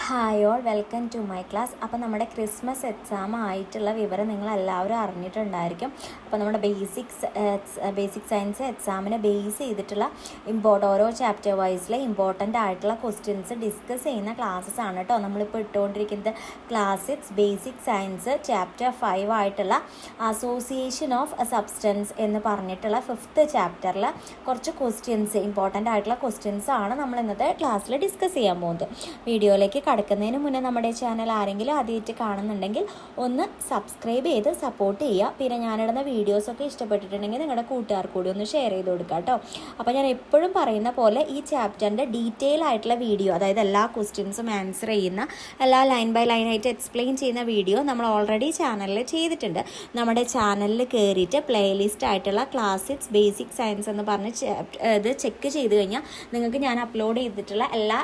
Hi all, welcome to my class. അപ്പോൾ നമ്മുടെ Christmas exam ആയിട്ടുള്ള വിവരം നിങ്ങളെല്ലാവരും അറിഞ്ഞിട്ടുണ്ടായിരിക്കും. അപ്പോൾ നമ്മുടെ ബേസിക് സയൻസ് എക്സാമിനെ ബേസ് ചെയ്തിട്ടുള്ള ഓരോ ചാപ്റ്റർ വൈസിലെ ഇമ്പോർട്ടൻ്റ് ആയിട്ടുള്ള ക്വസ്റ്റ്യൻസ് ഡിസ്കസ് ചെയ്യുന്ന ക്ലാസ്സസ് ആണ് കേട്ടോ നമ്മളിപ്പോൾ ഇട്ടുകൊണ്ടിരിക്കുന്നത്. ക്ലാസ് 6 ബേസിക് സയൻസ് ചാപ്റ്റർ 5 ആയിട്ടുള്ള അസോസിയേഷൻ ഓഫ് സബ്സ്റ്റൻസ് എന്ന് പറഞ്ഞിട്ടുള്ള 5th ചാപ്റ്ററിൽ കുറച്ച് ക്വസ്റ്റ്യൻസ്, ഇമ്പോർട്ടൻ്റ് ആയിട്ടുള്ള ക്വസ്റ്റ്യൻസ് ആണ് നമ്മൾ ഇന്നത്തെ ക്ലാസ്സിൽ ഡിസ്കസ് ചെയ്യാൻ പോകുന്നത്. വീഡിയോയിലേക്ക് കടക്കുന്നതിന് മുന്നേ നമ്മുടെ ചാനൽ ആരെങ്കിലും ആദ്യമായിട്ട് കാണുന്നുണ്ടെങ്കിൽ ഒന്ന് സബ്സ്ക്രൈബ് ചെയ്ത് സപ്പോർട്ട് ചെയ്യുക. പിന്നെ ഞാനിടുന്ന വീഡിയോസൊക്കെ ഇഷ്ടപ്പെട്ടിട്ടുണ്ടെങ്കിൽ നിങ്ങളുടെ കൂട്ടുകാർക്ക് കൂടി ഒന്ന് ഷെയർ ചെയ്ത് കൊടുക്കുക കേട്ടോ. അപ്പോൾ ഞാൻ എപ്പോഴും പറയുന്ന പോലെ ഈ ചാപ്റ്ററിൻ്റെ ഡീറ്റെയിൽ ആയിട്ടുള്ള വീഡിയോ, അതായത് എല്ലാ ക്വസ്റ്റ്യൻസും ആൻസർ ചെയ്യുന്ന, എല്ലാ ലൈൻ ബൈ ലൈൻ ആയിട്ട് എക്സ്പ്ലെയിൻ ചെയ്യുന്ന വീഡിയോ നമ്മൾ ഓൾറെഡി ചാനലിൽ ചെയ്തിട്ടുണ്ട്. നമ്മുടെ ചാനലിൽ കയറിയിട്ട് പ്ലേലിസ്റ്റ് ആയിട്ടുള്ള ക്ലാസ് 6 ബേസിക് സയൻസ് എന്ന് പറഞ്ഞ് ഇത് ചെക്ക് ചെയ്ത് കഴിഞ്ഞാൽ നിങ്ങൾക്ക് ഞാൻ അപ്ലോഡ് ചെയ്തിട്ടുള്ള എല്ലാ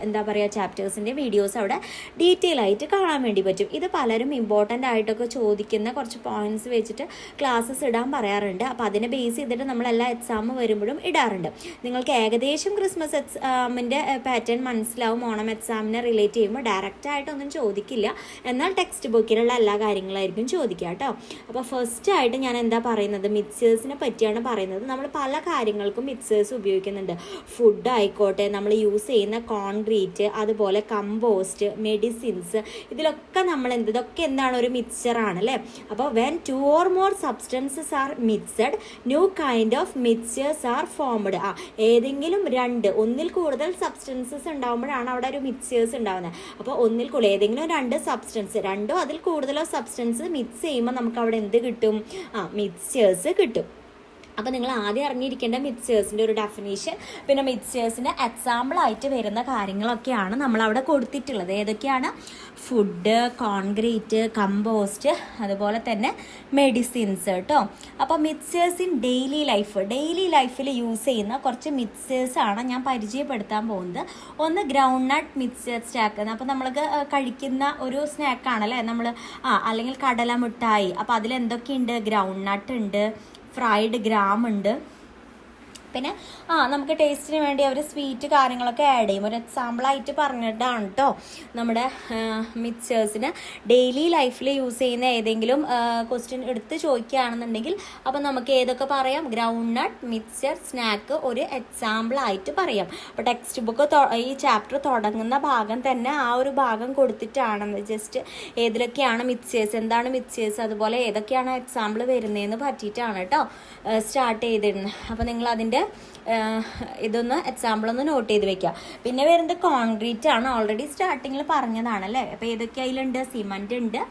എന്താ പറയുക ചാപ്റ്റേഴ്സിൻ്റെ വീഡിയോസ് അവിടെ ഡീറ്റെയിൽ ആയിട്ട് കാണാൻ വേണ്ടി പറ്റും. ഇത് പലരും ഇമ്പോർട്ടൻ്റ് ആയിട്ടൊക്കെ ചോദിക്കുന്ന കുറച്ച് പോയിന്റ്സ് വെച്ചിട്ട് ക്ലാസ്സസ് ഇടാൻ പറയാറുണ്ട്. അപ്പോൾ അതിനെ ബേസ് ചെയ്തിട്ട് നമ്മളെല്ലാ എക്സാം വരുമ്പോഴും ഇടാറുണ്ട്. നിങ്ങൾക്ക് ഏകദേശം ക്രിസ്മസ് എക്സാമിൻ്റെ പാറ്റേൺ മനസ്സിലാവും. ഓണം എക്സാമിനെ റിലേറ്റ് ചെയ്യുമ്പോൾ ഡയറക്റ്റായിട്ടൊന്നും ചോദിക്കില്ല, എന്നാൽ ടെക്സ്റ്റ് ബുക്കിലുള്ള എല്ലാ കാര്യങ്ങളായിരിക്കും ചോദിക്കുക കേട്ടോ. അപ്പോൾ ഫസ്റ്റ് ആയിട്ട് ഞാൻ എന്താ പറയുന്നത്, മിക്സേഴ്സിനെ പറ്റിയാണ് പറയുന്നത്. നമ്മൾ പല കാര്യങ്ങൾക്കും മിക്സേഴ്സ് ഉപയോഗിക്കുന്നുണ്ട്. ഫുഡ് ആയിക്കോട്ടെ, നമ്മൾ യൂസ് ചെയ്യുന്ന കോൺക്രീറ്റ്, അതുപോലെ കമ്പോസ്റ്റ്, മെഡിസിൻസ്, ഇതിലൊക്കെ നമ്മൾ ഇതൊക്കെ എന്താണ്, ഒരു മിക്സ്ചറാണ് അല്ലേ. അപ്പോൾ when 2 or more substances are mixed, new kind of mixtures are formed. ഏതെങ്കിലും ഒന്നിൽ കൂടുതൽ സബ്സ്റ്റൻസസ് ഉണ്ടാകുമ്പോഴാണ് അവിടെ ഒരു മിക്സ്ചേഴ്സ് ഉണ്ടാകുന്നത്. അപ്പോൾ ഒന്നിൽ കൂടുതൽ ഏതെങ്കിലും 2 സബ്സ്റ്റൻസ്, 2 അതിൽ കൂടുതലോ സബ്സ്റ്റൻസ് മിക്സ് ചെയ്യുമ്പോൾ നമുക്ക് അവിടെ എന്ത് കിട്ടും? മിക്സ്ചേഴ്സ് കിട്ടും. അപ്പോൾ നിങ്ങൾ ആദ്യം അറിഞ്ഞിരിക്കേണ്ട മിക്സ്ചേഴ്സിൻ്റെ ഒരു ഡെഫിനേഷൻ, പിന്നെ മിക്സ്ചേഴ്സിൻ്റെ എക്സാമ്പിളായിട്ട് വരുന്ന കാര്യങ്ങളൊക്കെയാണ് നമ്മളവിടെ കൊടുത്തിട്ടുള്ളത്. ഏതൊക്കെയാണ്? ഫുഡ്, കോൺക്രീറ്റ്, കമ്പോസ്റ്റ്, അതുപോലെ തന്നെ മെഡിസിൻസ് കേട്ടോ. അപ്പോൾ മിക്സ്ചേഴ്സ് ഇൻ ഡെയിലി ലൈഫിൽ യൂസ് ചെയ്യുന്ന കുറച്ച് മിക്സ്ചേഴ്സാണ് ഞാൻ പരിചയപ്പെടുത്താൻ പോകുന്നത്. ഒന്ന് ഗ്രൗണ്ട് നട്ട് മിക്സ്ചർ സ്നാക്ക്. അപ്പോൾ നമ്മൾക്ക് കഴിക്കുന്ന ഒരു സ്നാക്കാണല്ലേ നമ്മൾ, അല്ലെങ്കിൽ കടല മിഠായി. അപ്പോൾ അതിലെന്തൊക്കെയുണ്ട്? ഗ്രൗണ്ട് നട്ട് ഉണ്ട്, ഫ്രൈഡ് ഗ്രാം ഉണ്ട്, പിന്നെ നമുക്ക് ടേസ്റ്റിന് വേണ്ടി അവർ സ്വീറ്റ് കാര്യങ്ങളൊക്കെ ആഡ് ചെയ്യും. ഒരു എക്സാമ്പിളായിട്ട് പറഞ്ഞിട്ടാണ് കേട്ടോ. നമ്മുടെ മിക്സ്ചേഴ്സിന് ഡെയിലി ലൈഫിൽ യൂസ് ചെയ്യുന്ന ഏതെങ്കിലും ക്വസ്റ്റ്യൻ എടുത്ത് ചോദിക്കുകയാണെന്നുണ്ടെങ്കിൽ അപ്പോൾ നമുക്ക് ഏതൊക്കെ പറയാം? ഗ്രൗണ്ട് നട്ട് മിക്സ്ചർ സ്നാക്ക് ഒരു എക്സാമ്പിളായിട്ട് പറയാം. അപ്പോൾ ടെക്സ്റ്റ് ബുക്ക് ഈ ചാപ്റ്റർ തുടങ്ങുന്ന ഭാഗം തന്നെ ആ ഒരു ഭാഗം കൊടുത്തിട്ടാണ് ജസ്റ്റ് ഏതിലൊക്കെയാണ് മിക്സ്ചേഴ്സ്, എന്താണ് മിക്സ്ചേഴ്സ്, അതുപോലെ ഏതൊക്കെയാണ് എക്സാമ്പിൾ വരുന്നതെന്ന് പറ്റിയിട്ടാണ് കേട്ടോ സ്റ്റാർട്ട് ചെയ്തിരുന്നത്. അപ്പോൾ നിങ്ങൾ അതിൻ്റെ ഇതൊന്ന് എക്സാമ്പിളൊന്ന് നോട്ട് ചെയ്ത് വെക്കുക. പിന്നെ വരുന്നത് കോൺക്രീറ്റ് ആണ്. ഓൾറെഡി സ്റ്റാർട്ടിങ്ങിൽ പറഞ്ഞതാണല്ലേ. അപ്പോൾ ഏതൊക്കെ അതിലുണ്ട്? സിമൻറ്റ് ഉണ്ട്,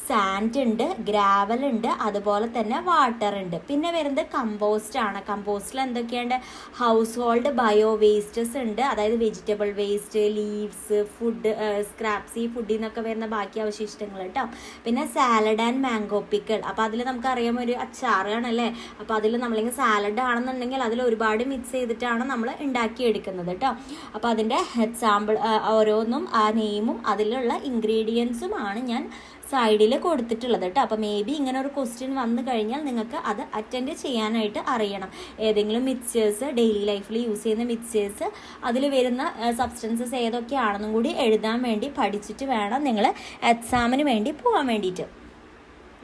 സാൻഡ് ഉണ്ട്, ഗ്രാവൽ ഉണ്ട്, അതുപോലെ തന്നെ വാട്ടർ ഉണ്ട്. പിന്നെ വരുന്നത് കമ്പോസ്റ്റ് ആണ്. കമ്പോസ്റ്റിൽ എന്തൊക്കെയുണ്ട്? ഹൗസ് ഹോൾഡ് ബയോ വേസ്റ്റസ് ഉണ്ട്, അതായത് vegetable waste, leaves, food scraps, ഈ ഫുഡിൽ നിന്നൊക്കെ വരുന്ന ബാക്കി അവശിഷ്ടങ്ങൾ കേട്ടോ. പിന്നെ സാലഡ് ആൻഡ് മാംഗോ പിക്കിൾ. അപ്പോൾ അതിൽ നമുക്കറിയാം ഒരു അച്ചാറാണല്ലേ. അപ്പോൾ അതിൽ നമ്മളിങ്ങനെ സാലഡ് ആണെന്നുണ്ടെങ്കിൽ അതിൽ ഒരുപാട് മിക്സ് ചെയ്തിട്ടാണ് നമ്മൾ ഉണ്ടാക്കിയെടുക്കുന്നത് കേട്ടോ. അപ്പോൾ അതിൻ്റെ എക്സാമ്പിൾ ഓരോന്നും ആ നെയിമും അതിലുള്ള ഇൻഗ്രീഡിയൻസുമാണ് ഞാൻ സൈഡിൽ കൊടുത്തിട്ടുള്ളത് കേട്ടോ. അപ്പോൾ മേ ബി ഇങ്ങനെ ഒരു ക്വസ്റ്റ്യൻ വന്നു കഴിഞ്ഞാൽ നിങ്ങൾക്ക് അത് അറ്റൻഡ് ചെയ്യാനായിട്ട് അറിയണം. ഏതെങ്കിലും മിക്സ്ചേഴ്സ്, ഡെയിലി ലൈഫിൽ യൂസ് ചെയ്യുന്ന മിക്സ്ചേഴ്സ്, അതിൽ വരുന്ന സബ്സ്റ്റൻസസ് ഏതൊക്കെയാണെന്നും കൂടി എഴുതാൻ വേണ്ടി പഠിച്ചിട്ട് വേണം നിങ്ങൾ എക്സാമിന് വേണ്ടി പോകാൻ വേണ്ടിയിട്ട്.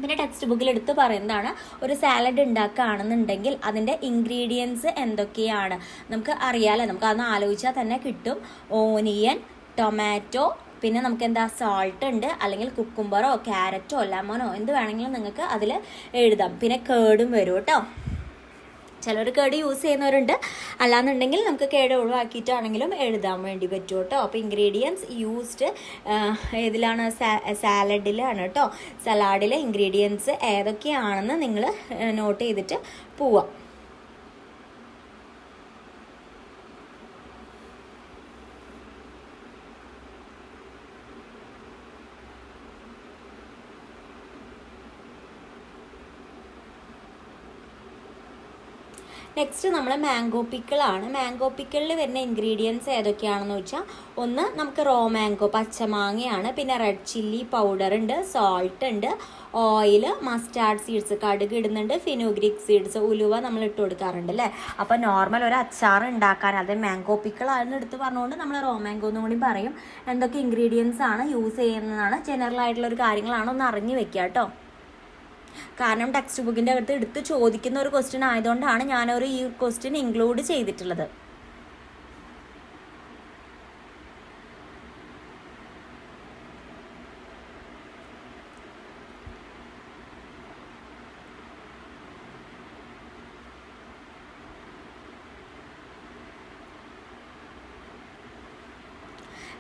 പിന്നെ ടെക്സ്റ്റ് ബുക്കിൽ എടുത്ത് പറയുന്നതാണ്, ഒരു സാലഡ് ഉണ്ടാക്കുകയാണെന്നുണ്ടെങ്കിൽ അതിൻ്റെ ഇൻഗ്രീഡിയൻസ് എന്തൊക്കെയാണ് നമുക്ക് അറിയാമല്ലോ. നമുക്ക് അതൊന്ന് ആലോചിച്ചാൽ തന്നെ കിട്ടും. ഓനിയൻ, ടൊമാറ്റോ, പിന്നെ നമുക്ക് എന്താ സാൾട്ട് ഉണ്ട്, അല്ലെങ്കിൽ കുക്കുംബറോ ക്യാരറ്റോ ലെമണോ എന്ത് വേണമെങ്കിലും നിങ്ങൾക്ക് അതിൽ എഴുതാം. പിന്നെ കേടും വരും കേട്ടോ. ചിലർ കേട് യൂസ് ചെയ്യുന്നവരുണ്ട്, അല്ലാന്നുണ്ടെങ്കിൽ നമുക്ക് കേട് ഒഴിവാക്കിയിട്ടാണെങ്കിലും എഴുതാൻ വേണ്ടി പറ്റും കേട്ടോ. അപ്പോൾ ഇൻഗ്രീഡിയൻസ് യൂസ്ഡ് ഏതിലാണ്? സാലഡിലാണ് കേട്ടോ. സലാഡിലെ ഇൻഗ്രീഡിയൻസ് ഏതൊക്കെയാണെന്ന് നിങ്ങൾ നോട്ട് ചെയ്തിട്ട് പോവാം. നെക്സ്റ്റ് നമ്മൾ മാംഗോ പിക്കിളാണ്. മാംഗോ പിക്കിളിൽ വരുന്ന ഇൻഗ്രീഡിയൻസ് ഏതൊക്കെയാണെന്ന് വെച്ചാൽ, ഒന്ന് നമുക്ക് റോ മാംഗോ പച്ചമാങ്ങയാണ്, പിന്നെ റെഡ് ചില്ലി പൗഡർ ഉണ്ട്, സോൾട്ട് ഉണ്ട്, ഓയിൽ, മസ്റ്റാർഡ് സീഡ്സ് കടുക് ഇടുന്നുണ്ട്, ഫിനോഗ്രിക് സീഡ്സ് ഉലുവ നമ്മൾ ഇട്ട് കൊടുക്കാറുണ്ട് അല്ലേ. അപ്പോൾ നോർമൽ ഒരു അച്ചാർ ഉണ്ടാക്കാൻ, അത് മാംഗോ പിക്കിളാണെന്ന് എടുത്ത് പറഞ്ഞുകൊണ്ട് നമ്മൾ റോ മാംഗോ എന്നും കൂടി പറയും. എന്തൊക്കെ ഇൻഗ്രീഡിയൻസ് ആണ് യൂസ് ചെയ്യുന്നതാണ്, ജനറൽ ആയിട്ടുള്ള ഒരു കാര്യങ്ങളാണ്, ഒന്ന് അറിഞ്ഞു വെക്കുക കേട്ടോ. കാരണം ടെക്സ്റ്റ് ബുക്കിൻ്റെ അകത്ത് എടുത്ത് ചോദിക്കുന്ന ഒരു ക്വസ്റ്റ്യൻ ആയതുകൊണ്ടാണ് ഞാനൊരു ഈ ക്വസ്റ്റ്യൻ ഇൻക്ലൂഡ് ചെയ്തിട്ടുള്ളത്.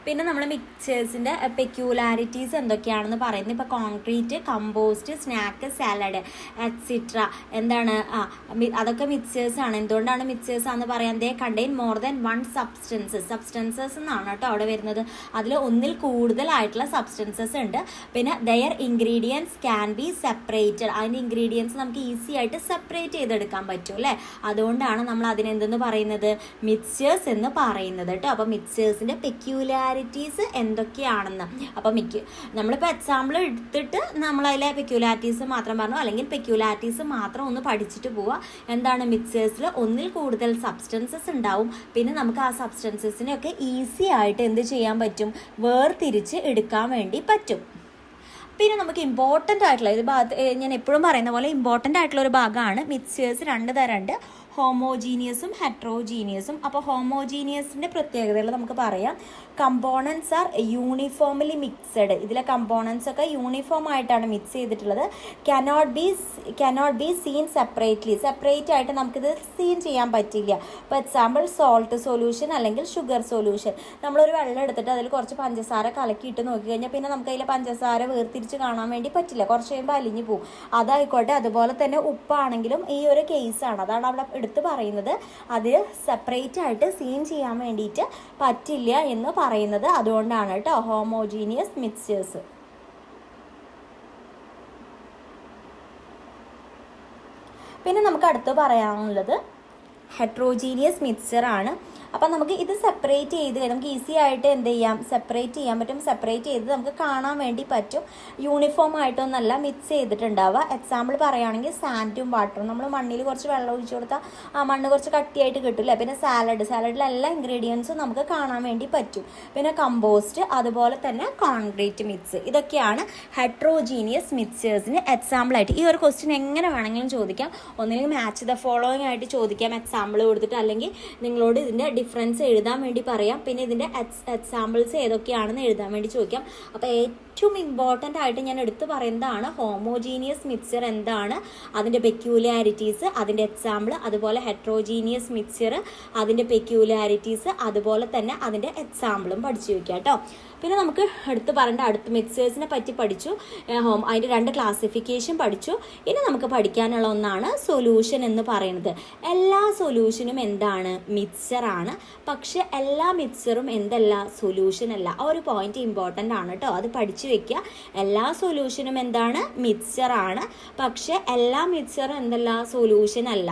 പിന്നെ നമ്മൾ മിക്സേഴ്സിൻ്റെ പെക്യൂലാരിറ്റീസ് എന്തൊക്കെയാണെന്ന് പറയുന്നത്. ഇപ്പോൾ concrete, compost, snack, salad extra എന്താണ് അതൊക്കെ മിക്സേഴ്സാണ്. എന്തുകൊണ്ടാണ് മിക്സേഴ്സാണെന്ന് പറയാൻ, ദേ contain more than one substances എന്നാണ് കേട്ടോ അവിടെ വരുന്നത്. അതിൽ ഒന്നിൽ കൂടുതലായിട്ടുള്ള സബ്സ്റ്റൻസസ് ഉണ്ട്. പിന്നെ their ingredients can be separated, അതിൻ്റെ ഇൻഗ്രീഡിയൻസ് നമുക്ക് ഈസി ആയിട്ട് സെപ്പറേറ്റ് ചെയ്തെടുക്കാൻ പറ്റും അല്ലേ. അതുകൊണ്ടാണ് നമ്മൾ അതിനെന്തെന്ന് പറയുന്നത്, മിക്സേഴ്സ് എന്ന് പറയുന്നത് കേട്ടോ. അപ്പോൾ മിക്സേഴ്സിൻ്റെ പെക്യൂലാരിറ്റീസ് എന്തൊക്കെയാണെന്ന്, അപ്പം നമ്മളിപ്പോൾ എക്സാമ്പിൾ എടുത്തിട്ട് നമ്മളതിലെ പെക്യൂലാരിറ്റീസ് മാത്രം പറഞ്ഞു, അല്ലെങ്കിൽ പെക്യൂലാരിറ്റീസ് മാത്രം ഒന്ന് പഠിച്ചിട്ട് പോവുക. എന്താണ്, മിക്സേഴ്സിൽ ഒന്നിൽ കൂടുതൽ സബ്സ്റ്റൻസസ് ഉണ്ടാവും. പിന്നെ നമുക്ക് ആ സബ്സ്റ്റൻസസിനെയൊക്കെ ഈസി ആയിട്ട് എന്ത് ചെയ്യാൻ പറ്റും, വേർതിരിച്ച് എടുക്കാൻ വേണ്ടി പറ്റും. പിന്നെ നമുക്ക് ഇമ്പോർട്ടൻ്റ് ആയിട്ടുള്ള ഒരു ഞാൻ എപ്പോഴും പറയുന്ന പോലെ ഇമ്പോർട്ടൻ്റ് ആയിട്ടുള്ള ഒരു ഭാഗമാണ് മിക്സേഴ്സ്. രണ്ട് തരമുണ്ട്, ഹോമോജീനിയസും ഹെട്രോജീനിയസും. അപ്പോൾ ഹോമോജീനിയസിൻ്റെ പ്രത്യേകതകൾ നമുക്ക് പറയാം. കമ്പോണൻസ് ആർ യൂണിഫോംലി മിക്സഡ്, ഇതിലെ കമ്പോണൻസ് ഒക്കെ യൂണിഫോം ആയിട്ടാണ് മിക്സ് ചെയ്തിട്ടുള്ളത്. കനോട്ട് ബി സീൻ സെപ്പറേറ്റ് ആയിട്ട് നമുക്കിത് സീൻ ചെയ്യാൻ പറ്റില്ല. ഇപ്പോൾ എക്സാമ്പിൾ സോൾട്ട് സൊല്യൂഷൻ അല്ലെങ്കിൽ ഷുഗർ സൊല്യൂഷൻ. നമ്മളൊരു വെള്ളം എടുത്തിട്ട് അതിൽ കുറച്ച് പഞ്ചസാര കലക്കിയിട്ട് നോക്കി കഴിഞ്ഞാൽ പിന്നെ നമുക്ക് അതിലെ പഞ്ചസാര വേർതിരിച്ച് കാണാൻ വേണ്ടി പറ്റില്ല, കുറച്ച് കഴിയുമ്പോൾ അലിഞ്ഞു പോകും. അതായിക്കോട്ടെ, അതുപോലെ തന്നെ ഉപ്പാണെങ്കിലും ഈ ഒരു കേസാണ്, അതാണ് അവിടെ എടുത്ത് പറയുന്നത്. അത് സെപ്പറേറ്റ് ആയിട്ട് സീൻ ചെയ്യാൻ വേണ്ടിയിട്ട് പറ്റില്ല എന്ന് പറയുന്നത് അതുകൊണ്ടാണ് കേട്ടോ, ഹോമോജീനിയസ് മിക്സ്ചേഴ്സ്. പിന്നെ നമുക്ക് അടുത്ത് പറയാനുള്ളത് ഹെട്രോജീനിയസ് മിക്സ്ചറാണ്. അപ്പം നമുക്ക് ഇത് സെപ്പറേറ്റ് ചെയ്ത് നമുക്ക് ഈസി ആയിട്ട് എന്ത് ചെയ്യാം, സെപ്പറേറ്റ് ചെയ്യാൻ പറ്റും. സെപ്പറേറ്റ് ചെയ്ത് നമുക്ക് കാണാൻ വേണ്ടി പറ്റും. യൂണിഫോം ആയിട്ടൊന്നല്ല മിക്സ് ചെയ്തിട്ടുണ്ടാവുക. എക്സാമ്പിൾ പറയുകയാണെങ്കിൽ സാൻഡും വാട്ടറും, നമ്മൾ മണ്ണിൽ കുറച്ച് വെള്ളം ഒഴിച്ചു കൊടുത്താൽ ആ മണ്ണ് കുറച്ച് കട്ടിയായിട്ട് കിട്ടില്ല. പിന്നെ സാലഡിൽ എല്ലാ ഇൻഗ്രീഡിയൻസും നമുക്ക് കാണാൻ വേണ്ടി പറ്റും. പിന്നെ കമ്പോസ്റ്റ്, അതുപോലെ തന്നെ കോൺക്രീറ്റ് മിക്സ്, ഇതൊക്കെയാണ് ഹെട്രോജീനിയസ് മിക്സേഴ്സിന് എക്സാമ്പിളായിട്ട്. ഈ ഒരു ക്വസ്റ്റ്യൻ എങ്ങനെ വേണമെങ്കിലും ചോദിക്കാം. ഒന്നുകിൽ മാച്ച് ദ ഫോളോയിങ് ആയിട്ട് ചോദിക്കാം എക്സാമ്പിൾ കൊടുത്തിട്ട്, അല്ലെങ്കിൽ നിങ്ങളോട് ഇതിൻ്റെ ഡിഫറൻസ് എഴുതാൻ വേണ്ടി പറയാം. പിന്നെ ഇതിൻ്റെ എക്സാമ്പിൾസ് ഏതൊക്കെയാണെന്ന് എഴുതാൻ വേണ്ടി ചോദിക്കാം. അപ്പോൾ ഏറ്റവും ഇമ്പോർട്ടൻ്റ് ആയിട്ട് ഞാൻ എടുത്ത് പറയുന്നതാണ് ഹോമോജീനിയസ് മിക്സ്ചർ എന്താണ്, അതിൻ്റെ പെക്യൂലാരിറ്റീസ്, അതിൻ്റെ എക്സാമ്പിൾ, അതുപോലെ ഹെട്രോജീനിയസ് മിക്സ്ചർ, അതിൻ്റെ പെക്യൂലാരിറ്റീസ്, അതുപോലെ തന്നെ അതിൻ്റെ എക്സാമ്പിളും പഠിച്ചു വയ്ക്കുക കേട്ടോ. പിന്നെ നമുക്ക് എടുത്ത് പറയേണ്ട അടുത്ത മിക്സേഴ്സിനെ പറ്റി പഠിച്ചു, അതിൻ്റെ 2 ക്ലാസിഫിക്കേഷൻ പഠിച്ചു. ഇനി നമുക്ക് പഠിക്കാനുള്ള ഒന്നാണ് സൊല്യൂഷൻ എന്ന് പറയുന്നത്. എല്ലാ സൊല്യൂഷനും എന്താണ്, മിക്സ്ചറാണ്. പക്ഷെ എല്ലാ മിക്സ്ചറും എന്തല്ല, സൊല്യൂഷൻ അല്ല. ആ ഒരു പോയിന്റ് ഇമ്പോർട്ടൻ്റ് ആണ് കേട്ടോ, അത് പഠിച്ചു വെക്കുക. എല്ലാ സൊല്യൂഷനും എന്താണ്, മിക്സ്ചറാണ്. പക്ഷെ എല്ലാ മിക്സ്ചറും എന്തല്ല, സൊല്യൂഷൻ അല്ല.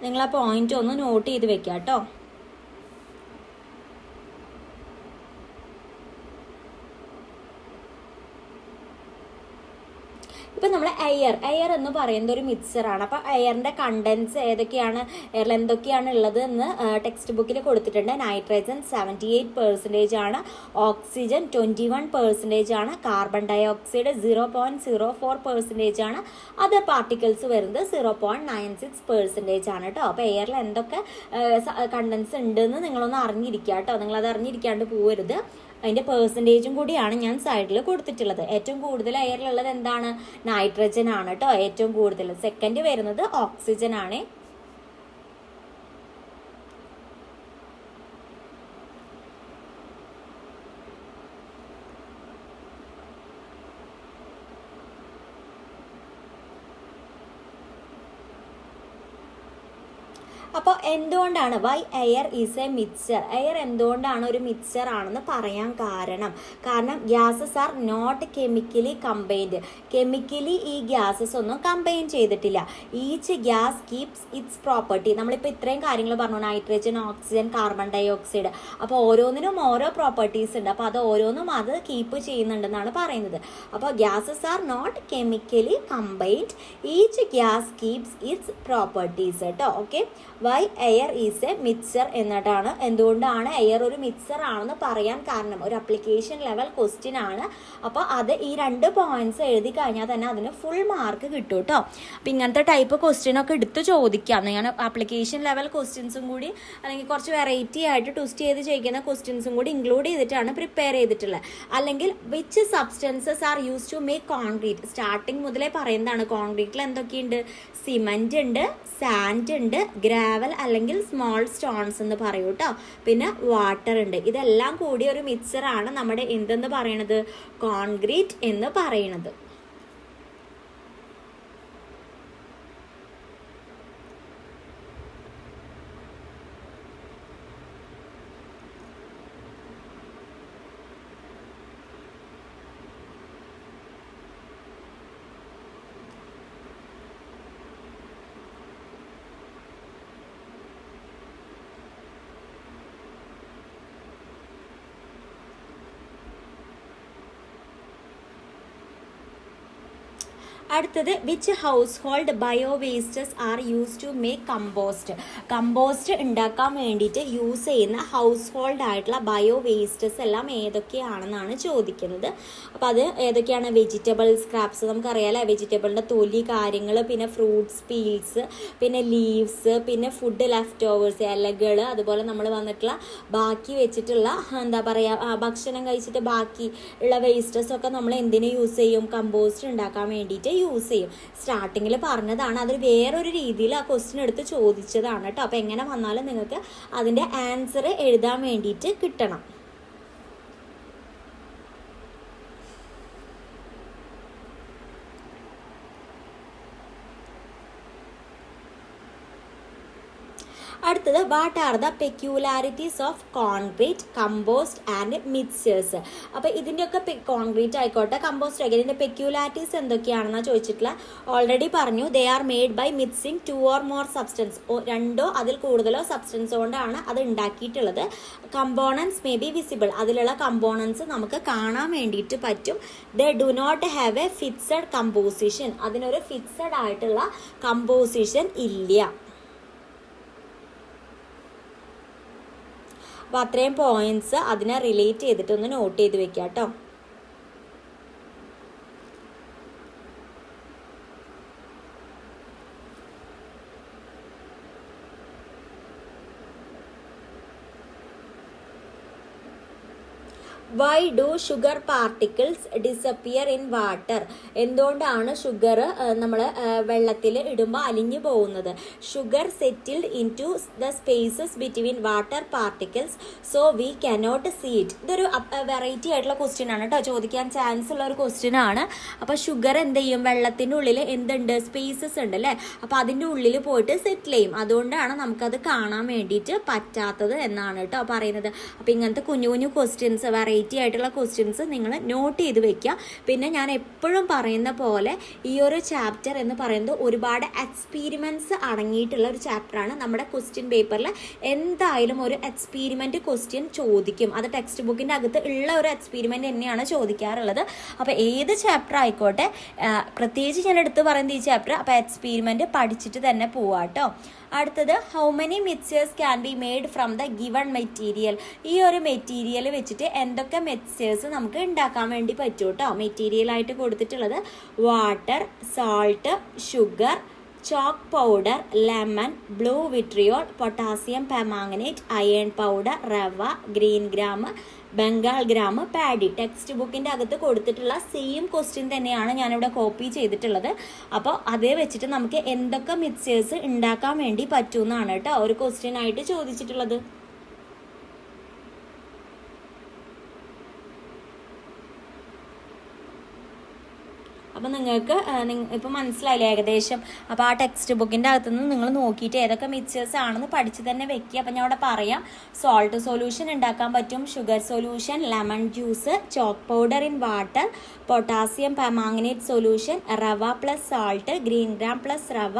നിങ്ങൾ ആ പോയിന്റ് ഒന്ന് നോട്ട് ചെയ്ത് വെക്കുക കേട്ടോ. ഇപ്പം നമ്മൾ എയർ എന്ന് പറയുന്നത് ഒരു മിക്സറാണ്. അപ്പോൾ എയറിൻ്റെ കണ്ടൻസ് ഏതൊക്കെയാണ്, എയറിൽ എന്തൊക്കെയാണ് ഉള്ളത് എന്ന് ടെക്സ്റ്റ് ബുക്കിൽ കൊടുത്തിട്ടുണ്ട്. നൈട്രജൻ 78% ആണ്, ഓക്സിജൻ 21% ആണ്, കാർബൺ ഡൈ ഓക്സൈഡ് 0.04% ആണ്, അതർ പാർട്ടിക്കിൾസ് വരുന്നത് 0.96% ആണ് കേട്ടോ. അപ്പോൾ എയറിൽ എന്തൊക്കെ കണ്ടൻസ് ഉണ്ടെന്ന് നിങ്ങളൊന്ന് അറിഞ്ഞിരിക്കുക കേട്ടോ. നിങ്ങളത് അറിഞ്ഞിരിക്കാണ്ട് പോകരുത്. അതിൻ്റെ പെർസെൻറ്റേജും കൂടിയാണ് ഞാൻ സൈഡിൽ കൊടുത്തിട്ടുള്ളത്. ഏറ്റവും കൂടുതൽ എയറിലുള്ളത് എന്താണ്, നൈട്രജൻ ആണ് കേട്ടോ ഏറ്റവും കൂടുതൽ. സെക്കൻഡ് വരുന്നത് ഓക്സിജൻ ആണ്. അപ്പോൾ എന്തുകൊണ്ടാണ് why air is a mixture, air എന്തുകൊണ്ടാണ് ഒരു മിക്സ്ചർ ആണെന്ന് പറയാൻ കാരണം gases are not chemically combined, chemically ഈ ഗ്യാസസ് ഒന്നും കമ്പൈൻ ചെയ്തിട്ടില്ല. Each gas keeps its property. നമ്മളിപ്പോൾ ഇത്രയും കാര്യങ്ങൾ പറഞ്ഞു, nitrogen, oxygen, carbon dioxide. അപ്പോൾ ഓരോന്നിനും ഓരോ പ്രോപ്പർട്ടീസ് ഉണ്ട്. അപ്പോൾ അത് ഓരോന്നും അത് കീപ്പ് ചെയ്യുന്നുണ്ടെന്നാണ് പറയുന്നത്. അപ്പോൾ gases are not chemically combined, each gas keeps its properties കേട്ടോ. Okay, why air is a mixture എന്നിട്ടാണ് എന്തുകൊണ്ടാണ് എയർ ഒരു മിക്സ്ചർ ആണെന്ന് പറയാൻ കാരണം. ഒരു അപ്ലിക്കേഷൻ ലെവൽ ക്വസ്റ്റ്യൻ ആണ്. അപ്പോൾ അത് ഈ 2 പോയിന്റ്സ് എഴുതി കഴിഞ്ഞാൽ തന്നെ അതിന് ഫുൾ മാർക്ക് കിട്ടും കേട്ടോ. അപ്പം ഇങ്ങനത്തെ ടൈപ്പ് ക്വസ്റ്റ്യൻ ഒക്കെ എടുത്ത് ചോദിക്കാം. ഞാൻ ആപ്ലിക്കേഷൻ ലെവൽ ക്വസ്റ്റ്യൻസും കൂടി അല്ലെങ്കിൽ കുറച്ച് വെറൈറ്റി ആയിട്ട് ട്വിസ്റ്റ് ചെയ്ത് ചെയ്യുന്ന ക്വസ്റ്റ്യൻസും കൂടി ഇൻക്ലൂഡ് ചെയ്തിട്ടാണ് പ്രിപ്പയർ ചെയ്തിട്ടുള്ളത്. അല്ലെങ്കിൽ which substances are use to make concrete, starting മുതലേ പറയുന്നതാണ്. കോൺക്രീറ്റിൽ എന്തൊക്കെയുണ്ട്? സിമൻറ്റ് ഉണ്ട്, സാൻഡ് ഉണ്ട്, ഗ്രാവൽ അല്ലെങ്കിൽ സ്മോൾ സ്റ്റോൺസ് എന്ന് പറയൂ കേട്ടോ. പിന്നെ വാട്ടർ ഉണ്ട്. ഇതെല്ലാം കൂടി ഒരു മിക്സറാണ് നമ്മുടെ എന്തെന്ന് പറയണത്? കോൺക്രീറ്റ് എന്ന് പറയണത്. അടുത്തത് which household bio wastes are use to make compost. Compost ഉണ്ടാക്കാൻ വേണ്ടിയിട്ട് യൂസ് ചെയ്യുന്ന ഹൗസ് ഹോൾഡ് ആയിട്ടുള്ള ബയോ വേസ്റ്റസ് എല്ലാം ഏതൊക്കെയാണെന്നാണ് ചോദിക്കുന്നത്. അപ്പോൾ അത് ഏതൊക്കെയാണ്? വെജിറ്റബിൾ സ്ക്രാപ്സ്, നമുക്കറിയാമല്ലേ, വെജിറ്റബിളിൻ്റെ തൊലി കാര്യങ്ങൾ, പിന്നെ ഫ്രൂട്ട്സ് പീൽസ്, പിന്നെ ലീവ്സ്, പിന്നെ ഫുഡ് ലെഫ്റ്റ് ഓവേഴ്സ്, ഇലകൾ, അതുപോലെ നമ്മൾ വന്നിട്ടുള്ള ബാക്കി വെച്ചിട്ടുള്ള എന്താ പറയുക, ഭക്ഷണം കഴിച്ചിട്ട് ബാക്കി ഉള്ള വേസ്റ്റസ് ഒക്കെ നമ്മൾ എന്തിനു യൂസ് ചെയ്യും? കമ്പോസ്റ്റ് ഉണ്ടാക്കാൻ വേണ്ടിയിട്ട് യൂസ് ചെയ്യും. സ്റ്റാർട്ടിങ്ങിൽ പറഞ്ഞതാണ്, അതൊരു വേറൊരു രീതിയിൽ ആ ക്വസ്റ്റ്യൻ എടുത്ത് ചോദിച്ചതാണ് കേട്ടോ. അപ്പോൾ എങ്ങനെ വന്നാലും നിങ്ങൾക്ക് അതിൻ്റെ ആൻസർ എഴുതാൻ വേണ്ടിയിട്ട് കിട്ടണം. അടുത്തത് what are the peculiarities of concrete, compost and mixtures. അപ്പോൾ ഇതിൻ്റെയൊക്കെ കോൺക്രീറ്റ് ആയിക്കോട്ടെ, കമ്പോസ്റ്റ് ആയിക്കോട്ടെ, ഇതിൻ്റെ പെക്യുലാരിറ്റീസ് എന്തൊക്കെയാണെന്നാണ് ചോദിച്ചിട്ടുള്ള. ഓൾറെഡി പറഞ്ഞു, they are made by mixing 2 or more substance, 2 അതിൽ കൂടുതലോ സബ്സ്റ്റൻസ് കൊണ്ടാണ് അത് ഉണ്ടാക്കിയിട്ടുള്ളത്. കമ്പോണൻസ് മേ ബി വിസിബിൾ, അതിലുള്ള കമ്പോണൻസ് നമുക്ക് കാണാൻ വേണ്ടിയിട്ട് പറ്റും. They do not have a fixed composition, അതിനൊരു ഫിക്സഡ് ആയിട്ടുള്ള കമ്പോസിഷൻ ഇല്ല. അപ്പോൾ അത്രയും പോയിന്റ്സ് അതിനെ റിലേറ്റ് ചെയ്തിട്ടൊന്ന് നോട്ട് ചെയ്ത് വെക്കാം കേട്ടോ. Why do sugar particles disappear in water? എന്തുകൊണ്ടാണ് ഷുഗർ നമ്മൾ വെള്ളത്തിൽ ഇടുമ്പോൾ അലിഞ്ഞു പോകുന്നത്? Sugar settled into the spaces between water particles so we cannot see it. ഇതൊരു വെറൈറ്റി ആയിട്ടുള്ള ക്വസ്റ്റ്യൻ ആണ് കേട്ടോ, ചോദിക്കാൻ ചാൻസ് ഉള്ള ഒരു ക്വസ്റ്റ്യൻ ആണ്. അപ്പോൾ ഷുഗർ എന്ത് ചെയ്യും? വെള്ളത്തിൻ്റെ ഉള്ളിൽ എന്തുണ്ട്? സ്പേസസ് ഉണ്ട് അല്ലേ? അപ്പോൾ അതിൻ്റെ ഉള്ളിൽ പോയിട്ട് സെറ്റിൽ ചെയ്യും. അതുകൊണ്ടാണ് നമുക്കത് കാണാൻ വേണ്ടിയിട്ട് പറ്റാത്തത് എന്നാണ് കേട്ടോ പറയുന്നത്. അപ്പോൾ ഇങ്ങനത്തെ കുഞ്ഞു കുഞ്ഞു ക്വസ്റ്റ്യൻസ്, വെറൈറ്റി ആയിട്ടുള്ള ക്വസ്റ്റ്യൻസ് നിങ്ങൾ നോട്ട് ചെയ്ത് വെക്കുക. പിന്നെ ഞാൻ എപ്പോഴും പറയുന്ന പോലെ ഈ ഒരു ചാപ്റ്റർ എന്ന് പറയുന്നത് ഒരുപാട് എക്സ്പീരിമെൻറ്റ്സ് അടങ്ങിയിട്ടുള്ള ഒരു ചാപ്റ്ററാണ്. നമ്മുടെ ക്വസ്റ്റ്യൻ പേപ്പറിൽ എന്തായാലും ഒരു എക്സ്പീരിമെൻറ്റ് ക്വസ്റ്റ്യൻ ചോദിക്കും. അത് ടെക്സ്റ്റ് ബുക്കിൻ്റെ അകത്ത് ഉള്ള ഒരു എക്സ്പീരിമെൻറ്റ് തന്നെയാണ് ചോദിക്കാറുള്ളത്. അപ്പോൾ ഏത് ചാപ്റ്റർ ആയിക്കോട്ടെ, പ്രത്യേകിച്ച് ഞാൻ എടുത്ത് പറയുന്നത് ഈ ചാപ്റ്റർ. അപ്പോൾ എക്സ്പീരിമെൻറ്റ് പഠിച്ചിട്ട് തന്നെ പോവാം കേട്ടോ. അടുത്തത് how many mixtures can be made from the given material. ഈ ഒരു മെറ്റീരിയൽ വെച്ചിട്ട് എന്തൊക്കെ മിക്സ്ചേഴ്സ് നമുക്ക് ഉണ്ടാക്കാൻ വേണ്ടി പറ്റും കേട്ടോ. മെറ്റീരിയലായിട്ട് കൊടുത്തിട്ടുള്ളത് water, salt, sugar, chalk powder, lemon, blue vitriol, potassium permanganate, iron powder, rava, green gram, Bengal gram, paddy. ടെക്സ്റ്റ് ബുക്കിൻ്റെ അകത്ത് കൊടുത്തിട്ടുള്ള സെയിം ക്വസ്റ്റ്യൻ തന്നെയാണ് ഞാനിവിടെ കോപ്പി ചെയ്തിട്ടുള്ളത്. അപ്പോൾ അതേ വെച്ചിട്ട് നമുക്ക് എന്തൊക്കെ മിക്സ്ചേഴ്സ് ഉണ്ടാക്കാൻ വേണ്ടി പറ്റുമെന്നാണ് കേട്ടോ ഒരു ക്വസ്റ്റ്യൻ ആയിട്ട് ചോദിച്ചിട്ടുള്ളത്. അപ്പോൾ നിങ്ങൾക്ക് ഇപ്പോൾ മനസ്സിലായില്ലേ ഏകദേശം. അപ്പോൾ ആ ടെക്സ്റ്റ് ബുക്കിൻ്റെ അകത്തുനിന്ന് നിങ്ങൾ നോക്കിയിട്ട് ഏതൊക്കെ മിക്സേഴ്സ് ആണെന്ന് പഠിച്ച് തന്നെ വെക്കുക. അപ്പോൾ ഞാൻ അവിടെ പറയാം, സോൾട്ട് സൊല്യൂഷൻ ഉണ്ടാക്കാൻ പറ്റും, sugar solution, lemon juice, chalk powder in water, potassium permanganate solution, rava plus salt, green gram plus rava,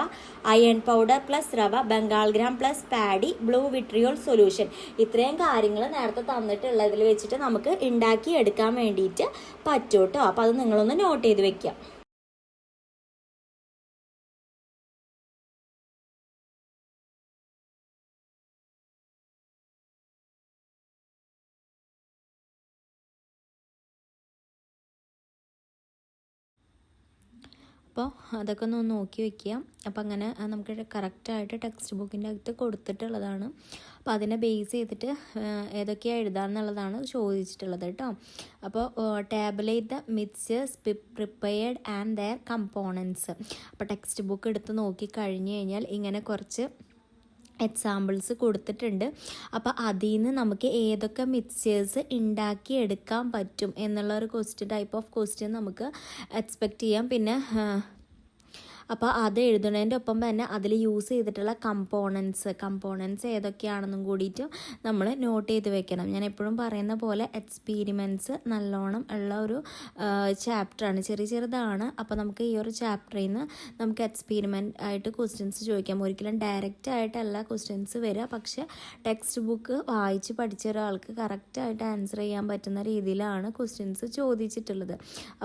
iron powder plus rava, Bengal gram plus paddy, blue vitriol solution. ഇത്രയും കാര്യങ്ങൾ നേരത്തെ തന്നിട്ടുള്ളതിൽ വെച്ചിട്ട് നമുക്ക് ഉണ്ടാക്കി എടുക്കാൻ വേണ്ടിയിട്ട് പറ്റും കേട്ടോ. അപ്പോൾ അത് നിങ്ങളൊന്ന് നോട്ട് ചെയ്ത് വെക്കുക. അപ്പോൾ അതൊക്കെ ഒന്ന് നോക്കി വയ്ക്കുക. അപ്പോൾ അങ്ങനെ നമുക്ക് കറക്റ്റായിട്ട് ടെക്സ്റ്റ് ബുക്കിൻ്റെ അകത്ത് കൊടുത്തിട്ടുള്ളതാണ്. അപ്പോൾ അതിനെ ബേസ് ചെയ്തിട്ട് ഏതൊക്കെയാണ് എഴുതാമെന്നുള്ളതാണ് ചോദിച്ചിട്ടുള്ളത് കേട്ടോ. അപ്പോൾ tabulate the mixtures prepared and their components. അപ്പോൾ ടെക്സ്റ്റ് ബുക്ക് എടുത്ത് നോക്കി കഴിഞ്ഞ് കഴിഞ്ഞാൽ ഇങ്ങനെ കുറച്ച് എക്സാമ്പിൾസ് കൊടുത്തിട്ടുണ്ട്. അപ്പോൾ അതിൽ നിന്ന് നമുക്ക് ഏതൊക്കെ മിക്സ്ചേഴ്സ് ഉണ്ടാക്കിയെടുക്കാൻ പറ്റും എന്നുള്ള ഒരു ടൈപ്പ് ഓഫ് ക്വസ്റ്റ്യൻ നമുക്ക് എക്സ്പെക്റ്റ് ചെയ്യാം. പിന്നെ അപ്പോൾ അത് എഴുതുന്നതിൻ്റെ ഒപ്പം തന്നെ അതിൽ യൂസ് ചെയ്തിട്ടുള്ള കമ്പോണൻസ് ഏതൊക്കെയാണെന്നും കൂടിയിട്ട് നമ്മൾ നോട്ട് ചെയ്ത് വെക്കണം. ഞാൻ എപ്പോഴും പറയുന്ന പോലെ എക്സ്പീരിമെൻറ്റ്സ് നല്ലോണം ഉള്ള ഒരു ചാപ്റ്ററാണ്, ചെറുതാണ്. അപ്പോൾ നമുക്ക് ഈ ഒരു ചാപ്റ്ററിൽ നിന്ന് നമുക്ക് എക്സ്പീരിമെൻ്റ് ആയിട്ട് ക്വസ്റ്റ്യൻസ് ചോദിക്കാം. ഒരിക്കലും ഡയറക്റ്റ് ആയിട്ടല്ല ക്വസ്റ്റ്യൻസ് വരിക, പക്ഷേ ടെക്സ്റ്റ് ബുക്ക് വായിച്ച് പഠിച്ച ഒരാൾക്ക് കറക്റ്റായിട്ട് ആൻസർ ചെയ്യാൻ പറ്റുന്ന രീതിയിലാണ് ക്വസ്റ്റ്യൻസ് ചോദിച്ചിട്ടുള്ളത്.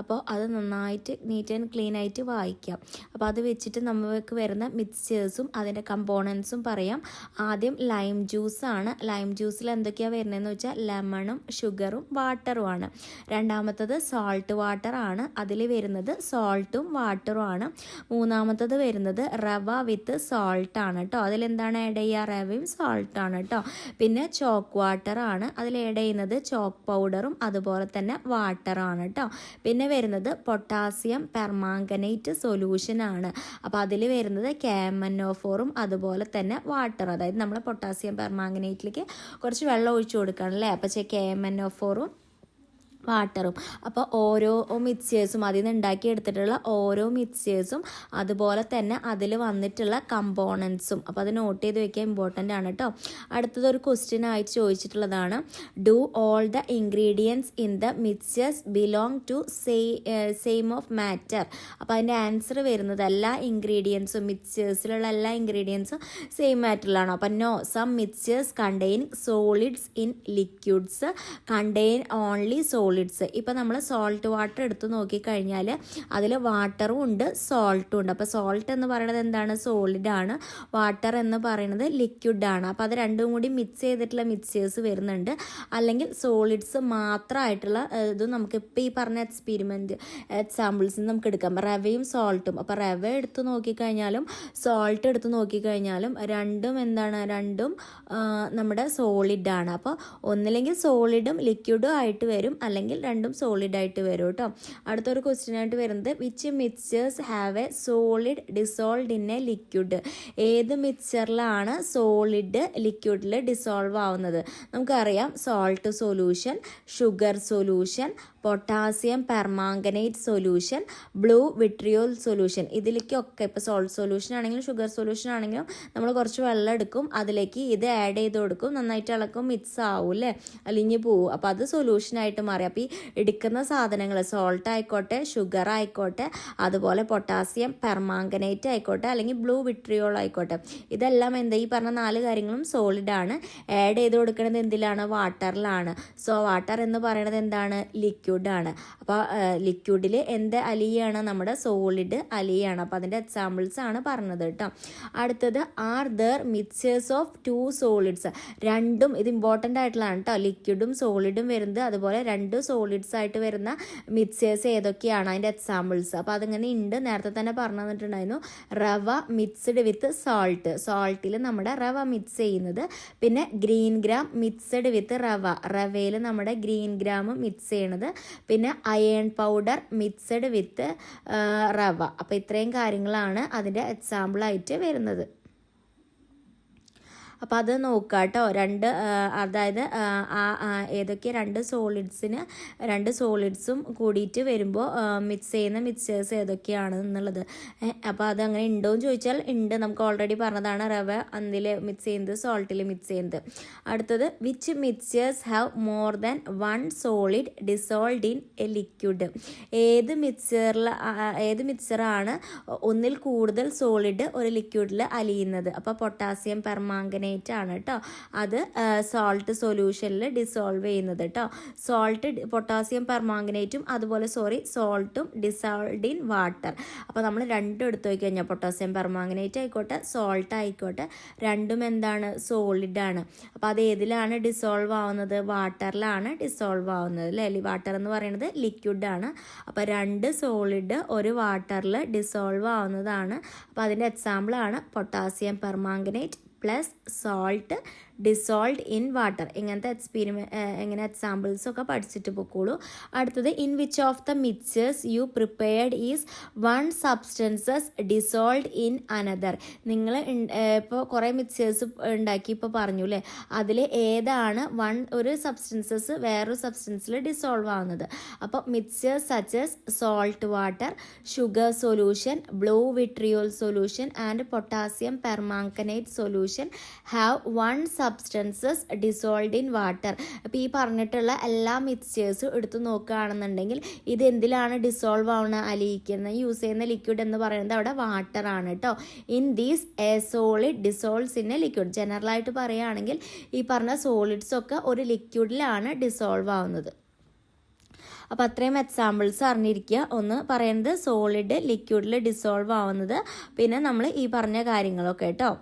അപ്പോൾ അത് നന്നായിട്ട് നീറ്റ് ആൻഡ് ക്ലീൻ ആയിട്ട് വായിക്കാം. അപ്പോൾ അത് വെച്ചിട്ട് നമുക്ക് വരുന്ന മിക്സ്ചേഴ്സും അതിൻ്റെ കമ്പോണൻസും പറയാം. ആദ്യം ലൈം ജ്യൂസാണ്. ലൈം ജ്യൂസിൽ എന്തൊക്കെയാണ് വരുന്നതെന്ന് വെച്ചാൽ ലെമണും ഷുഗറും വാട്ടറുമാണ്. രണ്ടാമത്തത് സോൾട്ട് വാട്ടറാണ്. അതിൽ വരുന്നത് സോൾട്ടും വാട്ടറുമാണ്. മൂന്നാമത്തത് വരുന്നത് റവ വിത്ത് സോൾട്ടാണ് കേട്ടോ. അതിലെന്താണ് ആഡ് ചെയ്യുക? റവയും സോൾട്ടാണ് കേട്ടോ. പിന്നെ ചോക്ക് വാട്ടറാണ്. അതിൽ ആഡ് ചെയ്യുന്നത് ചോക്ക് പൗഡറും അതുപോലെ തന്നെ വാട്ടറാണ് കേട്ടോ. പിന്നെ വരുന്നത് പൊട്ടാസ്യം പെർമാംഗനേറ്റ് സൊല്യൂഷനാണ്. അപ്പോൾ അതിൽ വരുന്നത് KMnO4ഉം അതുപോലെ തന്നെ വാട്ടർ, അതായത് നമ്മൾ പൊട്ടാസ്യം പെർമാംഗനേറ്റിലേക്ക് കുറച്ച് വെള്ളം ഒഴിച്ചു കൊടുക്കണം അല്ലേ. അപ്പോൾ KMnO4ഉം വാട്ടറും. അപ്പോൾ ഓരോ മിക്സ്ചേഴ്സും അതിൽ നിന്ന് ഉണ്ടാക്കിയെടുത്തിട്ടുള്ള ഓരോ മിക്സ്ചേഴ്സും അതുപോലെ തന്നെ അതിൽ വന്നിട്ടുള്ള കമ്പോണൻസും. അപ്പോൾ അത് നോട്ട് ചെയ്ത് വെക്കാൻ ഇമ്പോർട്ടൻ്റ് ആണ് കേട്ടോ. അടുത്തതൊരു ക്വസ്റ്റ്യൻ ആയിട്ട് ചോദിച്ചിട്ടുള്ളതാണ്, do all the ingredients in the mixtures belong to same of matter. അപ്പോൾ അതിൻ്റെ ആൻസർ വരുന്നത് എല്ലാ ഇൻഗ്രീഡിയൻസും മിക്സ്ചേഴ്സിലുള്ള എല്ലാ ഇൻഗ്രീഡിയൻസും സെയിം മാറ്ററിലാണോ? അപ്പോൾ no, some mixtures contain solids in liquids contain only solids. ഇപ്പോൾ നമ്മൾ സോൾട്ട് വാട്ടർ എടുത്ത് നോക്കിക്കഴിഞ്ഞാൽ അതിൽ വാട്ടറും ഉണ്ട് സോൾട്ടും ഉണ്ട്. അപ്പോൾ സോൾട്ട് എന്ന് പറയുന്നത് എന്താണ്? സോളിഡാണ്. വാട്ടർ എന്ന് പറയുന്നത് ലിക്വിഡാണ്. അപ്പോൾ അത് രണ്ടും കൂടി മിക്സ് ചെയ്തിട്ടുള്ള മിക്സ്ചേഴ്സ് വരുന്നുണ്ട്. അല്ലെങ്കിൽ സോളിഡ്സ് മാത്രമായിട്ടുള്ള ഇതും നമുക്ക് ഇപ്പോൾ ഈ പറഞ്ഞ എക്സാമ്പിൾസ് നമുക്ക് എടുക്കാം. റവയും സോൾട്ടും. അപ്പോൾ റവ എടുത്ത് നോക്കിക്കഴിഞ്ഞാലും സോൾട്ട് എടുത്ത് നോക്കിക്കഴിഞ്ഞാലും രണ്ടും എന്താണ്? രണ്ടും നമ്മുടെ സോളിഡാണ്. അപ്പോൾ ഒന്നില്ലെങ്കിൽ സോളിഡും ലിക്വിഡും ആയിട്ട് വരും, അല്ലെങ്കിൽ രണ്ടും സോളിഡ് ആയിട്ട് വരും കേട്ടോ. അടുത്തൊരു ക്വസ്റ്റ്യൻ ആയിട്ട് വരുന്നത്, which mixtures have a solid dissolved in a liquid. ഏത് മിക്സ്ചറിലാണ് സോളിഡ് ലിക്വിഡിൽ ഡിസോൾവ് ആവുന്നത്? നമുക്കറിയാം salt solution, sugar solution, potassium permanganate solution, blue vitriol solution. ഇതിലേക്കൊക്കെ ഇപ്പോൾ സോൾട്ട് സൊല്യൂഷൻ ആണെങ്കിലും ഷുഗർ സൊല്യൂഷൻ ആണെങ്കിലും നമ്മൾ കുറച്ച് വെള്ളം എടുക്കും, അതിലേക്ക് ഇത് ആഡ് ചെയ്ത് കൊടുക്കും, നന്നായിട്ട് ഇളക്കും, മിക്സ് ആവും അല്ലേ, അലിഞ്ഞ് പോവും. അപ്പോൾ അത് സൊല്യൂഷനായിട്ട് മാറി. അപ്പോൾ ഈ എടുക്കുന്ന സാധനങ്ങൾ സോൾട്ട് ആയിക്കോട്ടെ, ഷുഗർ ആയിക്കോട്ടെ, അതുപോലെ പൊട്ടാസ്യം പെർമാംഗനേറ്റ് ആയിക്കോട്ടെ, അല്ലെങ്കിൽ ബ്ലൂ വിട്രിയോൾ ആയിക്കോട്ടെ, ഇതെല്ലാം എന്താ ഈ പറഞ്ഞ 4 കാര്യങ്ങളും സോളിഡാണ്. ആഡ് ചെയ്ത് കൊടുക്കുന്നത് എന്തിലാണ്? വാട്ടറിലാണ്. സോ വാട്ടർ എന്ന് പറയുന്നത് എന്താണ്? ലിക്വിഡാണ്. അപ്പോൾ ലിക്വിഡിൽ എന്ത് അലിയാണ്? നമ്മുടെ സോളിഡ് അലിയാണ്. അപ്പോൾ അതിൻ്റെ എക്സാമ്പിൾസ് ആണ് പറഞ്ഞത് കേട്ടോ. അടുത്തത്, are there mixtures of 2 solids. രണ്ടും ഇത് ഇമ്പോർട്ടൻ്റ് ആയിട്ടുള്ളതാണ് കേട്ടോ. ലിക്വിഡും സോളിഡും വരുന്നത്, അതുപോലെ 2 സോളിഡ്സ് ആയിട്ട് വരുന്ന മിക്സ്ചേഴ്സ് ഏതൊക്കെയാണ്? അതിൻ്റെ എക്സാമ്പിൾസ്. അപ്പോൾ അതിങ്ങനെ ഉണ്ട്, നേരത്തെ തന്നെ പറഞ്ഞു തന്നിട്ടുണ്ടായിരുന്നു. റവ മിക്സ്ഡ് വിത്ത് സോൾട്ട്. സോൾട്ടിൽ നമ്മുടെ റവ മിക്സ് ചെയ്യുന്നത്. പിന്നെ ഗ്രീൻ ഗ്രാം മിക്സ്ഡ് വിത്ത് റവ. റവയിൽ നമ്മുടെ ഗ്രീൻ ഗ്രാം മിക്സ് ചെയ്യണത്. പിന്നെ അയൺ പൗഡർ മിക്സ്ഡ് വിത്ത് റവ. അപ്പോൾ ഇത്രയും കാര്യങ്ങളാണ് അതിൻ്റെ എക്സാമ്പിളായിട്ട് വരുന്നത്. അപ്പോൾ അത് നോക്കുക കേട്ടോ. അതായത് ഏതൊക്കെ രണ്ട് സോളിഡ്സും കൂടിയിട്ട് വരുമ്പോൾ മിക്സ് ചെയ്യുന്ന മിക്സേഴ്സ് ഏതൊക്കെയാണ് എന്നുള്ളത്. അപ്പോൾ അതങ്ങനെ ഉണ്ടോ എന്ന് ചോദിച്ചാൽ ഉണ്ട്. നമുക്ക് ഓൾറെഡി പറഞ്ഞതാണ്, റവ അതിൽ മിക്സ് ചെയ്യുന്നത്, സോൾട്ടിൽ മിക്സ് ചെയ്യുന്നത്. അടുത്തത് which mixers have more than one solid dissolved in a liquid. ഏത് മിക്സറാണ് ഒന്നിൽ കൂടുതൽ സോളിഡ് ഒരു ലിക്വിഡിൽ അലിയുന്നത്? അപ്പോൾ പൊട്ടാസ്യം പെർമാംഗനേറ്റ് ആണ് കേട്ടോ. അത് സോൾട്ട് സൊല്യൂഷനിൽ ഡിസോൾവ് ചെയ്യുന്നത് കേട്ടോ. പൊട്ടാസ്യം പെർമാംഗനേറ്റും അതുപോലെ സോൾട്ടും ഡിസോൾഡ് ഇൻ വാട്ടർ. അപ്പോൾ നമ്മൾ രണ്ടും എടുത്തു നോക്കി കഴിഞ്ഞാൽ പൊട്ടാസ്യം പെർമാംഗനേറ്റ് ആയിക്കോട്ടെ സോൾട്ട് ആയിക്കോട്ടെ രണ്ടും എന്താണ്? സോളിഡാണ്. അപ്പോൾ അത് ഏതിലാണ് ഡിസോൾവ് ആവുന്നത്? വാട്ടറിലാണ് ഡിസോൾവ് ആവുന്നത് അല്ലേ. വാട്ടർ എന്ന് പറയുന്നത് ലിക്വിഡാണ്. അപ്പോൾ രണ്ട് സോളിഡ് ഒരു വാട്ടറിൽ ഡിസോൾവ് ആവുന്നതാണ്. അപ്പോൾ അതിൻ്റെ എക്സാമ്പിളാണ് potassium permanganate plus salt dissolved in water. ഇങ്ങനത്തെ ഇങ്ങനെ എക്സാമ്പിൾസൊക്കെ പഠിച്ചിട്ട് പൊക്കോളൂ. അടുത്തത് in which of the mixers U prepared is one substances dissolved in another. നിങ്ങൾ ഇപ്പോൾ കുറേ മിക്സേഴ്സ് ഉണ്ടാക്കി ഇപ്പോൾ പറഞ്ഞു അല്ലേ, അതിൽ ഏതാണ് ഒരു സബ്സ്റ്റൻസസ് വേറൊരു സബ്സ്റ്റൻസിൽ ഡിസോൾവ് ആവുന്നത്? അപ്പോൾ mixers such as salt water, sugar solution, blue vitriol solution and potassium permanganate solution have one substances dissolved in water. അപ്പോൾ ഈ പറഞ്ഞിട്ടുള്ള എല്ലാ മിക്സ്ചേഴ്സും എടുത്ത് നോക്കുകയാണെന്നുണ്ടെങ്കിൽ ഇത് എന്തിലാണ് ഡിസോൾവ് ആവുന്ന അലിയിക്കുന്നത്? യൂസ് ചെയ്യുന്ന ലിക്വിഡ് എന്ന് പറയുന്നത് അവിടെ വാട്ടർ ആണ് കേട്ടോ. In these a solid dissolves in a liquid. ജനറലായിട്ട് പറയുകയാണെങ്കിൽ ഈ പറഞ്ഞ സോളിഡ്സ് ഒക്കെ ഒരു ലിക്വിഡിലാണ് ഡിസോൾവ് ആവുന്നത്. അപ്പോൾ അത്രയും എക്സാമ്പിൾസ് അറിഞ്ഞിരിക്കുക. ഒന്ന് പറയുന്നത് സോളിഡ് ലിക്വിഡിൽ ഡിസോൾവ് ആവുന്നത്, പിന്നെ നമ്മൾ ഈ പറഞ്ഞ കാര്യങ്ങളൊക്കെ കേട്ടോ.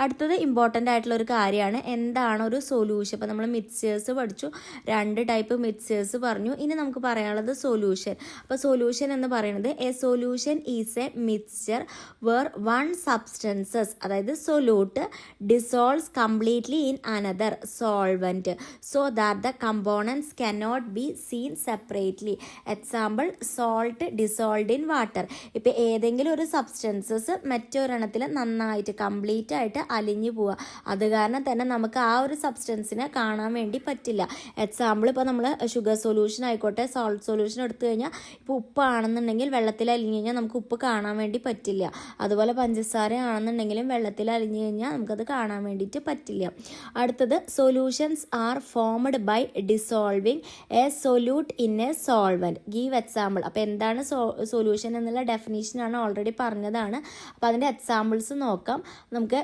അടുത്തത് ഇമ്പോർട്ടൻ്റ് ആയിട്ടുള്ള ഒരു കാര്യമാണ് എന്താണ് ഒരു സൊല്യൂഷൻ. അപ്പോൾ നമ്മൾ മിക്സേഴ്സ് പഠിച്ചു, രണ്ട് ടൈപ്പ് മിക്സേഴ്സ് പറഞ്ഞു. ഇനി നമുക്ക് പറയാനുള്ളത് സൊല്യൂഷൻ. അപ്പോൾ സൊല്യൂഷൻ എന്ന് പറയുന്നത് a solution is a mixture where one substances അതായത് solute dissolves completely in another solvent so that the components cannot be seen separately. Example salt dissolved in water. ഇപ്പോൾ ഏതെങ്കിലും ഒരു സബ്സ്റ്റൻസസ് മറ്റൊരെണ്ണത്തിൽ നന്നായിട്ട് കംപ്ലീറ്റ് ആയിട്ട് അലിഞ്ഞു പോവുക. അത് കാരണം തന്നെ നമുക്ക് ആ ഒരു സബ്സ്റ്റൻസിനെ കാണാൻ വേണ്ടി പറ്റില്ല. എക്സാമ്പിൾ ഇപ്പോൾ നമ്മൾ ഷുഗർ സൊല്യൂഷൻ ആയിക്കോട്ടെ സോൾട്ട് സൊല്യൂഷൻ എടുത്തു കഴിഞ്ഞാൽ ഇപ്പോൾ ഉപ്പാണെന്നുണ്ടെങ്കിൽ വെള്ളത്തിൽ അലിഞ്ഞു കഴിഞ്ഞാൽ നമുക്ക് ഉപ്പ് കാണാൻ വേണ്ടി പറ്റില്ല. അതുപോലെ പഞ്ചസാര ആണെന്നുണ്ടെങ്കിലും വെള്ളത്തിൽ അലിഞ്ഞു കഴിഞ്ഞാൽ നമുക്കത് കാണാൻ വേണ്ടിയിട്ട് പറ്റില്ല. അടുത്തത് solutions are formed by dissolving a solute in a solvent. Give example. അപ്പോൾ എന്താണ് സൊല്യൂഷൻ എന്നുള്ള ഡെഫിനേഷനാണ് ഓൾറെഡി പറഞ്ഞതാണ്. അപ്പോൾ അതിൻ്റെ എക്സാമ്പിൾസ് നോക്കാം. നമുക്ക്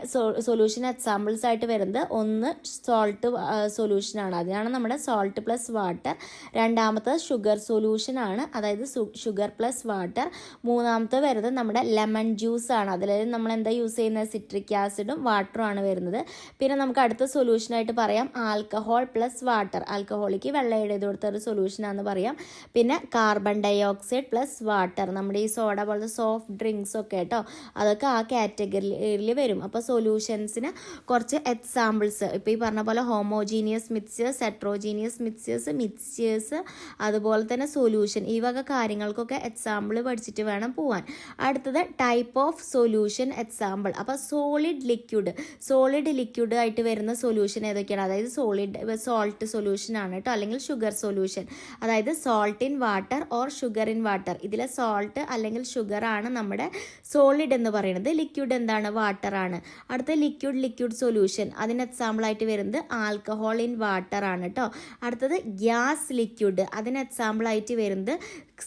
സൊല്യൂഷൻ എക്സാമ്പിൾസ് ആയിട്ട് വരുന്നത് ഒന്ന് സോൾട്ട് സൊല്യൂഷനാണ്, അതിനാണ് നമ്മുടെ സോൾട്ട് പ്ലസ് വാട്ടർ. രണ്ടാമത്തത് ഷുഗർ സൊല്യൂഷനാണ്, അതായത് ഷുഗർ പ്ലസ് വാട്ടർ. മൂന്നാമത്തെ വരുന്നത് നമ്മുടെ ലെമൺ ജ്യൂസ് ആണ്, അതിൽ നമ്മൾ എന്താ യൂസ് ചെയ്യുന്നത്? സിട്രിക് ആസിഡും വാട്ടറും ആണ് വരുന്നത്. പിന്നെ നമുക്ക് അടുത്ത സൊല്യൂഷനായിട്ട് പറയാം ആൽക്കഹോൾ പ്ലസ് വാട്ടർ. ആൽക്കഹോളിക്ക് വെള്ളം ആഡ് ചെയ്ത് കൊടുത്ത ഒരു സൊല്യൂഷനാണെന്ന് പറയാം. പിന്നെ carbon dioxide plus water, നമ്മുടെ ഈ സോഡ പോലത്തെ സോഫ്റ്റ് ഡ്രിങ്ക്സ് ഒക്കെ കേട്ടോ, അതൊക്കെ ആ കാറ്റഗറിയിൽ വരും. അപ്പോൾ സൊല്യൂഷൻസിന് കുറച്ച് എക്സാമ്പിൾസ് ഇപ്പോൾ ഈ പറഞ്ഞ പോലെ ഹോമോജീനിയസ് മിക്സ്ചേഴ്സ്, ഹെട്രോജീനിയസ് മിക്സ്ചേഴ്സ്, അതുപോലെ തന്നെ സൊല്യൂഷൻ, ഈ വക കാര്യങ്ങൾക്കൊക്കെ എക്സാമ്പിൾ പഠിച്ചിട്ട് വേണം പോവാൻ. അടുത്തത് ടൈപ്പ് ഓഫ് സൊല്യൂഷൻ എക്സാമ്പിൾ. അപ്പോൾ സോളിഡ് ലിക്വിഡ് ആയിട്ട് വരുന്ന സൊല്യൂഷൻ ഏതൊക്കെയാണ്? അതായത് സോൾട്ട് സൊല്യൂഷൻ ആണ് കേട്ടോ, അല്ലെങ്കിൽ ഷുഗർ സൊല്യൂഷൻ. അതായത് salt in water or sugar in water. ഇതിലെ സോൾട്ട് അല്ലെങ്കിൽ ഷുഗർ ആണ് നമ്മുടെ സോളിഡ് എന്ന് പറയുന്നത്. ലിക്വിഡ് എന്താണ്? വാട്ടർ ആണ്. അടുത്ത ലിക്വിഡ് സൊല്യൂഷൻ, അതിന് എക്സാമ്പിൾ ആയിട്ട് വരുന്നത് ആൽക്കഹോൾ ഇൻ വാട്ടർ ആണ് കേട്ടോ. അടുത്തത് ഗ്യാസ് ലിക്വിഡ്, അതിന് എക്സാമ്പിൾ ആയിട്ട് വരുന്നത്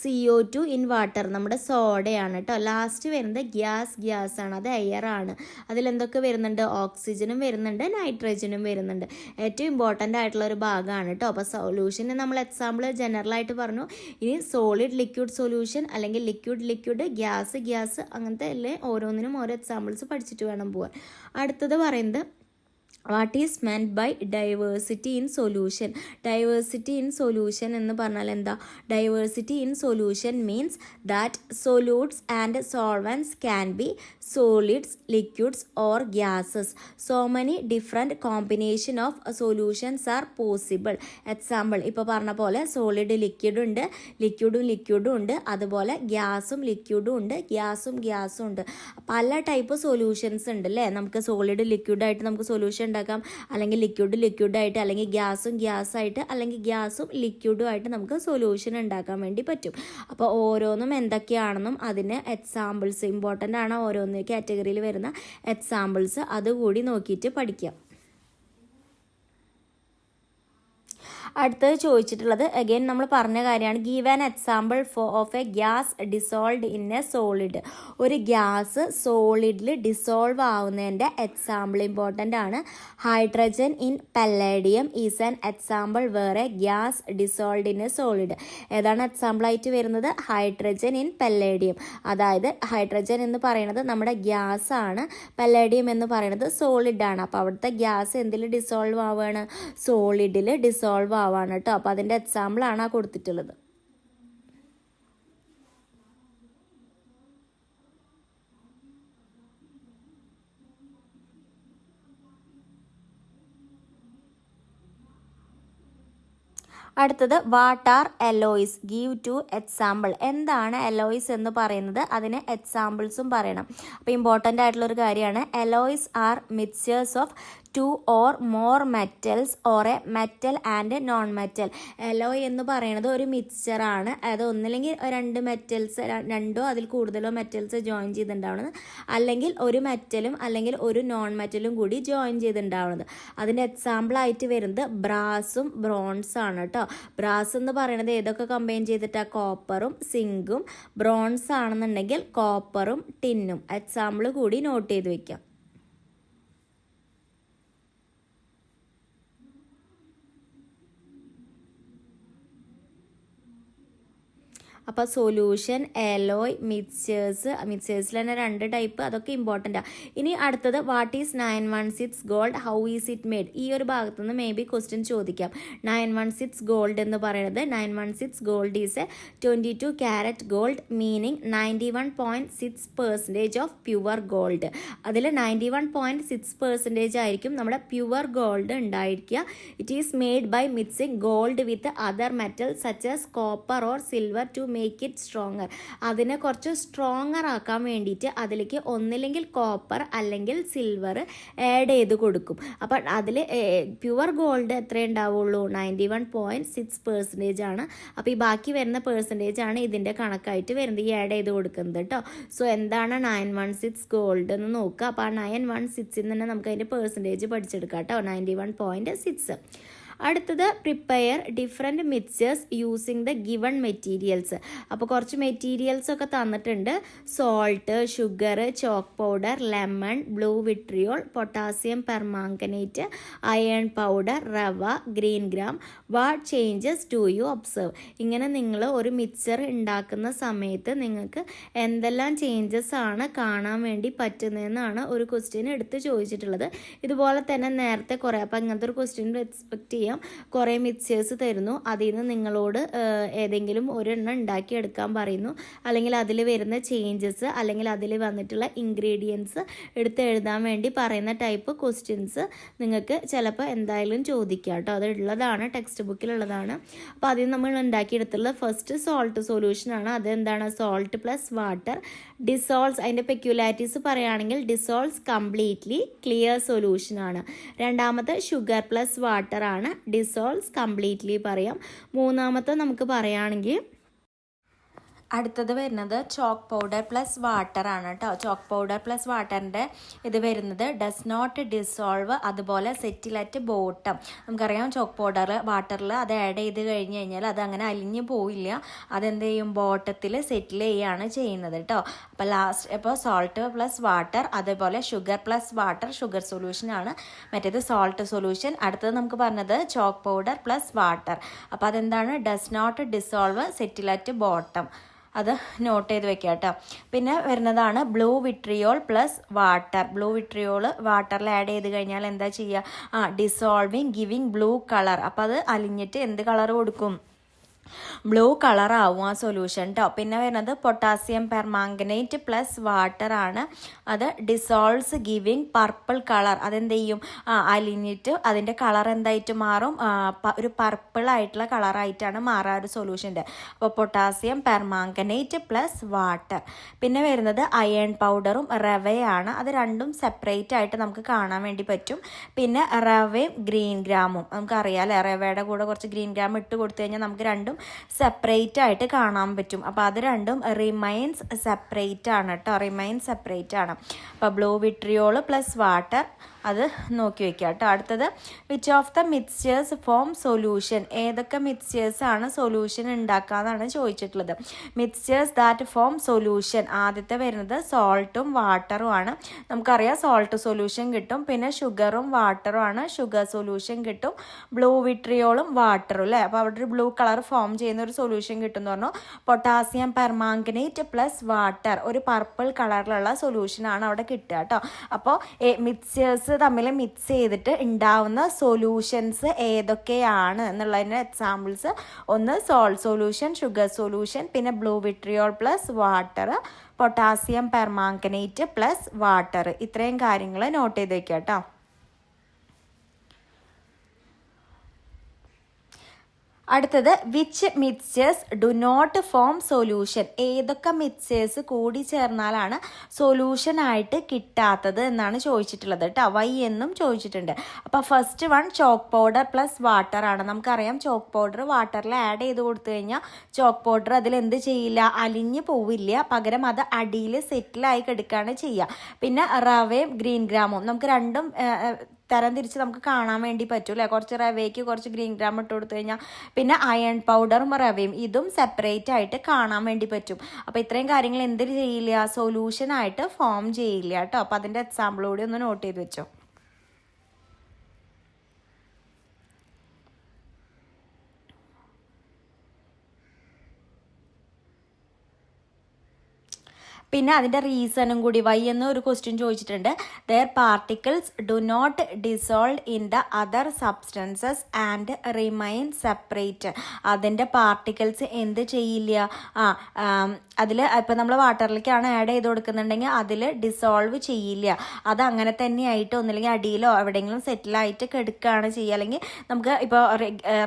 CO2 ഇൻ വാട്ടർ, നമ്മുടെ സോഡയാണ് കേട്ടോ. ലാസ്റ്റ് വരുന്നത് ഗ്യാസ് ആണ്, അത് എയർ ആണ്. അതിലെന്തൊക്കെ വരുന്നുണ്ട്? ഓക്സിജനും വരുന്നുണ്ട്, നൈട്രജനും വരുന്നുണ്ട്. ഏറ്റവും ഇമ്പോർട്ടൻ്റ് ആയിട്ടുള്ള ഒരു ഭാഗമാണ് കേട്ടോ. അപ്പോൾ സൊല്യൂഷന് നമ്മൾ എക്സാമ്പിൾ ജനറൽ ആയിട്ട് പറഞ്ഞു. ഇനി സോളിഡ് ലിക്വിഡ് സൊല്യൂഷൻ അല്ലെങ്കിൽ ലിക്വിഡ് ഗ്യാസ് അങ്ങനത്തെ എല്ലാം ഓരോന്നിനും ഓരോ എക്സാമ്പിൾസ് പഠിച്ചിട്ട് വേണം പോകാൻ. അടുത്തത് പറയുന്നത് what is meant by diversity in solution? Diversity in solution എന്ന് പറഞ്ഞാൽ എന്താ? Diversity in solution means that solutes and solvents can be solids, liquids or gases. So many different combination of solutions are possible. Example ഇപ്പോൾ പറഞ്ഞ പോലെ solid liquid ഉണ്ട്, ലിക്വിഡും ഉണ്ട്, അതുപോലെ ഗ്യാസും ലിക്വിഡും ഉണ്ട്, ഗ്യാസും ഉണ്ട്. പല ടൈപ്പ് സൊല്യൂഷൻസ് ഉണ്ട് അല്ലേ? നമുക്ക് സോളിഡ് ലിക്വിഡായിട്ട് നമുക്ക് സൊല്യൂഷൻ ഉണ്ടാക്കാം, അല്ലെങ്കിൽ ലിക്വിഡായിട്ട്, അല്ലെങ്കിൽ ഗ്യാസായിട്ട്, അല്ലെങ്കിൽ ഗ്യാസും ലിക്വിഡും ആയിട്ട് നമുക്ക് സൊല്യൂഷൻ ഉണ്ടാക്കാൻ വേണ്ടി പറ്റും. അപ്പോൾ ഓരോന്നും എന്തൊക്കെയാണെന്നും അതിന് എക്സാമ്പിൾസ് ഇമ്പോർട്ടൻ്റ് ആണ്. ഓരോന്ന് കാറ്റഗറിയിൽ വരുന്ന എക്സാമ്പിൾസ് അതുകൂടി നോക്കിയിട്ട് പഠിക്കാം. അടുത്തത് ചോദിച്ചിട്ടുള്ളത് അഗെയിൻ നമ്മൾ പറഞ്ഞ കാര്യമാണ്. Give an example of a gas dissolved in a solid. ഒരു ഗ്യാസ് സോളിഡിൽ ഡിസോൾവ് ആവുന്നതിൻ്റെ എക്സാമ്പിൾ ഇമ്പോർട്ടൻ്റ് ആണ്. Hydrogen in palladium is an example where a gas dissolved in a solid. ഏതാണ് എക്സാമ്പിളായിട്ട് വരുന്നത്? Hydrogen in palladium. അതായത് ഹൈഡ്രജൻ എന്ന് പറയുന്നത് നമ്മുടെ ഗ്യാസ് ആണ്, പല്ലേഡിയം എന്ന് പറയുന്നത് സോളിഡ് ആണ്. അപ്പോൾ അവിടുത്തെ ഗ്യാസ് എന്തിൽ ഡിസോൾവ് ആവുകയാണ്? സോളിഡിൽ ഡിസോൾവ് ആവാണ് കേട്ടോ. അപ്പോൾ അതിൻ്റെ എക്സാമ്പിളാണ് ആ കൊടുത്തിട്ടുള്ളത്. അടുത്തത് what are alloys? Give two example. എന്താണ് എലോയ്സ് എന്ന് പറയുന്നത്? അതിന് എക്സാമ്പിൾസും പറയണം. അപ്പോൾ ഇമ്പോർട്ടൻ്റ് ആയിട്ടുള്ളൊരു കാര്യമാണ്. Alloys are mixtures of 2 or more metals or a metal and non metal. Eloy എന്ന് പറയുന്നത് ഒരു മിക്സ്ചറാണ്. അത് ഒന്നില്ലെങ്കിൽ 2 മെറ്റൽസ്, 2 അതിൽ കൂടുതലോ മെറ്റൽസ് ജോയിൻ ചെയ്തിട്ടുണ്ടാവുന്നത്, അല്ലെങ്കിൽ ഒരു മെറ്റലും അല്ലെങ്കിൽ ഒരു നോൺ മെറ്റലും കൂടി ജോയിൻ ചെയ്തിട്ടുണ്ടാവുന്നത്. അതിൻ്റെ എക്സാമ്പിളായിട്ട് വരുന്നത് ബ്രാസും ബ്രോൺസ് ആണ് കേട്ടോ. ബ്രാസ് എന്ന് പറയുന്നത് ഏതൊക്കെ കമ്പൈൻ ചെയ്തിട്ടാണ്? കോപ്പറും സിങ്കും. ബ്രോൺസ് ആണെന്നുണ്ടെങ്കിൽ കോപ്പറും ടിന്നും. എക്സാമ്പിൾ കൂടി നോട്ട് ചെയ്ത് വെക്കാം. അപ്പോൾ സൊല്യൂഷൻ, എലോയ്, മിക്സ്ചേഴ്സിൽ തന്നെ 2 ടൈപ്പ്, അതൊക്കെ ഇമ്പോർട്ടൻ്റാണ്. ഇനി അടുത്തത് what is 916 gold, how is it made? ഈ ഒരു ഭാഗത്തു നിന്ന് മേ ബി ക്വസ്റ്റ്യൻ ചോദിക്കാം. 916 ഗോൾഡ് എന്ന് പറയുന്നത് 916 gold is a 22 carat gold, meaning 91.6% of pure gold. അതിൽ 91.6% ആയിരിക്കും നമ്മുടെ പ്യുവർ ഗോൾഡ് ഉണ്ടായിരിക്കുക. It is made by mixing gold with other metal such as copper or silver to make it stronger. അതിനെ കുറച്ച് stronger ആക്കാൻ വേണ്ടിയിട്ട് അതിലേക്ക് ഒന്നില്ലെങ്കിൽ കോപ്പർ അല്ലെങ്കിൽ സിൽവർ ആഡ് ചെയ്ത് കൊടുക്കും. അപ്പം അതിൽ പ്യുവർ ഗോൾഡ് എത്ര ഉണ്ടാവുള്ളൂ? 91.6% ആണ്. അപ്പോൾ ഈ ബാക്കി വരുന്ന പെർസെൻറ്റേജ് ആണ് ഇതിൻ്റെ കണക്കായിട്ട് വരുന്നത്, ഈ ആഡ് ചെയ്ത് കൊടുക്കുന്നത് കേട്ടോ. സോ എന്താണ് 916 ഗോൾഡ് എന്ന് നോക്കുക. അപ്പോൾ ആ 916 തന്നെ നമുക്ക് അതിൻ്റെ പെർസെൻറ്റേജ് പഠിച്ചെടുക്കാം കേട്ടോ. 91.6. അടുത്തത് prepare different mixtures using the given materials. അപ്പോൾ കുറച്ച് മെറ്റീരിയൽസ് ഒക്കെ തന്നിട്ടുണ്ട്. Salt, sugar, chalk powder, lemon, blue vitriol, potassium permanganate, iron powder, rava, green gram. What changes do you observe? ഇങ്ങനെ നിങ്ങൾ ഒരു മിക്സ്ചർ ഉണ്ടാക്കുന്ന സമയത്ത് നിങ്ങൾക്ക് എന്തെല്ലാം ചേഞ്ചസ് ആണ് കാണാൻ വേണ്ടി പറ്റുന്നതെന്നാണ് ഒരു ക്വസ്റ്റ്യൻ എടുത്ത് ചോദിച്ചിട്ടുള്ളത്. ഇതുപോലെ തന്നെ നേരത്തെ കുറേ, അപ്പോൾ ഇങ്ങനത്തെ ഒരു ക്വസ്റ്റ്യൻ എക്സ്പെക്ട് ചെയ്യാം. കുറേ മിക്സ്ചേഴ്സ് തരുന്നു, അതിൽ നിന്ന് നിങ്ങളോട് ഏതെങ്കിലും ഒരെണ്ണം ഉണ്ടാക്കിയെടുക്കാൻ പറയുന്നു, അല്ലെങ്കിൽ അതിൽ വരുന്ന ചേഞ്ചസ് അല്ലെങ്കിൽ അതിൽ വന്നിട്ടുള്ള ഇൻഗ്രീഡിയൻസ് എടുത്ത് എഴുതാൻ വേണ്ടി പറയുന്ന ടൈപ്പ് ക്വസ്റ്റ്യൻസ് നിങ്ങൾക്ക് ചിലപ്പോൾ എന്തായാലും ചോദിക്കാം കേട്ടോ. അത് ഉള്ളതാണ്, ടെക്സ്റ്റ് ബുക്കിലുള്ളതാണ്. അപ്പോൾ അതിൽ നമ്മൾ ഉണ്ടാക്കിയെടുത്തുള്ള ഫസ്റ്റ് സോൾട്ട് സൊല്യൂഷനാണ്. അതെന്താണ്? Salt plus water dissolves. അതിൻ്റെ പെക്യുലാരിറ്റീസ് പറയുകയാണെങ്കിൽ ഡിസോൾവ്സ് കംപ്ലീറ്റ്ലി, ക്ലിയർ സൊല്യൂഷനാണ്. രണ്ടാമത്തെ ഷുഗർ പ്ലസ് വാട്ടർ ആണ്, ഡിസോൾവ്സ് കംപ്ലീറ്റ്ലി പറയാം. മൂന്നാമത്തെ നമുക്ക് പറയുകയാണെങ്കിൽ അടുത്തത് വരുന്നത് ചോക്ക് പൗഡർ പ്ലസ് വാട്ടർ ആണ് കേട്ടോ. ചോക്ക് പൗഡർ പ്ലസ് വാട്ടറിൻ്റെ ഇത് വരുന്നത് ഡസ് നോട്ട് ഡിസോൾവ്, അതുപോലെ സെറ്റിൽ അറ്റ് ബോട്ടം. നമുക്കറിയാം ചോക്ക് പൗഡർ വാട്ടറിൽ അത് ആഡ് ചെയ്ത് കഴിഞ്ഞ് കഴിഞ്ഞാൽ അത് അങ്ങനെ അലിഞ്ഞു പോയില്ല, അതെന്ത് ചെയ്യും? ബോട്ടത്തിൽ സെറ്റിൽ ചെയ്യുകയാണ് ചെയ്യുന്നത് കേട്ടോ. അപ്പോൾ ലാസ്റ്റ് ഇപ്പോൾ സോൾട്ട് പ്ലസ് വാട്ടർ, അതേപോലെ ഷുഗർ പ്ലസ് വാട്ടർ, ഷുഗർ സൊല്യൂഷനാണ്. മറ്റേത് സോൾട്ട് സൊല്യൂഷൻ. അടുത്തത് നമുക്ക് പറഞ്ഞത് ചോക്ക് പൗഡർ പ്ലസ് വാട്ടർ. അപ്പോൾ അതെന്താണ്? Does not dissolve, settle at bottom. അത് നോട്ട് ചെയ്ത് വെക്കുക കേട്ടോ. പിന്നെ വരുന്നതാണ് blue vitriol plus water. Blue vitriol വാട്ടറിൽ ആഡ് ചെയ്ത് കഴിഞ്ഞാൽ എന്താ ചെയ്യുക? Dissolving giving blue colour. അപ്പോൾ അത് അലിഞ്ഞിട്ട് എന്ത് കളർ കൊടുക്കും? ബ്ലൂ കളറാവും ആ സൊല്യൂഷൻ കേട്ടോ. പിന്നെ വരുന്നത് പൊട്ടാസ്യം പെർമാംഗനേറ്റ് പ്ലസ് വാട്ടർ ആണ്. അത് ഡിസോൾവ്സ് ഗിവിങ് പർപ്പിൾ കളർ. അതെന്ത് ചെയ്യും? അലിഞ്ഞിട്ട് അതിൻ്റെ കളർ എന്തായിട്ട് മാറും? ഒരു പർപ്പിൾ ആയിട്ടുള്ള കളറായിട്ടാണ് മാറുക ഒരു സൊല്യൂഷൻ്റെ. അപ്പോൾ പൊട്ടാസ്യം പെർമാംഗനേറ്റ് പ്ലസ് വാട്ടർ. പിന്നെ വരുന്നത് അയൺ പൗഡറും റവയാണ്. അത് രണ്ടും സെപ്പറേറ്റ് ആയിട്ട് നമുക്ക് കാണാൻ വേണ്ടി പറ്റും. പിന്നെ റവയും ഗ്രീൻ ഗ്രാമും നമുക്കറിയാം അല്ലേ, റവയുടെ കൂടെ കുറച്ച് ഗ്രീൻ ഗ്രാം ഇട്ട് കൊടുത്തു കഴിഞ്ഞാൽ നമുക്ക് രണ്ടും സെപ്പറേറ്റ് ആയിട്ട് കാണാൻ പറ്റും. അപ്പോൾ അത് രണ്ടും റിമൈൻസ് സെപ്പറേറ്റ് ആണ് കേട്ടോ, റിമൈൻസ് സെപ്പറേറ്റ് ആണ്. അപ്പോൾ ബ്ലൂ വിട്രിയോൾ പ്ലസ് വാട്ടർ അത് നോക്കി വെക്കുക കേട്ടോ. അടുത്തത് which of the mixtures form solution. ഏതൊക്കെ മിക്സ്ചേഴ്സ് ആണ് സൊല്യൂഷൻ ഉണ്ടാക്കാന്നാണ് ചോദിച്ചിട്ടുള്ളത്. Mixtures that form solution. ആദ്യത്തെ വരുന്നത് സോൾട്ടും വാട്ടറും ആണ്. നമുക്കറിയാം സോൾട്ട് സൊല്യൂഷൻ കിട്ടും. പിന്നെ ഷുഗറും വാട്ടറും ആണ്, ഷുഗർ സൊല്യൂഷൻ കിട്ടും. ബ്ലൂ വിട്രിയോളും വാട്ടറും അല്ലേ. അപ്പോൾ അവിടെ ഒരു ബ്ലൂ കളർ ഫോം ചെയ്യുന്ന ഒരു സൊല്യൂഷൻ കിട്ടും എന്ന് പറഞ്ഞു. പൊട്ടാസ്യം പെർമാംഗനേറ്റ് പ്ലസ് വാട്ടർ ഒരു പർപ്പിൾ കളറിലുള്ള സൊല്യൂഷനാണ് അവിടെ കിട്ടുക കേട്ടോ. അപ്പോൾ മിക്സ്ചേഴ്സ് തമ്മിൽ മിക്സ് ചെയ്തിട്ട് ഉണ്ടാവുന്ന സൊല്യൂഷൻസ് ഏതൊക്കെയാണ് എന്നുള്ളതിൻ്റെ എക്സാമ്പിൾസ് ഒന്ന് സോൾട്ട് സൊല്യൂഷൻ, ഷുഗർ സൊല്യൂഷൻ, പിന്നെ blue vitriol plus water, potassium permanganate plus water. ഇത്രയും കാര്യങ്ങൾ നോട്ട് ചെയ്ത് വയ്ക്കുക കേട്ടോ. അടുത്തത് which mixtures do not form solution. ഏതൊക്കെ മിക്സ്ചേഴ്സ് കൂടി ചേർന്നാലാണ് സൊല്യൂഷനായിട്ട് കിട്ടാത്തത് എന്നാണ് ചോദിച്ചിട്ടുള്ളത് കേട്ടോ. വൈ എന്നും ചോദിച്ചിട്ടുണ്ട്. അപ്പോൾ first one chalk powder plus water ആണ്. നമുക്കറിയാം ചോക്ക് പൗഡർ വാട്ടറിൽ ആഡ് ചെയ്ത് കൊടുത്തു കഴിഞ്ഞാൽ ചോക്ക് പൗഡർ അതിലെന്ത് ചെയ്യില്ല? അലിഞ്ഞ് പോവില്ല. പകരം അത് അടിയിൽ സെറ്റിലായി കിടക്കുകയാണ് ചെയ്യുക. പിന്നെ റവയും ഗ്രീൻ ഗ്രാമും നമുക്ക് രണ്ടും തരം തിരിച്ച് നമുക്ക് കാണാൻ വേണ്ടി പറ്റും അല്ലേ. കുറച്ച് റവയ്ക്ക് കുറച്ച് ഗ്രീൻ ഗ്രാം ഇട്ട് കൊടുത്തു കഴിഞ്ഞാൽ പിന്നെ അയൺ പൗഡറും റവയും ഇതും സെപ്പറേറ്റ് ആയിട്ട് കാണാൻ വേണ്ടി പറ്റും. അപ്പോൾ ഇത്രയും കാര്യങ്ങൾ എന്ത് ചെയ്യില്ല? സൊല്യൂഷനായിട്ട് ഫോം ചെയ്യില്ല കേട്ടോ. അപ്പോൾ അതിൻ്റെ എക്സാമ്പിൾ കൂടി ഒന്ന് നോട്ട് ചെയ്ത് വെച്ചോ. പിന്നെ അതിൻ്റെ റീസണും കൂടി വൈ എന്ന് ഒരു ക്വസ്റ്റ്യൻ ചോദിച്ചിട്ടുണ്ട്. Their particles do not dissolve in the other substances and remain separate. അതിൻ്റെ പാർട്ടിക്കിൾസ് എന്ത് ചെയ്യില്ല? അതിൽ ഇപ്പം നമ്മൾ വാട്ടറിലേക്കാണ് ആഡ് ചെയ്ത് കൊടുക്കുന്നുണ്ടെങ്കിൽ അതിൽ ഡിസോൾവ് ചെയ്യില്ല. അത് അങ്ങനെ തന്നെയായിട്ട് ഒന്നില്ലെങ്കിൽ അടിയിലോ എവിടെയെങ്കിലും സെറ്റിലായിട്ട് കെടുക്കുകയാണ് ചെയ്യുക. അല്ലെങ്കിൽ നമുക്ക് ഇപ്പോൾ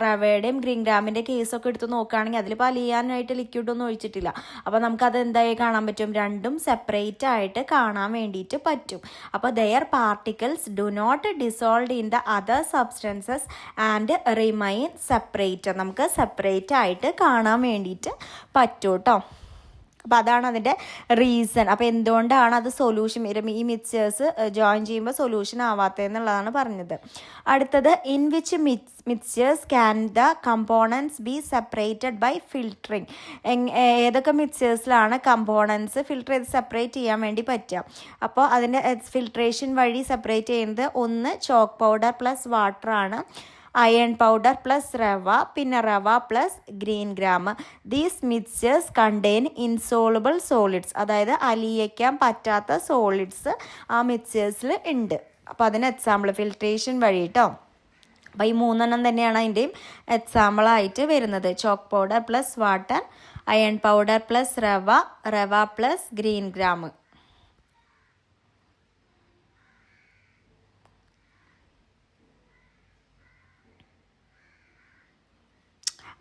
റവയുടെയും ഗ്രീൻ ഗ്രാമിൻ്റെ കേസൊക്കെ എടുത്ത് നോക്കുകയാണെങ്കിൽ അതിലിപ്പോൾ അലിയാനായിട്ട് ലിക്വിഡൊന്നും ഒഴിച്ചിട്ടില്ല. അപ്പോൾ നമുക്കത് എന്തായി കാണാൻ പറ്റും? രണ്ടും സെപ്പറേറ്റ് ആയിട്ട് കാണാൻ വേണ്ടിയിട്ട് പറ്റും. അപ്പോൾ their particles do not dissolve in the other substances and remain separate. നമുക്ക് സെപ്പറേറ്റ് ആയിട്ട് കാണാൻ വേണ്ടിയിട്ട് പറ്റും കേട്ടോ. അപ്പോൾ അതാണ് അതിൻ്റെ റീസൺ. അപ്പോൾ എന്തുകൊണ്ടാണ് അത് സൊല്യൂഷൻ ഈ മിക്സ്ചേഴ്സ് ജോയിൻ ചെയ്യുമ്പോൾ സൊല്യൂഷൻ ആവാത്തതെന്നുള്ളതാണ് പറഞ്ഞത്. അടുത്തത് in which mixtures can the components be separated by filtering. ഏതൊക്കെ മിക്സ്ചേഴ്സിലാണ് കമ്പോണൻസ് ഫിൽറ്റർ ചെയ്ത് സെപ്പറേറ്റ് ചെയ്യാൻ വേണ്ടി പറ്റുക? അപ്പോൾ അതിൻ്റെ ഫിൽട്രേഷൻ വഴി സെപ്പറേറ്റ് ചെയ്യുന്നത് ഒന്ന് ചോക്ക് പൗഡർ പ്ലസ് വാട്ടർ ആണ്, അയൺ പൗഡർ പ്ലസ് റവ, പിന്നെ റവ plus green gram. These mixtures contain insoluble solids. അതായത് അലിയിക്കാൻ പറ്റാത്ത സോളിഡ്സ് ആ മിക്സ്ചേഴ്സിൽ ഉണ്ട്. അപ്പോൾ അതിന് എക്സാമ്പിൾ ഫിൽട്രേഷൻ വഴി കേട്ടോ. അപ്പോൾ ഈ മൂന്നെണ്ണം തന്നെയാണ് അതിൻ്റെയും എക്സാമ്പിളായിട്ട് വരുന്നത്. Chalk powder plus water, iron powder plus rava, rava plus green gram.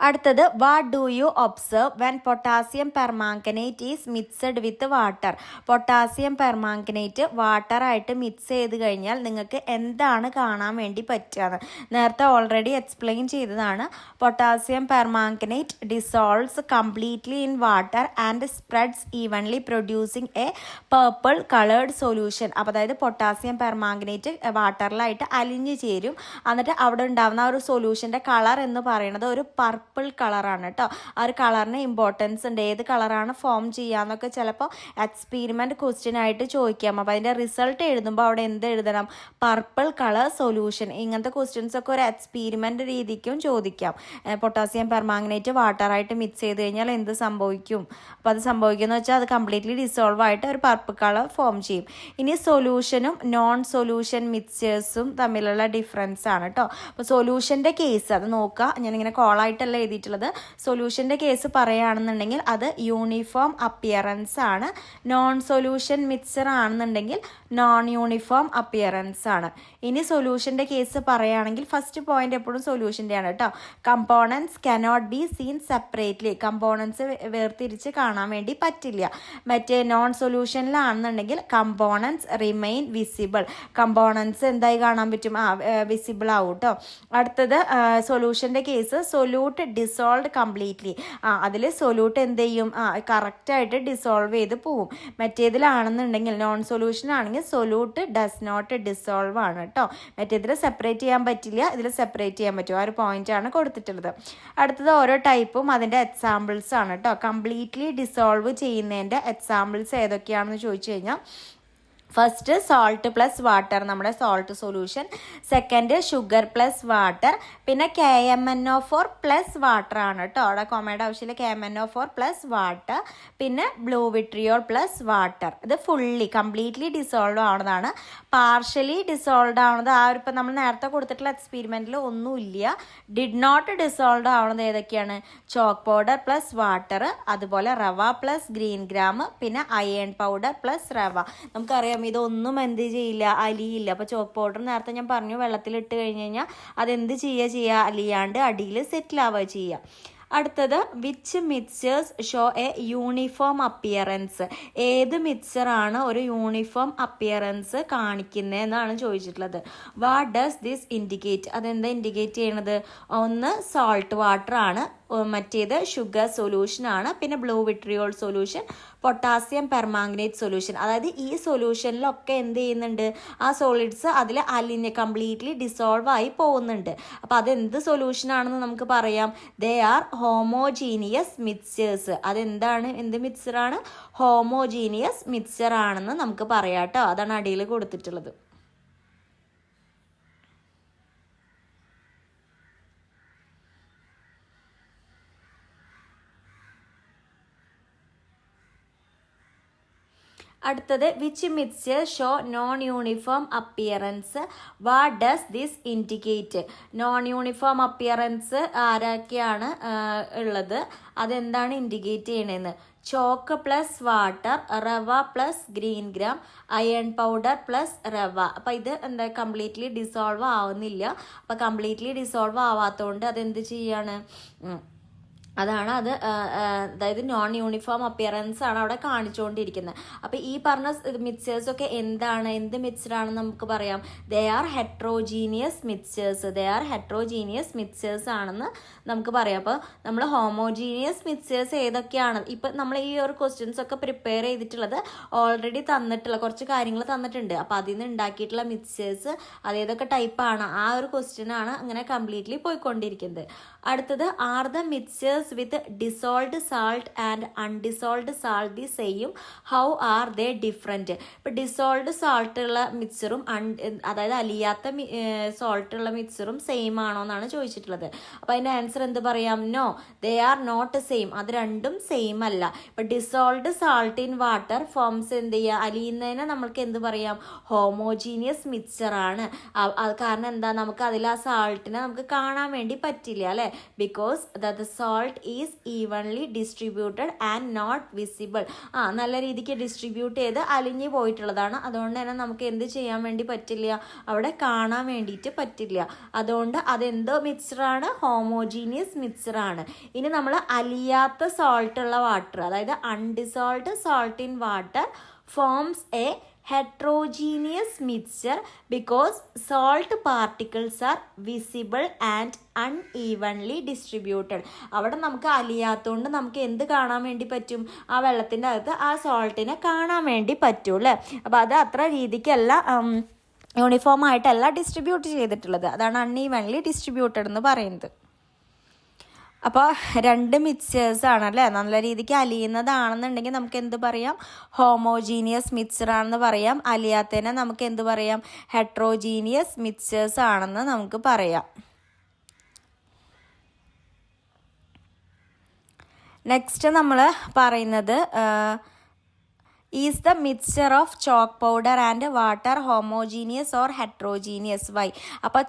അടുത്തത് what do you observe when potassium permanganate is mixed with water. Potassium permanganate വാട്ടറായിട്ട് മിക്സ് ചെയ്ത് കഴിഞ്ഞാൽ നിങ്ങൾക്ക് എന്താണ് കാണാൻ വേണ്ടി പറ്റുക? നേരത്തെ ഓൾറെഡി എക്സ്പ്ലെയിൻ ചെയ്തതാണ്. Potassium permanganate dissolves completely in water and spreads evenly producing a purple coloured solution. അപ്പോൾ അതായത് പൊട്ടാസ്യം പെർമാംഗനേറ്റ് വാട്ടറിലായിട്ട് അലിഞ്ഞു ചേരും. എന്നിട്ട് അവിടെ ഉണ്ടാകുന്ന ഒരു സൊല്യൂഷൻ്റെ കളർ എന്ന് പറയുന്നത് ഒരു പർപ്പിൾ പർപ്പിൾ കളറാണ് കേട്ടോ. ആ ഒരു കളറിന് ഇമ്പോർട്ടൻസ് ഉണ്ട്. ഏത് കളറാണ് ഫോം ചെയ്യാന്നൊക്കെ ചിലപ്പോൾ എക്സ്പീരിമെൻറ്റ് ക്വസ്റ്റ്യൻ ആയിട്ട് ചോദിക്കാം. അപ്പോൾ അതിൻ്റെ റിസൾട്ട് എഴുതുമ്പോൾ അവിടെ എന്ത് എഴുതണം? Purple colour solution. ഇങ്ങനത്തെ ക്വസ്റ്റ്യൻസ് ഒക്കെ ഒരു എക്സ്പീരിമെൻ്റ് രീതിക്കും ചോദിക്കാം. പൊട്ടാസ്യം പെർമാംഗനേറ്റ് വാട്ടറായിട്ട് മിക്സ് ചെയ്ത് കഴിഞ്ഞാൽ എന്ത് സംഭവിക്കും? അപ്പോൾ അത് സംഭവിക്കുന്നത് വെച്ചാൽ അത് കംപ്ലീറ്റ്ലി ഡിസോൾവ് ആയിട്ട് ഒരു പർപ്പിൾ കളർ ഫോം ചെയ്യും. ഇനി സൊല്യൂഷനും നോൺ സൊല്യൂഷൻ മിക്സ്ചേഴ്സും തമ്മിലുള്ള ഡിഫറൻസ് ആണ് കേട്ടോ. അപ്പോൾ സൊല്യൂഷൻ്റെ കേസ് അത് നോക്കുക. ഞാനിങ്ങനെ കോളായിട്ടല്ല എഴുതിയിട്ടുള്ളത്. സൊല്യൂഷൻ്റെ കേസ് പറയുകയാണെന്നുണ്ടെങ്കിൽ അത് യൂണിഫോം അപ്പിയറൻസ് ആണ്. നോൺ സൊല്യൂഷൻ മിക്സ്ചർ ആണെന്നുണ്ടെങ്കിൽ നോൺ യൂണിഫോം അപ്പിയറൻസ് ആണ്. ഇനി സൊല്യൂഷൻ്റെ കേസ് പറയുകയാണെങ്കിൽ ഫസ്റ്റ് പോയിന്റ് എപ്പോഴും സൊല്യൂഷൻ്റെ ആണ് കേട്ടോ. Components cannot be seen separately. Components വേർതിരിച്ച് കാണാൻ വേണ്ടി പറ്റില്ല. മറ്റേ നോൺ സൊല്യൂഷനിലാണെന്നുണ്ടെങ്കിൽ കമ്പോണൻസ് റിമെയിൻ വിസിബിൾ. കമ്പോണൻസ് എന്തായി കാണാൻ പറ്റും? വിസിബിൾ ആവും കേട്ടോ. അടുത്തത് സൊല്യൂഷൻ്റെ കേസ് സൊല്യൂട്ട് ഡിസോൾവ് കംപ്ലീറ്റ്ലി. അതിൽ സൊല്യൂട്ട് എന്ത് ചെയ്യും? കറക്റ്റായിട്ട് ഡിസോൾവ് ചെയ്ത് പോവും. മറ്റേതിലാണെന്നുണ്ടെങ്കിൽ നോൺ സൊല്യൂഷൻ ആണെങ്കിൽ സൊല്യൂട്ട് ഡസ് നോട്ട് ഡിസോൾവ് ആണ് കേട്ടോ. മറ്റേതിൽ സെപ്പറേറ്റ് ചെയ്യാൻ പറ്റില്ല, ഇതിൽ സെപ്പറേറ്റ് ചെയ്യാൻ പറ്റും. ആ ഒരു പോയിന്റാണ് കൊടുത്തിട്ടുള്ളത്. അടുത്തത് ഓരോ ടൈപ്പും അതിൻ്റെ എക്സാമ്പിൾസ് ആണ് കേട്ടോ. കംപ്ലീറ്റ്ലി ഡിസോൾവ് ചെയ്യുന്നതിൻ്റെ എക്സാമ്പിൾസ് ഏതൊക്കെയാണെന്ന് ചോദിച്ചു കഴിഞ്ഞാൽ ഫസ്റ്റ് സോൾട്ട് പ്ലസ് വാട്ടർ, നമ്മുടെ salt solution. Second sugar plus water. പിന്നെ KMnO4 പ്ലസ് വാട്ടർ ആണ് കേട്ടോ. അവിടെ കോമയുടെ ആവശ്യമില്ല. KMnO4 plus water. പിന്നെ ബ്ലൂ വിട്രിയോൾ പ്ലസ് വാട്ടർ. ഇത് ഫുള്ളി കംപ്ലീറ്റ്ലി ഡിസോൾവ് ആവുന്നതാണ്. പാർഷ്യലി ഡിസോൾവ് ആവുന്നത് ഇപ്പം നമ്മൾ നേരത്തെ കൊടുത്തിട്ടുള്ള എക്സ്പെരിമെൻറ്റിൽ ഒന്നുമില്ല. ഡിഡ് നോട്ട് ഡിസോൾവ് ആവുന്നത് ഏതൊക്കെയാണ്? ചോക്ക് പൗഡർ പ്ലസ് വാട്ടർ, അതുപോലെ റവ പ്ലസ് ഗ്രീൻ ഗ്രാം, പിന്നെ അയേൺ പൗഡർ പ്ലസ് റവ. നമുക്കറിയാം ഇതൊന്നും എന്ത് ചെയ്യില്ല, അലിയില്ല. അപ്പോൾ ചോക്ക് പൗഡർ നേരത്തെ ഞാൻ പറഞ്ഞു വെള്ളത്തിലിട്ട് കഴിഞ്ഞ് കഴിഞ്ഞാൽ അതെന്ത് ചെയ്യുക അലിയാണ്ട് അടിയിൽ സെറ്റിൽ ആവുക ചെയ്യുക. അടുത്തത് which mixtures show A uniform appearance. ഏത് മിക്സ്ചറാണ് ഒരു യൂണിഫോം അപ്പിയറൻസ് കാണിക്കുന്നത് എന്നാണ് ചോദിച്ചിട്ടുള്ളത്. What does this indicate? അതെന്താ ഇൻഡിക്കേറ്റ് ചെയ്യണത്? ഒന്ന് സോൾട്ട് വാട്ടർ ആണ്, മറ്റേത് ഷുഗർ സൊല്യൂഷൻ ആണ്, പിന്നെ blue vitriol solution, potassium permanganate solution. അതായത് ഈ സൊല്യൂഷനിലൊക്കെ എന്ത് ചെയ്യുന്നുണ്ട്? ആ സോളിഡ്സ് അതിൽ അലിഞ്ഞ് കംപ്ലീറ്റ്ലി ഡിസോൾവ് ആയി പോകുന്നുണ്ട്. അപ്പോൾ അതെന്ത് സൊല്യൂഷൻ ആണെന്ന് നമുക്ക് പറയാം. They are homogeneous mixtures. അതെന്താണ്? എന്ത് മിക്സ്ചറാണ്? ഹോമോജീനിയസ് മിക്സ്ചർ ആണെന്ന് നമുക്ക് പറയാം കേട്ടോ. അതാണ് അടിയിൽ കൊടുത്തിട്ടുള്ളത്. അടുത്തത് which mixture show non uniform appearance. What does this indicate? Non uniform appearance ആരൊക്കെയാണ് ഉള്ളത്? അതെന്താണ് ഇൻഡിക്കേറ്റ് ചെയ്യണതെന്ന്? ചോക്ക് പ്ലസ് വാട്ടർ, റവ plus green gram, iron powder plus റവ. അപ്പം ഇത് എന്താ കംപ്ലീറ്റ്ലി ഡിസോൾവ് ആവുന്നില്ല. അപ്പം കംപ്ലീറ്റ്ലി ഡിസോൾവ് ആവാത്തതുകൊണ്ട് അതെന്ത് ചെയ്യാണ്? അതാണ് അത്, അതായത് നോൺ യൂണിഫോം അപ്പിയറൻസ് ആണ് അവിടെ കാണിച്ചുകൊണ്ടിരിക്കുന്നത്. അപ്പോൾ ഈ പറഞ്ഞ മിക്സ്ചേഴ്സൊക്കെ എന്താണ്, എന്ത് മിക്സ്ചറാണെന്ന് നമുക്ക് പറയാം. They are heterogeneous mixtures. They are heterogeneous mixtures ആണെന്ന് നമുക്ക് പറയാം. അപ്പോൾ നമ്മൾ ഹോമോജീനിയസ് മിക്സ്ചേഴ്സ് ഏതൊക്കെയാണ്? ഇപ്പം നമ്മൾ ഈ ഒരു ക്വസ്റ്റ്യൻസ് ഒക്കെ പ്രിപ്പയർ ചെയ്തിട്ടുള്ളത് ഓൾറെഡി തന്നിട്ടുള്ള കുറച്ച് കാര്യങ്ങൾ തന്നിട്ടുണ്ട്. അപ്പോൾ അതിൽ നിന്ന് ഉണ്ടാക്കിയിട്ടുള്ള മിക്സ്ചേഴ്സ് അതേതൊക്കെ ടൈപ്പാണ്, ആ ഒരു ക്വസ്റ്റ്യനാണ് അങ്ങനെ കംപ്ലീറ്റ്ലി പോയിക്കൊണ്ടിരിക്കുന്നത്. അടുത്തത് are the mixtures with dissolved salt and undissolved salt the same, how are they different? ഇപ്പം ഡിസോൾഡ് സാൾട്ടുള്ള മിക്സറും അതായത് അലിയാത്ത സോൾട്ടുള്ള മിക്സറും സെയിം ആണോ എന്നാണ് ചോദിച്ചിട്ടുള്ളത്. അപ്പോൾ അതിൻ്റെ ആൻസർ എന്ത് പറയാം? No, they are not same. അത് രണ്ടും സെയിം അല്ല. ഇപ്പം dissolved salt in water forms എന്ത് ചെയ്യുക? അലിയുന്നതിനെ നമ്മൾക്ക് എന്ത് പറയാം? ഹോമോജീനിയസ് മിക്സറാണ്. കാരണം എന്താ? നമുക്ക് അതിൽ ആ സാൾട്ടിനെ നമുക്ക് കാണാൻ വേണ്ടി പറ്റില്ല അല്ലേ? Because the salt is evenly distributed and not visible. നല്ല രീതിക്ക് ഡിസ്ട്രിബ്യൂട്ട് ചെയ്ത് അലിഞ്ഞു പോയിട്ടുള്ളതാണ്. അതുകൊണ്ട് തന്നെ നമുക്ക് എന്ത് ചെയ്യാൻ വേണ്ടി പറ്റില്ല? അവിടെ കാണാൻ വേണ്ടിയിട്ട് പറ്റില്ല. അതുകൊണ്ട് അതെന്തോ മിക്സ്ചറാണ്? ഹോമോജീനിയസ് മിക്സ്ചറാണ്. ഇനി നമ്മൾ അലിയാത്ത സോൾട്ടുള്ള വാട്ടർ, അതായത് undissolved salt in water forms a heterogeneous mixture because salt particles are visible and unevenly distributed. അവിടെ നമുക്ക് അലിയാത്തതുകൊണ്ട് നമുക്ക് എന്ത് കാണാൻ വേണ്ടി പറ്റും? ആ വെള്ളത്തിൻ്റെ അകത്ത് ആ സോൾട്ടിനെ കാണാൻ വേണ്ടി പറ്റും അല്ലേ? അപ്പോൾ അത് അത്ര രീതിക്കല്ല യൂണിഫോം ആയിട്ടല്ല ഡിസ്ട്രിബ്യൂട്ട് ചെയ്തിട്ടുള്ളത്. അതാണ് അൺഈവൻലി ഡിസ്ട്രിബ്യൂട്ടഡ് എന്ന് പറയുന്നത്. അപ്പോൾ രണ്ട് മിക്സേഴ്സാണ് അല്ലേ, നല്ല രീതിക്ക് അലിയുന്നതാണെന്നുണ്ടെങ്കിൽ നമുക്ക് എന്ത് പറയാം, ഹോമോജീനിയസ് മിക്സർ ആണെന്ന് പറയാം. അലിയാത്തതിനെ നമുക്ക് എന്ത് പറയാം, ഹെട്രോജീനിയസ് മിക്സേഴ്സ് ആണെന്ന് നമുക്ക് പറയാം. നെക്സ്റ്റ് നമ്മൾ പറയുന്നത് is the mixture of chalk powder and water homogeneous or heterogeneous? Why? അപ്പോൾ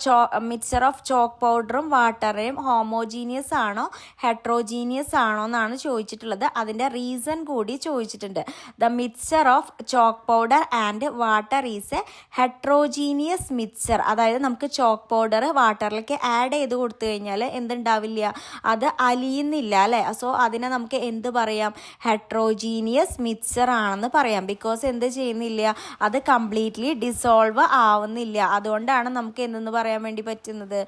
മിക്സ്ചർ ഓഫ് ചോക്ക് പൗഡറും വാട്ടറും ഹോമോജീനിയസ് ആണോ ഹെട്രോജീനിയസ് ആണോ എന്നാണ് ചോദിച്ചിട്ടുള്ളത്. അതിൻ്റെ റീസൺ കൂടി ചോദിച്ചിട്ടുണ്ട്. The mixture of chalk powder and water is a heterogeneous mixture. അതായത് നമുക്ക് ചോക്ക് പൗഡർ വാട്ടറിലേക്ക് ആഡ് ചെയ്ത് കൊടുത്തു കഴിഞ്ഞാൽ എന്തുണ്ടാവില്ല, അത് അലിയുന്നില്ല അല്ലേ. സോ അതിനെ നമുക്ക് എന്ത് പറയാം, ഹെട്രോജീനിയസ് മിക്സ്ചർ ആണെന്ന് പറയാം. ബിക്കോസ് എന്ത് ചെയ്യുന്നില്ല, അത് കംപ്ലീറ്റ്ലി ഡിസോൾവ് ആവുന്നില്ല. അതുകൊണ്ടാണ് നമുക്ക് എന്തെന്ന് പറയാൻ വേണ്ടി പറ്റുന്നത്,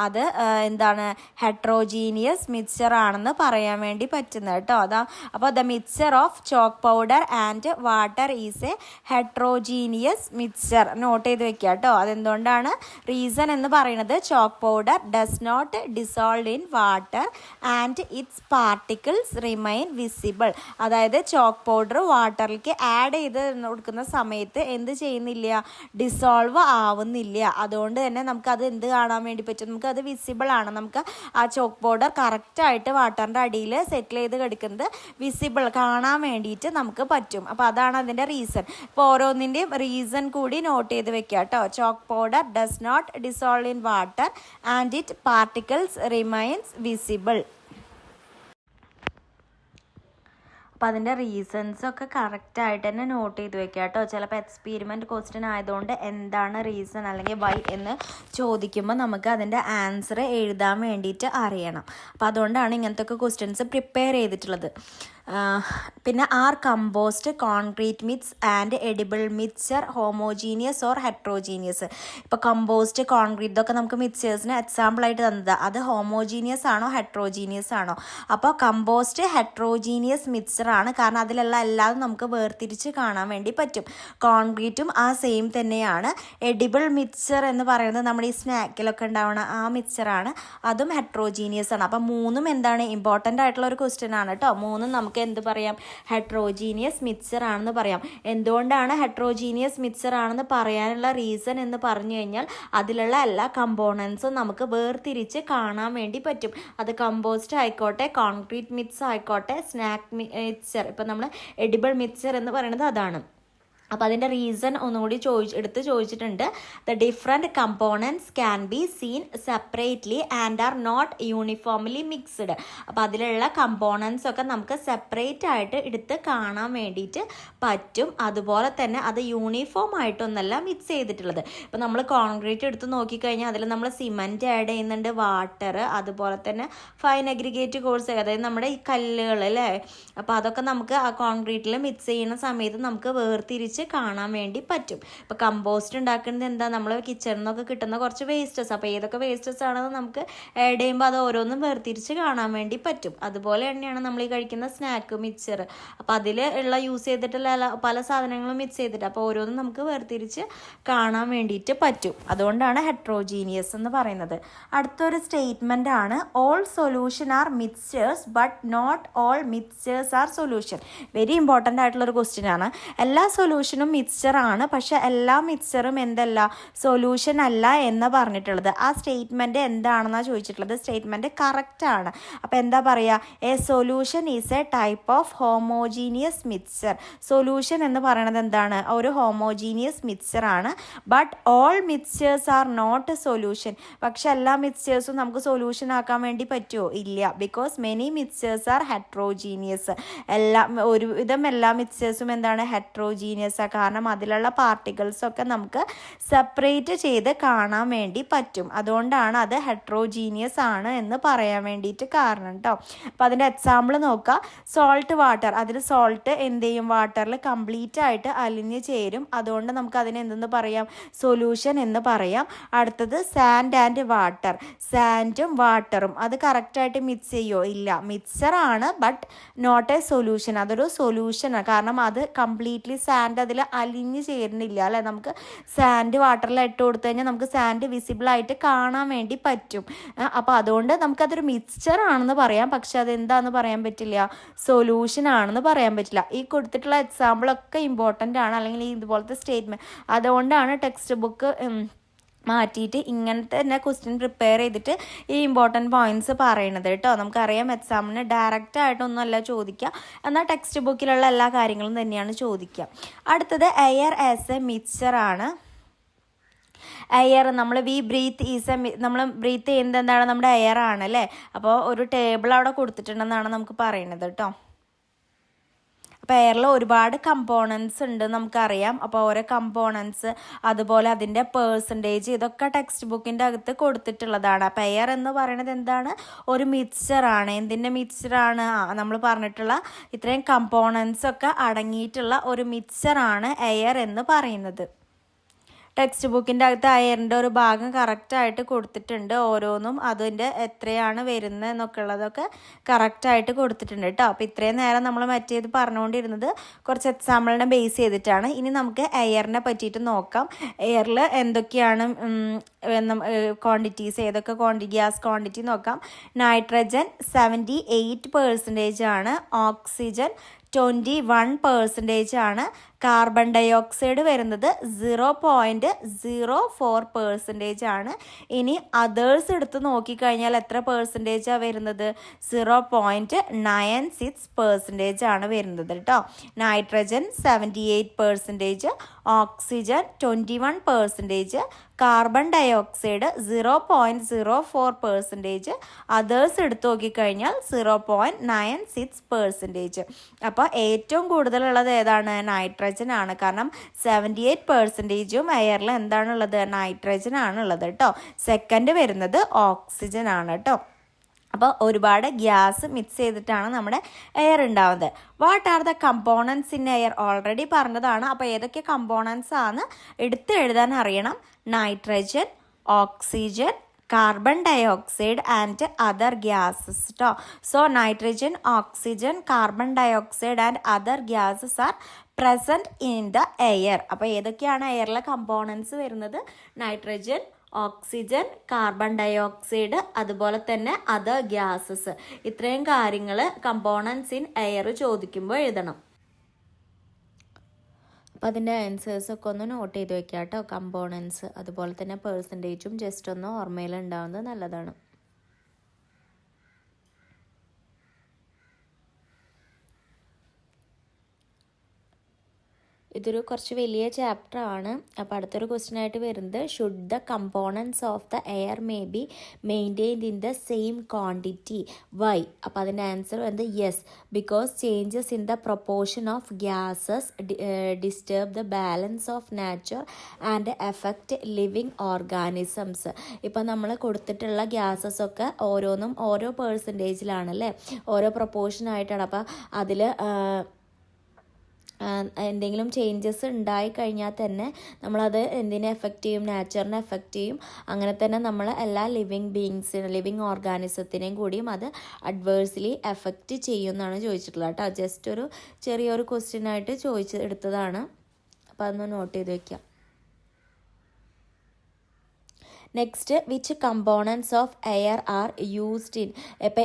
അത് എന്താണ്, ഹെട്രോജീനിയസ് മിക്സ്ചർ ആണെന്ന് പറയാൻ വേണ്ടി പറ്റുന്നത് കേട്ടോ. അപ്പോൾ the mixture of chalk powder and water is a heterogeneous mixture. Note ചെയ്ത് വെക്കുക കേട്ടോ. അതെന്തുകൊണ്ടാണ്, റീസൺ എന്ന് പറയുന്നത് chalk powder does not dissolve in water and its particles remain visible. അതായത് ചോക്ക് പൗഡർ വാട്ടറിലേക്ക് ആഡ് ചെയ്ത് കൊടുക്കുന്ന സമയത്ത് എന്ത് ചെയ്യുന്നില്ല, ഡിസോൾവ് ആവുന്നില്ല. അതുകൊണ്ട് തന്നെ നമുക്കത് എന്ത് കാണാൻ വേണ്ടി പറ്റും, നമുക്കത് വിസിബിൾ ആണ്. നമുക്ക് ആ ചോക്ക് പൗഡർ കറക്റ്റായിട്ട് വാട്ടറിൻ്റെ അടിയിൽ സെറ്റിൽ ചെയ്ത് കിടക്കുന്നത് വിസിബിൾ കാണാൻ വേണ്ടിയിട്ട് നമുക്ക് പറ്റും. അപ്പോൾ അതാണ് അതിൻ്റെ റീസൺ. ഇപ്പോൾ ഓരോന്നിൻ്റെയും റീസൺ കൂടി നോട്ട് ചെയ്ത് വെക്കുക കേട്ടോ. Chalk powder does not dissolve in water and it particles remains visible. അപ്പോൾ അതിൻ്റെ റീസൺസൊക്കെ കറക്റ്റായിട്ട് തന്നെ നോട്ട് ചെയ്ത് വെക്കുക കേട്ടോ. ചിലപ്പോൾ എക്സ്പീരിമെൻറ്റ് ക്വസ്റ്റ്യൻ ആയതുകൊണ്ട് എന്താണ് റീസൺ അല്ലെങ്കിൽ വൈ എന്ന് ചോദിക്കുമ്പോൾ നമുക്ക് അതിൻ്റെ ആൻസർ എഴുതാൻ വേണ്ടിയിട്ട് അറിയണം. അപ്പോൾ അതുകൊണ്ടാണ് ഇങ്ങനത്തെ ക്വസ്റ്റ്യൻസ് പ്രിപ്പയർ ചെയ്തിട്ടുള്ളത്. പിന്നെ are compost concrete mix and edible mixture homogeneous or heterogeneous? ഇപ്പോൾ കമ്പോസ്റ്റ് കോൺക്രീറ്റ് ഇതൊക്കെ നമുക്ക് മിക്സ്ചേഴ്സിന് എക്സാമ്പിളായിട്ട് തന്നത്, അത് ഹോമോജീനിയസ് ആണോ ഹെട്രോജീനിയസ് ആണോ? അപ്പോൾ കമ്പോസ്റ്റ് ഹെട്രോജീനിയസ് മിക്സ്ചർ ആണ്. കാരണം അതിലുള്ള എല്ലാതും നമുക്ക് വേർതിരിച്ച് കാണാൻ വേണ്ടി പറ്റും. കോൺക്രീറ്റും ആ സെയിം തന്നെയാണ്. എഡിബിൾ മിക്സ്ചർ എന്ന് പറയുന്നത് നമ്മുടെ ഈ സ്നാക്കിലൊക്കെ ഉണ്ടാവുന്ന ആ മിക്സ്ചറാണ്, അതും ഹെട്രോജീനിയസ് ആണ്. അപ്പം മൂന്നും എന്താണ്, ഇമ്പോർട്ടൻ്റ് ആയിട്ടുള്ള ഒരു ക്വസ്റ്റ്യൻ ആണ് കേട്ടോ. മൂന്നും നമുക്ക് എന്ത് പറയാം, ഹെട്രോജീനിയസ് മിക്സ്ചർ ആണെന്ന് പറയാം. എന്തുകൊണ്ടാണ് ഹെട്രോജീനിയസ് മിക്സ്ചർ ആണെന്ന് പറയാനുള്ള റീസൺ എന്ന് പറഞ്ഞു കഴിഞ്ഞാൽ അതിലുള്ള എല്ലാ കമ്പോണൻസും നമുക്ക് വേർതിരിച്ച് കാണാൻ വേണ്ടി പറ്റും. അത് കമ്പോസ്റ്റ് ആയിക്കോട്ടെ, കോൺക്രീറ്റ് മിക്സ് ആയിക്കോട്ടെ, സ്നാക്ക് മിക്സ്ചർ, ഇപ്പം നമ്മൾ എഡിബിൾ മിക്സ്ചർ എന്ന് പറയുന്നത് അതാണ്. അപ്പോൾ അതിൻ്റെ റീസൺ ഒന്നുകൂടി എടുത്ത് ചോദിച്ചിട്ടുണ്ട്. The different components can be seen separately and are not uniformly mixed. അപ്പോൾ അതിലുള്ള കമ്പോണൻസ് ഒക്കെ നമുക്ക് സെപ്പറേറ്റ് ആയിട്ട് എടുത്ത് കാണാൻ വേണ്ടിയിട്ട് പറ്റും. അതുപോലെ തന്നെ അത് യൂണിഫോം ആയിട്ടൊന്നല്ല മിക്സ് ചെയ്തിട്ടുള്ളത്. ഇപ്പോൾ നമ്മൾ കോൺക്രീറ്റ് എടുത്ത് നോക്കിക്കഴിഞ്ഞാൽ അതിൽ നമ്മൾ സിമൻറ്റ് ആഡ് ചെയ്യുന്നുണ്ട്, വാട്ടർ, അതുപോലെ തന്നെ ഫൈൻ അഗ്രിഗേറ്റ് കോഴ്സ്, അതായത് നമ്മുടെ ഈ കല്ലുകൾ അല്ലേ. അപ്പോൾ അതൊക്കെ നമുക്ക് ആ കോൺക്രീറ്റിൽ മിക്സ് ചെയ്യുന്ന സമയത്ത് നമുക്ക് വേർതിരിച്ച് കാണാൻ വേണ്ടി പറ്റും. ഇപ്പോൾ കമ്പോസ്റ്റ് ഉണ്ടാക്കുന്നത് എന്താ, നമ്മൾ കിച്ചണിൽ നിന്നൊക്കെ കിട്ടുന്ന കുറച്ച് വേസ്റ്റസ്. അപ്പോൾ ഏതൊക്കെ വേസ്റ്റസ് ആണെന്ന് നമുക്ക് ആഡ് ചെയ്യുമ്പോൾ അത് ഓരോന്നും വേർതിരിച്ച് കാണാൻ വേണ്ടി പറ്റും. അതുപോലെ തന്നെയാണ് നമ്മൾ ഈ കഴിക്കുന്ന സ്നാക്ക് മിക്സ്ചർ. അപ്പോൾ അതിൽ ഉള്ള യൂസ് ചെയ്തിട്ടുള്ള പല സാധനങ്ങളും മിക്സ് ചെയ്തിട്ട് അപ്പോൾ ഓരോന്നും നമുക്ക് വേർതിരിച്ച് കാണാൻ വേണ്ടിയിട്ട് പറ്റും. അതുകൊണ്ടാണ് ഹെട്രോജീനിയസ് എന്ന് പറയുന്നത്. അടുത്തൊരു സ്റ്റേറ്റ്മെൻ്റ് ആണ്, all solution are mixtures but not all mixtures are solution. Very important ആയിട്ടുള്ളൊരു ക്വസ്റ്റ്യൻ ആണ്. എല്ലാ സൊല്യൂഷനും മിക്സ്ചർ ആണ്, പക്ഷെ എല്ലാ മിക്സ്ചറും എന്തല്ല, സൊല്യൂഷൻ അല്ല എന്ന് പറഞ്ഞിട്ടുള്ളത്. ആ സ്റ്റേറ്റ്മെൻറ്റ് എന്താണെന്നാണ് ചോദിച്ചിട്ടുള്ളത്. സ്റ്റേറ്റ്മെൻറ്റ് കറക്റ്റ് ആണ്. അപ്പോൾ എന്താ പറയുക, a solution is a type of homogeneous mixture. Solution എന്ന് പറയുന്നത് എന്താണ്, ഒരു ഹോമോജീനിയസ് മിക്സ്ചർ ആണ്. But all mixtures are not solution. പക്ഷെ എല്ലാ മിക്സ്ചേഴ്സും നമുക്ക് സൊല്യൂഷൻ ആക്കാൻ വേണ്ടി പറ്റുമോ? ഇല്ല. Because many mixtures are heterogeneous. ഒരുവിധം എല്ലാ മിക്സ്ചേഴ്സും എന്താണ്, ഹെട്രോജീനിയസ്. കാരണം അതിലുള്ള പാർട്ടിക്കിൾസൊക്കെ നമുക്ക് സെപ്പറേറ്റ് ചെയ്ത് കാണാൻ വേണ്ടി പറ്റും. അതുകൊണ്ടാണ് അത് ഹെട്രോജീനിയസ് ആണ് എന്ന് പറയാൻ വേണ്ടിയിട്ട് കാരണം കേട്ടോ. അപ്പോൾ അതിൻ്റെ എക്സാമ്പിൾ നോക്കുക. സോൾട്ട് വാട്ടർ, അതിൽ സോൾട്ട് എന്ത് ചെയ്യും, വാട്ടറിൽ കംപ്ലീറ്റ് ആയിട്ട് അലിഞ്ഞ് ചേരും. അതുകൊണ്ട് നമുക്ക് അതിനെ എന്തെന്ന് പറയാം, സൊല്യൂഷൻ എന്ന് പറയാം. അടുത്തത് സാൻഡ് ആൻഡ് വാട്ടർ. സാൻഡും വാട്ടറും അത് കറക്റ്റായിട്ട് മിക്സ് ചെയ്യുമോ? ഇല്ല. മിക്സറാണ് ബട്ട് നോട്ട് എ സൊല്യൂഷൻ. അതൊരു സൊല്യൂഷനാണ്. കാരണം അത് കംപ്ലീറ്റ്ലി സാൻഡ് അതിൽ അലിഞ്ഞ് ചേരുന്നില്ല അല്ലേ. നമുക്ക് സാൻഡ് വാട്ടറിൽ ഇട്ട് കൊടുത്തു കഴിഞ്ഞാൽ നമുക്ക് സാൻഡ് വിസിബിളായിട്ട് കാണാൻ വേണ്ടി പറ്റും. അപ്പോൾ അതുകൊണ്ട് നമുക്കതൊരു മിക്സ്ചർ ആണെന്ന് പറയാം, പക്ഷെ അതെന്താണെന്ന് പറയാൻ പറ്റില്ല, സൊല്യൂഷൻ ആണെന്ന് പറയാൻ പറ്റില്ല. ഈ കൊടുത്തിട്ടുള്ള എക്സാമ്പിളൊക്കെ ഇമ്പോർട്ടൻ്റ് ആണ്, അല്ലെങ്കിൽ ഇതുപോലത്തെ സ്റ്റേറ്റ്മെൻറ്റ്. അതുകൊണ്ടാണ് ടെക്സ്റ്റ് ബുക്ക് മാറ്റിയിട്ട് ഇങ്ങനത്തെ തന്നെ ക്വസ്റ്റ്യൻ പ്രിപ്പയർ ചെയ്തിട്ട് ഈ ഇമ്പോർട്ടൻറ്റ് പോയിൻറ്റ്സ് പറയണത് കേട്ടോ. നമുക്കറിയാം എക്സാമിന് ഡയറക്റ്റ് ആയിട്ടൊന്നുമല്ല ചോദിക്കുക, എന്നാൽ ടെക്സ്റ്റ് ബുക്കിലുള്ള എല്ലാ കാര്യങ്ങളും തന്നെയാണ് ചോദിക്കുക. അടുത്തത് എയർ ആസ് എ മിക്സ്ചർ ആണ്. എയർ നമ്മൾ വി ബ്രീത്ത് ഈസ് എ നമ്മൾ ബ്രീത്ത് ചെയ്യുന്നത് എന്താണ്, നമ്മുടെ എയർ ആണല്ലേ. അപ്പോൾ ഒരു ടേബിൾ അവിടെ കൊടുത്തിട്ടുണ്ടെന്നാണ് നമുക്ക് പറയുന്നത് കേട്ടോ. അപ്പോൾ എയറിൽ ഒരുപാട് കമ്പോണൻസ് ഉണ്ട് നമുക്കറിയാം. അപ്പോൾ ഓരോ കമ്പോണൻസ് അതുപോലെ അതിൻ്റെ പേഴ്സൻറ്റേജ് ഇതൊക്കെ ടെക്സ്റ്റ് ബുക്കിൻ്റെ അകത്ത് കൊടുത്തിട്ടുള്ളതാണ്. അപ്പോൾ എയർ എന്ന് പറയുന്നത് എന്താണ്, ഒരു മിക്സ്ചറാണ്. എന്തിൻ്റെ മിക്സ്ചറാണ്, നമ്മൾ പറഞ്ഞിട്ടുള്ള ഇത്രയും കമ്പോണൻസ് ഒക്കെ അടങ്ങിയിട്ടുള്ള ഒരു മിക്സ്ചറാണ് എയർ എന്ന് പറയുന്നത്. ടെക്സ്റ്റ് ബുക്കിൻ്റെ അകത്ത് എയറിൻ്റെ ഒരു ഭാഗം കറക്റ്റായിട്ട് കൊടുത്തിട്ടുണ്ട്, ഓരോന്നും അതിൻ്റെ എത്രയാണ് വരുന്നത് എന്നൊക്കെ ഉള്ളതൊക്കെ കറക്റ്റായിട്ട് കൊടുത്തിട്ടുണ്ട് കേട്ടോ. അപ്പോൾ ഇത്രയും നേരം നമ്മൾ മറ്റേത് പറഞ്ഞുകൊണ്ടിരുന്നത് കുറച്ച് എക്സാമ്പിളിനെ ബേസ് ചെയ്തിട്ടാണ്. ഇനി നമുക്ക് എയറിനെ പറ്റിയിട്ട് നോക്കാം. എയറിൽ എന്തൊക്കെയാണ് ക്വാണ്ടിറ്റീസ്, ഏതൊക്കെ ഗ്യാസ് ക്വാണ്ടിറ്റി നോക്കാം. നൈട്രജൻ 78% ആണ്, ഓക്സിജൻ 21% ആണ്, കാർബൺ ഡൈ ഓക്സൈഡ് വരുന്നത് 0.04% ആണ്. ഇനി അതേഴ്സ് എടുത്ത് നോക്കിക്കഴിഞ്ഞാൽ എത്ര പെർസെൻറ്റേജാണ് വരുന്നത്, 0.96% ആണ് വരുന്നത് കേട്ടോ. Nitrogen 78%, oxygen 21%, carbon dioxide 0.04%, others എടുത്ത് നോക്കിക്കഴിഞ്ഞാൽ 0.96%. അപ്പോൾ ഏറ്റവും കൂടുതലുള്ളത് ഏതാണ്, നൈട്രജൻ ആണ്. കാരണം 78%ഉം എയറിൽ എന്താണുള്ളത്, നൈട്രജൻ ആണുള്ളത് കേട്ടോ. സെക്കൻഡ് വരുന്നത് ഓക്സിജൻ ആണ് കേട്ടോ. അപ്പോൾ ഒരുപാട് ഗ്യാസ് മിക്സ് ചെയ്തിട്ടാണ് നമ്മുടെ എയർ ഉണ്ടാവുന്നത്. What are the components in air, already പറഞ്ഞതാണ്. അപ്പോൾ ഏതൊക്കെ കമ്പോണൻസ് ആണ് എടുത്ത് എഴുതാൻ അറിയണം. Nitrogen, oxygen, carbon dioxide and other gases ട്ടോ. So nitrogen, oxygen, carbon dioxide and other gases are present in the air. അപ്പോൾ ഏതൊക്കെയാണ് എയറിലെ കമ്പോണൻസ് വരുന്നത്, നൈട്രജൻ, ഓക്സിജൻ, കാർബൺ ഡയോക്സൈഡ്, അതുപോലെ തന്നെ അതർ ഗ്യാസസ്. ഇത്രയും കാര്യങ്ങൾ കമ്പോണൻസ് ഇൻ എയർ ചോദിക്കുമ്പോൾ എഴുതണം. അപ്പോൾ അതിൻ്റെ ആൻസേഴ്സൊക്കെ ഒന്ന് നോട്ട് ചെയ്ത് വെക്കാം കേട്ടോ. കമ്പോണൻസ് അതുപോലെ തന്നെ പെർസെൻറ്റേജും ജസ്റ്റ് ഒന്ന് ഓർമ്മയിലുണ്ടാവുന്നത് നല്ലതാണ്. ഇതൊരു കുറച്ച് വലിയ ചാപ്റ്റർ ആണ്. അപ്പോൾ അടുത്തൊരു ക്വസ്റ്റ്യൻ ആയിട്ട് വരുന്നത്, should the components of the air may be maintained in the same quantity, why? അപ്പോൾ അതിൻ്റെ ആൻസർ വരുന്നത് yes, because changes in the proportion of gases disturb the balance of nature and effect living organisms. ഇപ്പം നമ്മൾ കൊടുത്തിട്ടുള്ള gases ഒക്കെ ഓരോന്നും ഓരോ പെർസെൻറ്റേജിലാണല്ലേ, ഓരോ പ്രൊപ്പോർഷനായിട്ടാണ്. അപ്പോൾ അതിൽ എന്തെങ്കിലും ചേഞ്ചസ് ഉണ്ടായിക്കഴിഞ്ഞാൽ തന്നെ നമ്മളത് എന്തിനെ എഫക്റ്റ് ചെയ്യും, നാച്ചറിനെ എഫക്റ്റ് ചെയ്യും. അങ്ങനെ തന്നെ നമ്മൾ എല്ലാ ലിവിങ് ഓർഗാനിസത്തിനെയും കൂടിയും അത് അഡ്വേഴ്സ്ലി എഫക്റ്റ് ചെയ്യും എന്നാണ് ചോദിച്ചിട്ടുള്ളത് കേട്ടോ. ജസ്റ്റ് ഒരു ചെറിയൊരു ക്വസ്റ്റ്യൻ ആയിട്ട് എടുത്തതാണ്. അപ്പോൾ അതൊന്ന് നോട്ട് ചെയ്ത് വയ്ക്കാം. Next, which components of air are used in, ഇപ്പോൾ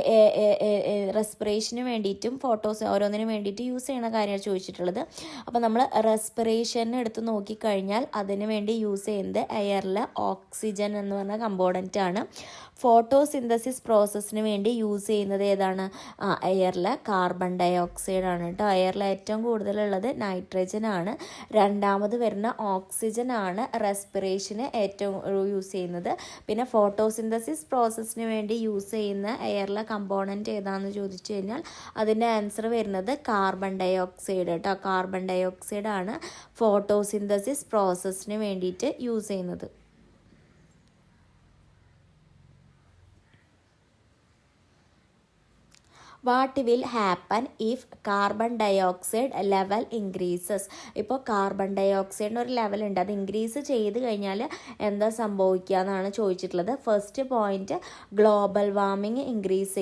റെസ്പിറേഷന് വേണ്ടിയിട്ടും ഫോട്ടോസ് ഓരോന്നിനും വേണ്ടിയിട്ട് യൂസ് ചെയ്യുന്ന കാര്യമാണ് ചോദിച്ചിട്ടുള്ളത്. അപ്പോൾ നമ്മൾ റെസ്പിറേഷൻ എടുത്ത് നോക്കിക്കഴിഞ്ഞാൽ അതിന് വേണ്ടി യൂസ് ചെയ്യുന്നത് എയറിൽ ഓക്സിജൻ എന്ന് പറഞ്ഞ കമ്പോണൻ്റ് ആണ്. ഫോട്ടോസിന്തസിസ് പ്രോസസ്സിന് വേണ്ടി യൂസ് ചെയ്യുന്നത് ഏതാണ്, എയറിൽ കാർബൺ ഡൈ ഓക്സൈഡ് ആണ് കേട്ടോ. എയറിൽ ഏറ്റവും കൂടുതലുള്ളത് നൈട്രജൻ ആണ്, രണ്ടാമത് വരുന്ന ഓക്സിജൻ ആണ് റെസ്പിറേഷന് ഏറ്റവും യൂസ് ചെയ്യുന്നത്. പിന്നെ ഫോട്ടോസിന്തസിസ് പ്രോസസ്സിന് വേണ്ടി യൂസ് ചെയ്യുന്ന എയറിലെ കമ്പോണൻറ്റ് ഏതാണെന്ന് ചോദിച്ചു കഴിഞ്ഞാൽ അതിൻ്റെ ആൻസർ വരുന്നത് കാർബൺ ഡൈ ഓക്സൈഡ് കേട്ടോ. കാർബൺ ഡൈ ഓക്സൈഡ് ആണ് ഫോട്ടോസിന്തസിസ് പ്രോസസ്സിന് വേണ്ടിയിട്ട് യൂസ് ചെയ്യുന്നത്. What will happen if carbon dioxide level increases. ഇപ്പോൾ കാർബൺ ഡയോക്സൈഡിന് ഒരു ലെവൽ ഉണ്ട്, അത് ഇൻക്രീസ് ചെയ്ത് കഴിഞ്ഞാൽ എന്താ സംഭവിക്കുക എന്നാണ് ചോദിച്ചിട്ടുള്ളത്. First point, global warming increase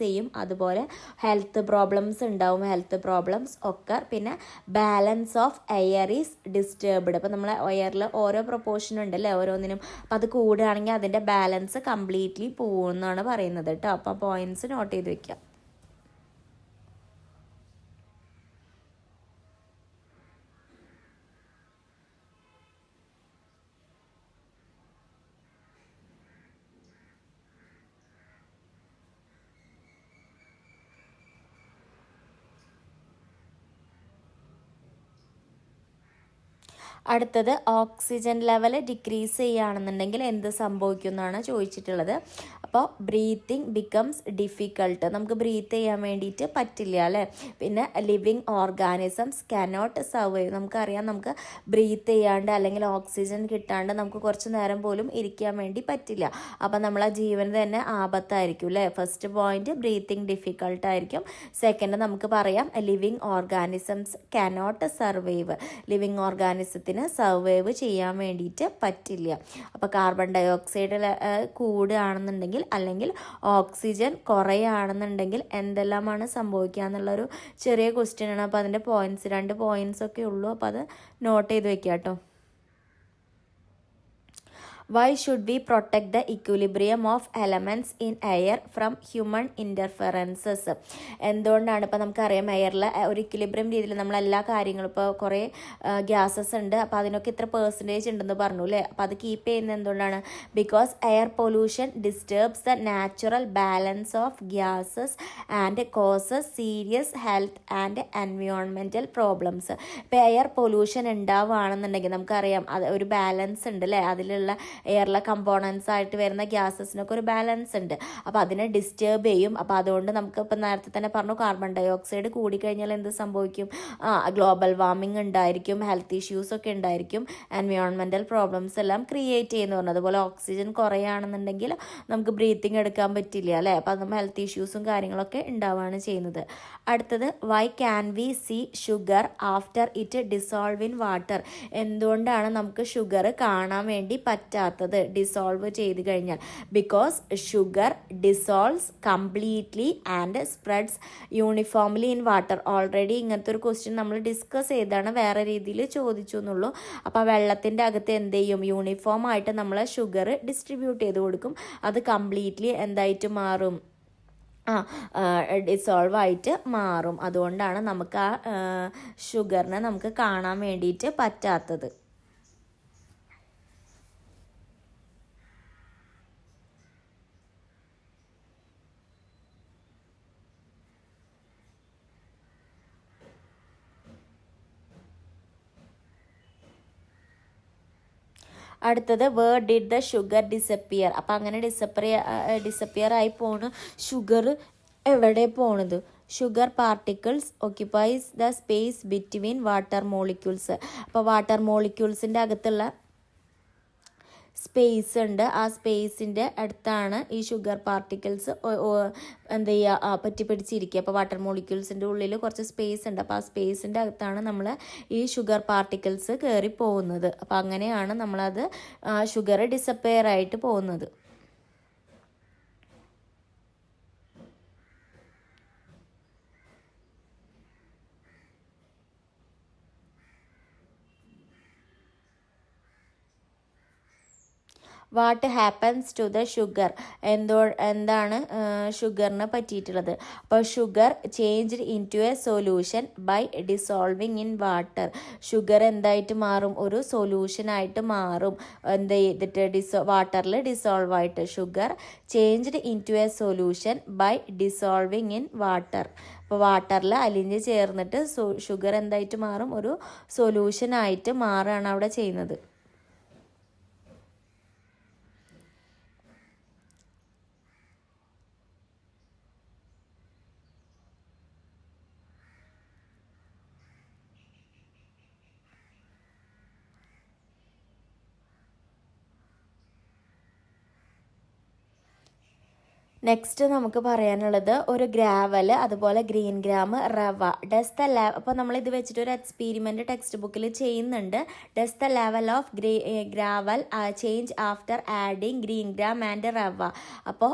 ചെയ്യും. അതുപോലെ ഹെൽത്ത് പ്രോബ്ലംസ് ഉണ്ടാവും, ഹെൽത്ത് പ്രോബ്ലംസ് ഒക്കെ. പിന്നെ balance of air is disturbed. അപ്പോൾ നമ്മളെ എയറിൽ ഓരോ പ്രൊപ്പോർഷൻ ഉണ്ടല്ലേ ഓരോന്നിനും, അപ്പോൾ അത് കൂടുകയാണെങ്കിൽ അതിൻ്റെ ബാലൻസ് കംപ്ലീറ്റ്ലി പോകുമെന്നാണ് പറയുന്നത് കേട്ടോ. അപ്പോൾ പോയിന്റ്സ് നോട്ട് ചെയ്ത് വെക്കാം. അടുത്തത് ഓക്സിജൻ ലെവൽ ഡിക്രീസ് ചെയ്യുകയാണെന്നുണ്ടെങ്കിൽ എന്ത് സംഭവിക്കും എന്നാണ് ചോദിച്ചിട്ടുള്ളത്. അപ്പോൾ ബ്രീത്തിങ് ബിക്കംസ് ഡിഫിക്കൾട്ട്, നമുക്ക് ബ്രീത്ത് ചെയ്യാൻ വേണ്ടിയിട്ട് പറ്റില്ല അല്ലേ. പിന്നെ ലിവിങ് ഓർഗാനിസംസ് കാനോട്ട് സർവൈവ്, നമുക്കറിയാം നമുക്ക് ബ്രീത്ത് ചെയ്യാണ്ട് അല്ലെങ്കിൽ ഓക്സിജൻ കിട്ടാണ്ട് നമുക്ക് കുറച്ച് നേരം പോലും ഇരിക്കാൻ വേണ്ടി പറ്റില്ല. അപ്പോൾ നമ്മളെ ജീവന് തന്നെ ആപത്തായിരിക്കും അല്ലേ. ഫസ്റ്റ് പോയിന്റ് ബ്രീത്തിങ് ഡിഫിക്കൾട്ടായിരിക്കും. സെക്കൻഡ് നമുക്ക് പറയാം living organisms cannot survive, living ഓർഗാനിസത്തിന് സർവൈവ് ചെയ്യാൻ വേണ്ടിയിട്ട് പറ്റില്ല. അപ്പോൾ കാർബൺ ഡയോക്സൈഡ് കൂടുകയാണെന്നുണ്ടെങ്കിൽ അല്ലെങ്കിൽ ഓക്സിജൻ കുറയുകയാണെന്നുണ്ടെങ്കിൽ എന്തെല്ലാമാണ് സംഭവിക്കുക എന്നുള്ളൊരു ചെറിയ ക്വസ്റ്റ്യൻ ആണ്. അപ്പോൾ അതിൻ്റെ പോയിന്റ്സ് 2 പോയിന്റ്സ് ഒക്കെ ഉള്ളൂ. അപ്പോൾ അത് നോട്ട് ചെയ്ത് വെക്കാം കേട്ടോ. Why should we protect the equilibrium of elements in air from human interferences? എന്തുകൊണ്ടാണ്? ഇപ്പോൾ നമുക്കറിയാം എയറിൽ ഒരു ഇക്വിലിബ്രിയം രീതിയിൽ നമ്മളെല്ലാ കാര്യങ്ങളും, ഇപ്പോൾ കുറേ ഗ്യാസസ് ഉണ്ട്, അപ്പോൾ അതിനൊക്കെ ഇത്ര പെർസെൻറ്റേജ് ഉണ്ടെന്ന് പറഞ്ഞു അല്ലേ. അപ്പോൾ അത് കീപ്പ് ചെയ്യുന്നത് എന്തുകൊണ്ടാണ്? Because air pollution disturbs the natural balance of gases and causes serious health and environmental problems. ഇപ്പോൾ എയർ പൊല്യൂഷൻ ഉണ്ടാവുകയാണെന്നുണ്ടെങ്കിൽ നമുക്കറിയാം അത് ഒരു ബാലൻസ് ഉണ്ട് അല്ലേ, അതിലുള്ള എയറിലെ കമ്പോണൻസ് ആയിട്ട് വരുന്ന ഗ്യാസസിനൊക്കെ ഒരു ബാലൻസ് ഉണ്ട്. അപ്പോൾ അതിനെ ഡിസ്റ്റർബ് ചെയ്യും. അപ്പോൾ അതുകൊണ്ട് നമുക്ക് ഇപ്പം നേരത്തെ തന്നെ പറഞ്ഞു കാർബൺ ഡയോക്സൈഡ് കൂടിക്കഴിഞ്ഞാൽ എന്ത് സംഭവിക്കും? ഗ്ലോബൽ വാർമിംഗ് ഉണ്ടായിരിക്കും, ഹെൽത്ത് ഇഷ്യൂസ് ഒക്കെ ഉണ്ടായിരിക്കും, എൻവയോൺമെൻറ്റൽ പ്രോബ്ലംസ് എല്ലാം ക്രിയേറ്റ് ചെയ്യുന്നു പറഞ്ഞു. അതുപോലെ ഓക്സിജൻ കുറയുകയാണെന്നുണ്ടെങ്കിൽ നമുക്ക് ബ്രീത്തിങ് എടുക്കാൻ പറ്റില്ല അല്ലേ. അപ്പോൾ അത് നമ്മൾ ഹെൽത്ത് ഇഷ്യൂസും കാര്യങ്ങളൊക്കെ ഉണ്ടാവുകയാണ് ചെയ്യുന്നത്. അടുത്തത് why can we see sugar after it dissolve in water. എന്തുകൊണ്ടാണ് നമുക്ക് ഷുഗർ കാണാൻ വേണ്ടി പറ്റാത്തത് ഡിസോൾവ് ചെയ്ത് കഴിഞ്ഞാൽ? Because sugar dissolves completely and spreads uniformly in water. Already ഇങ്ങനത്തെ ഒരു ക്വസ്റ്റ്യൻ നമ്മൾ ഡിസ്കസ് ചെയ്താണ്, വേറെ രീതിയിൽ ചോദിച്ചു എന്നുള്ളൂ. അപ്പോൾ വെള്ളത്തിൻ്റെ അകത്ത് എന്ത് ചെയ്യും? യൂണിഫോം ആയിട്ട് നമ്മൾ ഷുഗർ ഡിസ്ട്രിബ്യൂട്ട് ചെയ്ത് കൊടുക്കും. അത് കംപ്ലീറ്റ്ലി എന്തായിട്ട് മാറും? ഡിസോൾവ് ആയിട്ട് മാറും. അതുകൊണ്ടാണ് നമുക്ക് ആ ഷുഗറിനെ നമുക്ക് കാണാൻ വേണ്ടിയിട്ട് പറ്റാത്തത്. അടുത്തത് where did the sugar disappear. അപ്പോൾ അങ്ങനെ ഡിസപ്പിയർ ആയി പോണ് ഷുഗർ എവിടെ പോണത്? Sugar particles occupies the space between water molecules. അപ്പോൾ വാട്ടർ മോളിക്യൂൾസിൻ്റെ അകത്തുള്ള സ്പേസ് ഉണ്ട്, ആ സ്പേസിൻ്റെ അടുത്താണ് ഈ ഷുഗർ പാർട്ടിക്കിൾസ് എന്ത് ചെയ്യുക പറ്റി പിടിച്ചിരിക്കുക. അപ്പോൾ വാട്ടർ മോളിക്യൂൾസിൻ്റെ ഉള്ളിൽ കുറച്ച് സ്പേസ് ഉണ്ട്, അപ്പോൾ ആ സ്പേസിൻ്റെ അകത്താണ് നമ്മൾ ഈ ഷുഗർ പാർട്ടിക്കിൾസ് കയറി പോകുന്നത്. അപ്പോൾ അങ്ങനെയാണ് നമ്മളത് ഷുഗർ ഡിസപ്പയർ ആയിട്ട് പോകുന്നത്. What happens to the sugar. എന്താണ് ഷുഗറിന് പറ്റിയിട്ടുള്ളത്? അപ്പോൾ sugar changed into a solution by dissolving in water. Sugar എന്തായിട്ട് മാറും? ഒരു സൊല്യൂഷനായിട്ട് മാറും. എന്ത് ചെയ്തിട്ട്? വാട്ടറിൽ ഡിസോൾവ് ആയിട്ട്. Sugar changed into a solution by dissolving in water. അപ്പോൾ വാട്ടറിൽ അലിഞ്ഞ് ചേർന്നിട്ട് ഷുഗർ എന്തായിട്ട് മാറും? ഒരു സൊല്യൂഷനായിട്ട് മാറുകയാണ് അവിടെ ചെയ്യുന്നത്. നെക്സ്റ്റ് നമുക്ക് പറയാനുള്ളത് ഒരു ഗ്രാവൽ, അതുപോലെ green gram, rava. Does the level, അപ്പോൾ നമ്മൾ ഇത് വെച്ചിട്ട് ഒരു എക്സ്പെരിമെൻറ്റ് ടെക്സ്റ്റ് ബുക്കിൽ ചെയ്യുന്നുണ്ട്. Does the level of gravel change after adding green gram and rava. അപ്പോൾ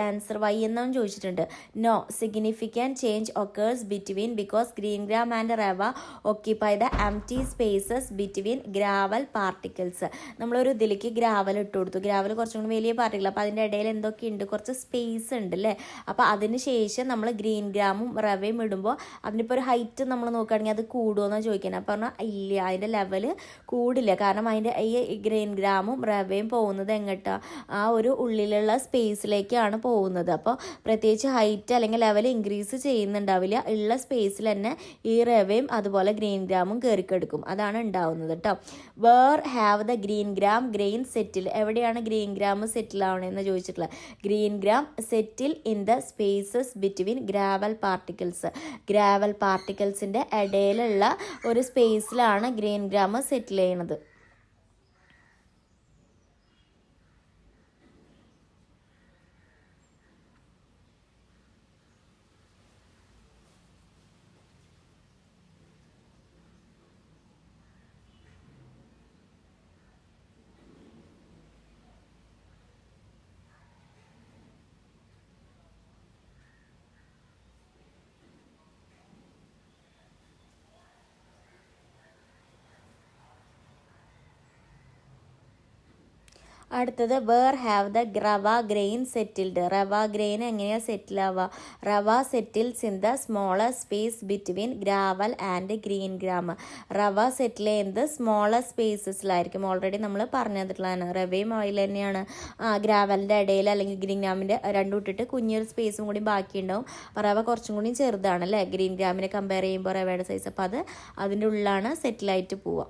ആൻസർ വൈ എന്നും ചോദിച്ചിട്ടുണ്ട്. No significant change occurs between because green gram and rava occupy the empty spaces between gravel particles. നമ്മളൊരു ഇതിലേക്ക് gravel ഇട്ട് കൊടുത്തു. Gravel കുറച്ചും കൂടി വലിയ പാർട്ടിക്കിൾ, അപ്പോൾ അതിൻ്റെ ഇടയിൽ എന്തൊക്കെയുണ്ട്, കുറച്ച് സ്പേസ് ഉണ്ട് അല്ലേ. അപ്പോൾ അതിന് ശേഷം നമ്മൾ ഗ്രീൻ ഗ്രാമും റവയും ഇടുമ്പോൾ അതിനിപ്പോൾ ഒരു ഹൈറ്റ് നമ്മൾ നോക്കുകയാണെങ്കിൽ അത് കൂടുമെന്നാണ് ചോദിക്കുന്നത്. അപ്പോൾ പറഞ്ഞാൽ ഇല്ല, അതിൻ്റെ ലെവൽ കൂടില്ല. കാരണം അതിൻ്റെ ഈ ഗ്രീൻ ഗ്രാമും റവയും പോകുന്നത് എങ്ങോട്ടാണ്, ആ ഒരു ഉള്ളിലുള്ള സ്പേസിലേക്കാണ് പോകുന്നത്. അപ്പോൾ പ്രത്യേകിച്ച് ഹൈറ്റ് അല്ലെങ്കിൽ ലെവൽ ഇൻക്രീസ് ചെയ്യുന്നുണ്ടാവില്ല. ഉള്ള സ്പേസിൽ തന്നെ ഈ റവയും അതുപോലെ ഗ്രീൻ ഗ്രാമും കയറിക്കെടുക്കും. അതാണ് ഉണ്ടാവുന്നത് കേട്ടോ. Where have the green gram grain settle, എവിടെയാണ് ഗ്രീൻ ഗ്രാം സെറ്റിൽ ആവണമെന്ന് ചോദിച്ചിട്ടുള്ളത്. Green gram settle in the spaces between gravel particles. Gravel പാർട്ടിക്കിൾസിൻ്റെ ഇടയിലുള്ള ഒരു സ്പേസിലാണ് ഗ്രീൻ ഗ്രാം സെറ്റിൽ ചെയ്യണത്. അടുത്തത് where have the rava grain settled. Rava grain എങ്ങനെയാണ് സെറ്റിൽ ആവുക? Rava settles in the smaller space between gravel and green gram. Rava settle ചെയ്യുന്നത് smaller സ്പേസസിലായിരിക്കും. Already നമ്മൾ പറഞ്ഞു തന്നിട്ടുള്ളതാണ്. റവയും ഓയിൽ തന്നെയാണ് ഗ്രാവലിൻ്റെ ഇടയിൽ അല്ലെങ്കിൽ ഗ്രീൻ ഗ്രാമിൻ്റെ രണ്ടും ഇട്ടിട്ട് കുഞ്ഞൊരു സ്പേസും കൂടി ബാക്കിയുണ്ടാവും. റവ കുറച്ചും കൂടി ചെറുതാണ് അല്ലേ ഗ്രീൻ ഗ്രാമിനെ കമ്പയർ ചെയ്യുമ്പോൾ റവയുടെ സൈസ്. അപ്പോൾ അത് അതിൻ്റെ ഉള്ളിലാണ് സെറ്റിലായിട്ട് പോവുക.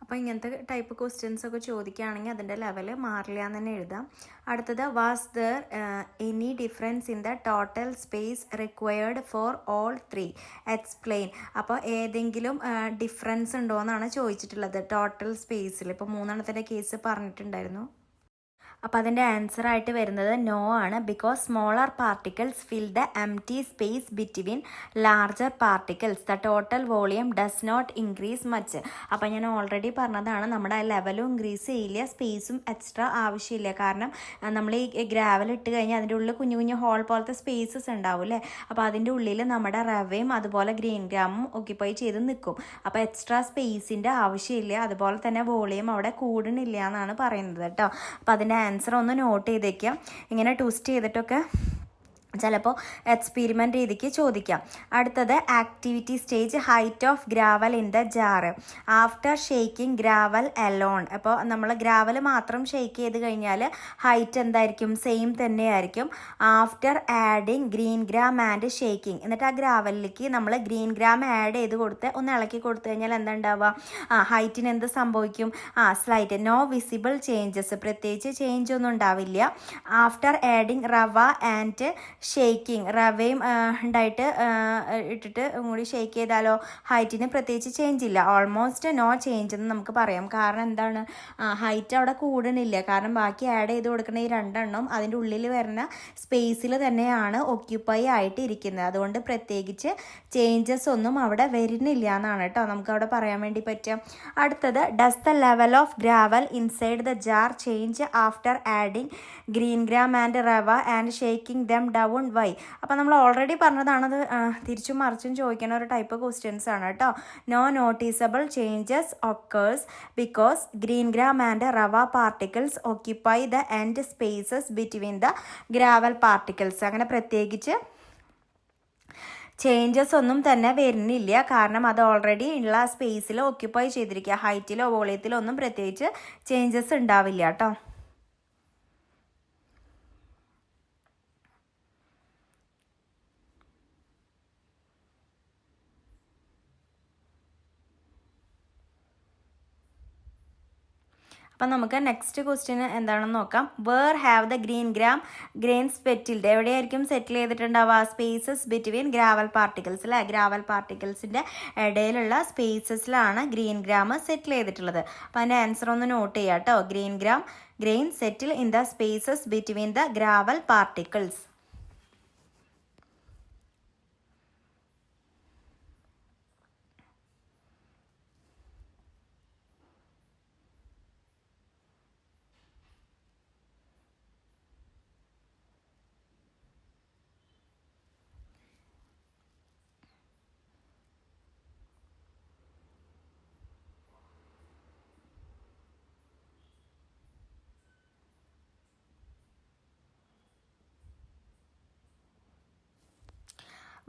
അപ്പോൾ ഇങ്ങനത്തെ ടൈപ്പ് ക്വസ്റ്റ്യൻസ് ഒക്കെ ചോദിക്കുകയാണെങ്കിൽ അതിൻ്റെ ലെവൽ മാറില്ല എന്ന് തന്നെ എഴുതാം. അടുത്തത് was there any difference in the total space required for all three explain. അപ്പോൾ ഏതെങ്കിലും ഡിഫറൻസ് ഉണ്ടോ എന്നാണ് ചോദിച്ചിട്ടുള്ളത് ടോട്ടൽ സ്പേസിൽ. ഇപ്പോൾ മൂന്നെണ്ണത്തിൻ്റെ കേസ് പറഞ്ഞിട്ടുണ്ടായിരുന്നു. അപ്പോൾ അതിൻ്റെ ആൻസർ ആയിട്ട് വരുന്നത് നോ ആണ്. Because smaller particles fill the empty space between larger particles the total volume does not increase much. അപ്പോൾ ഞാൻ ഓൾറെഡി പറഞ്ഞതാണ്, നമ്മുടെ ലെവലും ഇൻക്രീസ് ചെയ്യില്ല, സ്പേസും എക്സ്ട്രാ ആവശ്യമില്ല. കാരണം നമ്മൾ ഈ ഗ്രാവൽ ഇട്ട് കഴിഞ്ഞാൽ അതിൻ്റെ ഉള്ളിൽ കുഞ്ഞു കുഞ്ഞു ഹോൾ പോലത്തെ സ്പേസസ് ഉണ്ടാവും അല്ലേ. അപ്പോൾ അതിൻ്റെ ഉള്ളിൽ നമ്മുടെ റവയും അതുപോലെ ഗ്രീൻ ഗ്രാമും ഓക്യുപ്പൈ ചെയ്ത് നിൽക്കും. അപ്പോൾ എക്സ്ട്രാ സ്പേസിൻ്റെ ആവശ്യമില്ല. അതുപോലെ തന്നെ വോളിയം അവിടെ കൂടുന്നില്ല എന്നാണ് പറയുന്നത് കേട്ടോ. അപ്പോൾ അതിൻ്റെ ആൻസർ ഒന്ന് നോട്ട് ചെയ്തേക്കാം. ഇങ്ങനെ ട്വിസ്റ്റ് ചെയ്തിട്ടൊക്കെ ചിലപ്പോൾ എക്സ്പെരിമെൻ്റ് രീതിക്ക് ചോദിക്കാം. അടുത്തത് activity stage height of gravel in the jar after shaking gravel alone. അപ്പോൾ നമ്മൾ ഗ്രാവൽ മാത്രം ഷെയ്ക്ക് ചെയ്ത് കഴിഞ്ഞാൽ ഹൈറ്റ് എന്തായിരിക്കും? സെയിം തന്നെയായിരിക്കും. After adding green gram and shaking, എന്നിട്ട് ആ ഗ്രാവലിലേക്ക് നമ്മൾ ഗ്രീൻ ഗ്രാം ആഡ് ചെയ്ത് കൊടുത്ത് ഒന്ന് ഇളക്കി കൊടുത്തു കഴിഞ്ഞാൽ എന്താ ഉണ്ടാവുക? ഹൈറ്റിന് എന്ത് സംഭവിക്കും? സ്ലൈറ്റ് നോ വിസിബിൾ ചേഞ്ചസ്, പ്രത്യേകിച്ച് ചേഞ്ച് ഒന്നും ഉണ്ടാവില്ല. ആഫ്റ്റർ ആഡിങ് റവ ആൻഡ് ഷെയ്ക്കിങ്, റവയും ഉണ്ടായിട്ട് ഇട്ടിട്ട് കൂടി ഷെയ്ക്ക് ചെയ്താലോ ഹൈറ്റിന് പ്രത്യേകിച്ച് ചേഞ്ച് ഇല്ല. ഓൾമോസ്റ്റ് നോ ചേഞ്ച് എന്ന് നമുക്ക് പറയാം. കാരണം എന്താണ്? ഹൈറ്റ് അവിടെ കൂടുന്നില്ല. കാരണം ബാക്കി ആഡ് ചെയ്ത് കൊടുക്കുന്ന ഈ രണ്ടെണ്ണം അതിൻ്റെ ഉള്ളിൽ വരുന്ന സ്പേസിൽ തന്നെയാണ് ഒക്യുപ്പൈ ആയിട്ട് ഇരിക്കുന്നത്. അതുകൊണ്ട് പ്രത്യേകിച്ച് ചേഞ്ചസ് ഒന്നും അവിടെ വരുന്നില്ല എന്നാണ് കേട്ടോ നമുക്ക് അവിടെ പറയാൻ വേണ്ടി പറ്റുക. അടുത്തത് does the level of gravel inside the jar change after adding green gram and rava and shaking them down why. അപ്പോൾ നമ്മൾ ഓൾറെഡി പറഞ്ഞതാണത്, തിരിച്ചും മറിച്ചും ചോദിക്കുന്ന ഒരു ടൈപ്പ് ക്വസ്റ്റ്യൻസ് ആണ് കേട്ടോ. No noticeable changes occurs because green gram and rava particles occupy the end spaces between the gravel particles. അങ്ങനെ പ്രത്യേകിച്ച് ചേഞ്ചസ് ഒന്നും തന്നെ വരുന്നില്ല. കാരണം അത് ഓൾറെഡി ഉള്ള സ്പേസിൽ ഓക്യുപ്പൈ ചെയ്തിരിക്കുക. ഹൈറ്റിലോ വോളിയത്തിലോ ഒന്നും പ്രത്യേകിച്ച് ചേഞ്ചസ് ഉണ്ടാവില്ല കേട്ടോ. അപ്പം നമുക്ക് നെക്സ്റ്റ് ക്വസ്റ്റ്യൻ എന്താണെന്ന് നോക്കാം. Where have the grains settled, എവിടെയായിരിക്കും സെറ്റിൽ ചെയ്തിട്ടുണ്ടാവുക? സ്പേസസ് ബിറ്റ്വീൻ ഗ്രാവൽ പാർട്ടിക്കിൾസ് അല്ലേ, ഗ്രാവൽ പാർട്ടിക്കിൾസിൻ്റെ ഇടയിലുള്ള സ്പേസസിലാണ് ഗ്രീൻ ഗ്രാം സെറ്റിൽ ചെയ്തിട്ടുള്ളത്. അപ്പം അതിൻ്റെ ആൻസർ ഒന്ന് നോട്ട് ചെയ്യാം കേട്ടോ. Grain settle in the spaces between the gravel particles.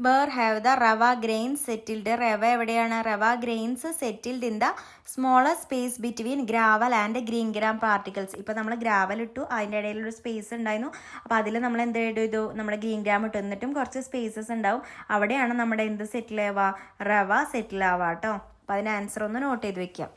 Where have the rava grains settled, rava എവിടെയാണ്? Rava grains settled in the smaller space between gravel and green gram particles. ഇപ്പോൾ നമ്മൾ ഗ്രാവൽ ഇട്ടു, അതിൻ്റെ ഇടയിലൊരു സ്പേസ് ഉണ്ടായിരുന്നു. അപ്പോൾ അതിൽ നമ്മൾ എന്ത് ചെയ്തു? നമ്മുടെ ഗ്രീൻ ഗ്രാം ഇട്ടു, എന്നിട്ടും കുറച്ച് സ്പേസസ് ഉണ്ടാവും. അവിടെയാണ് നമ്മുടെ എന്ത് സെറ്റിൽ ആവുക? റവ സെറ്റിൽ ആവുക കേട്ടോ. അപ്പോൾ അതിൻ്റെ ആൻസർ ഒന്ന് നോട്ട് ചെയ്ത് വെക്കാം.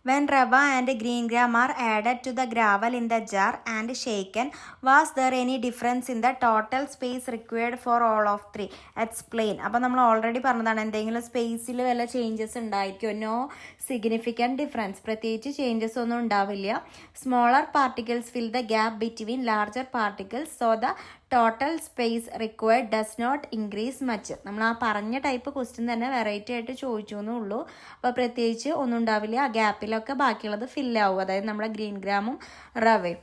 When rava and green gram are added to the gravel in the jar and shaken, was there any difference in the total space required for all of three? Explain. അപ്പോൾ നമ്മൾ already പറഞ്ഞതാണ്, എന്തെങ്കിലും സ്പേസിൽ വല്ല changes ഉണ്ടായിരിക്കും? No significant difference, പ്രത്യേകിച്ച് changes ഒന്നും ഉണ്ടാവില്ല. Smaller particles fill the gap between larger particles, so the total space required does not increase much. നമ്മൾ ആ പറഞ്ഞ ടൈപ്പ് ക്വസ്റ്റ്യൻ തന്നെ വെറൈറ്റി ആയിട്ട് ചോദിച്ചു എന്നേ ഉള്ളൂ. അപ്പോൾ പ്രത്യേകിച്ച് ഒന്നും ഉണ്ടാവില്ല. ആ ഗ്യാപ്പിലൊക്കെ ബാക്കിയുള്ളത് ഫില്ലാവും, അതായത് നമ്മുടെ ഗ്രീൻ ഗ്രാമും റവയും.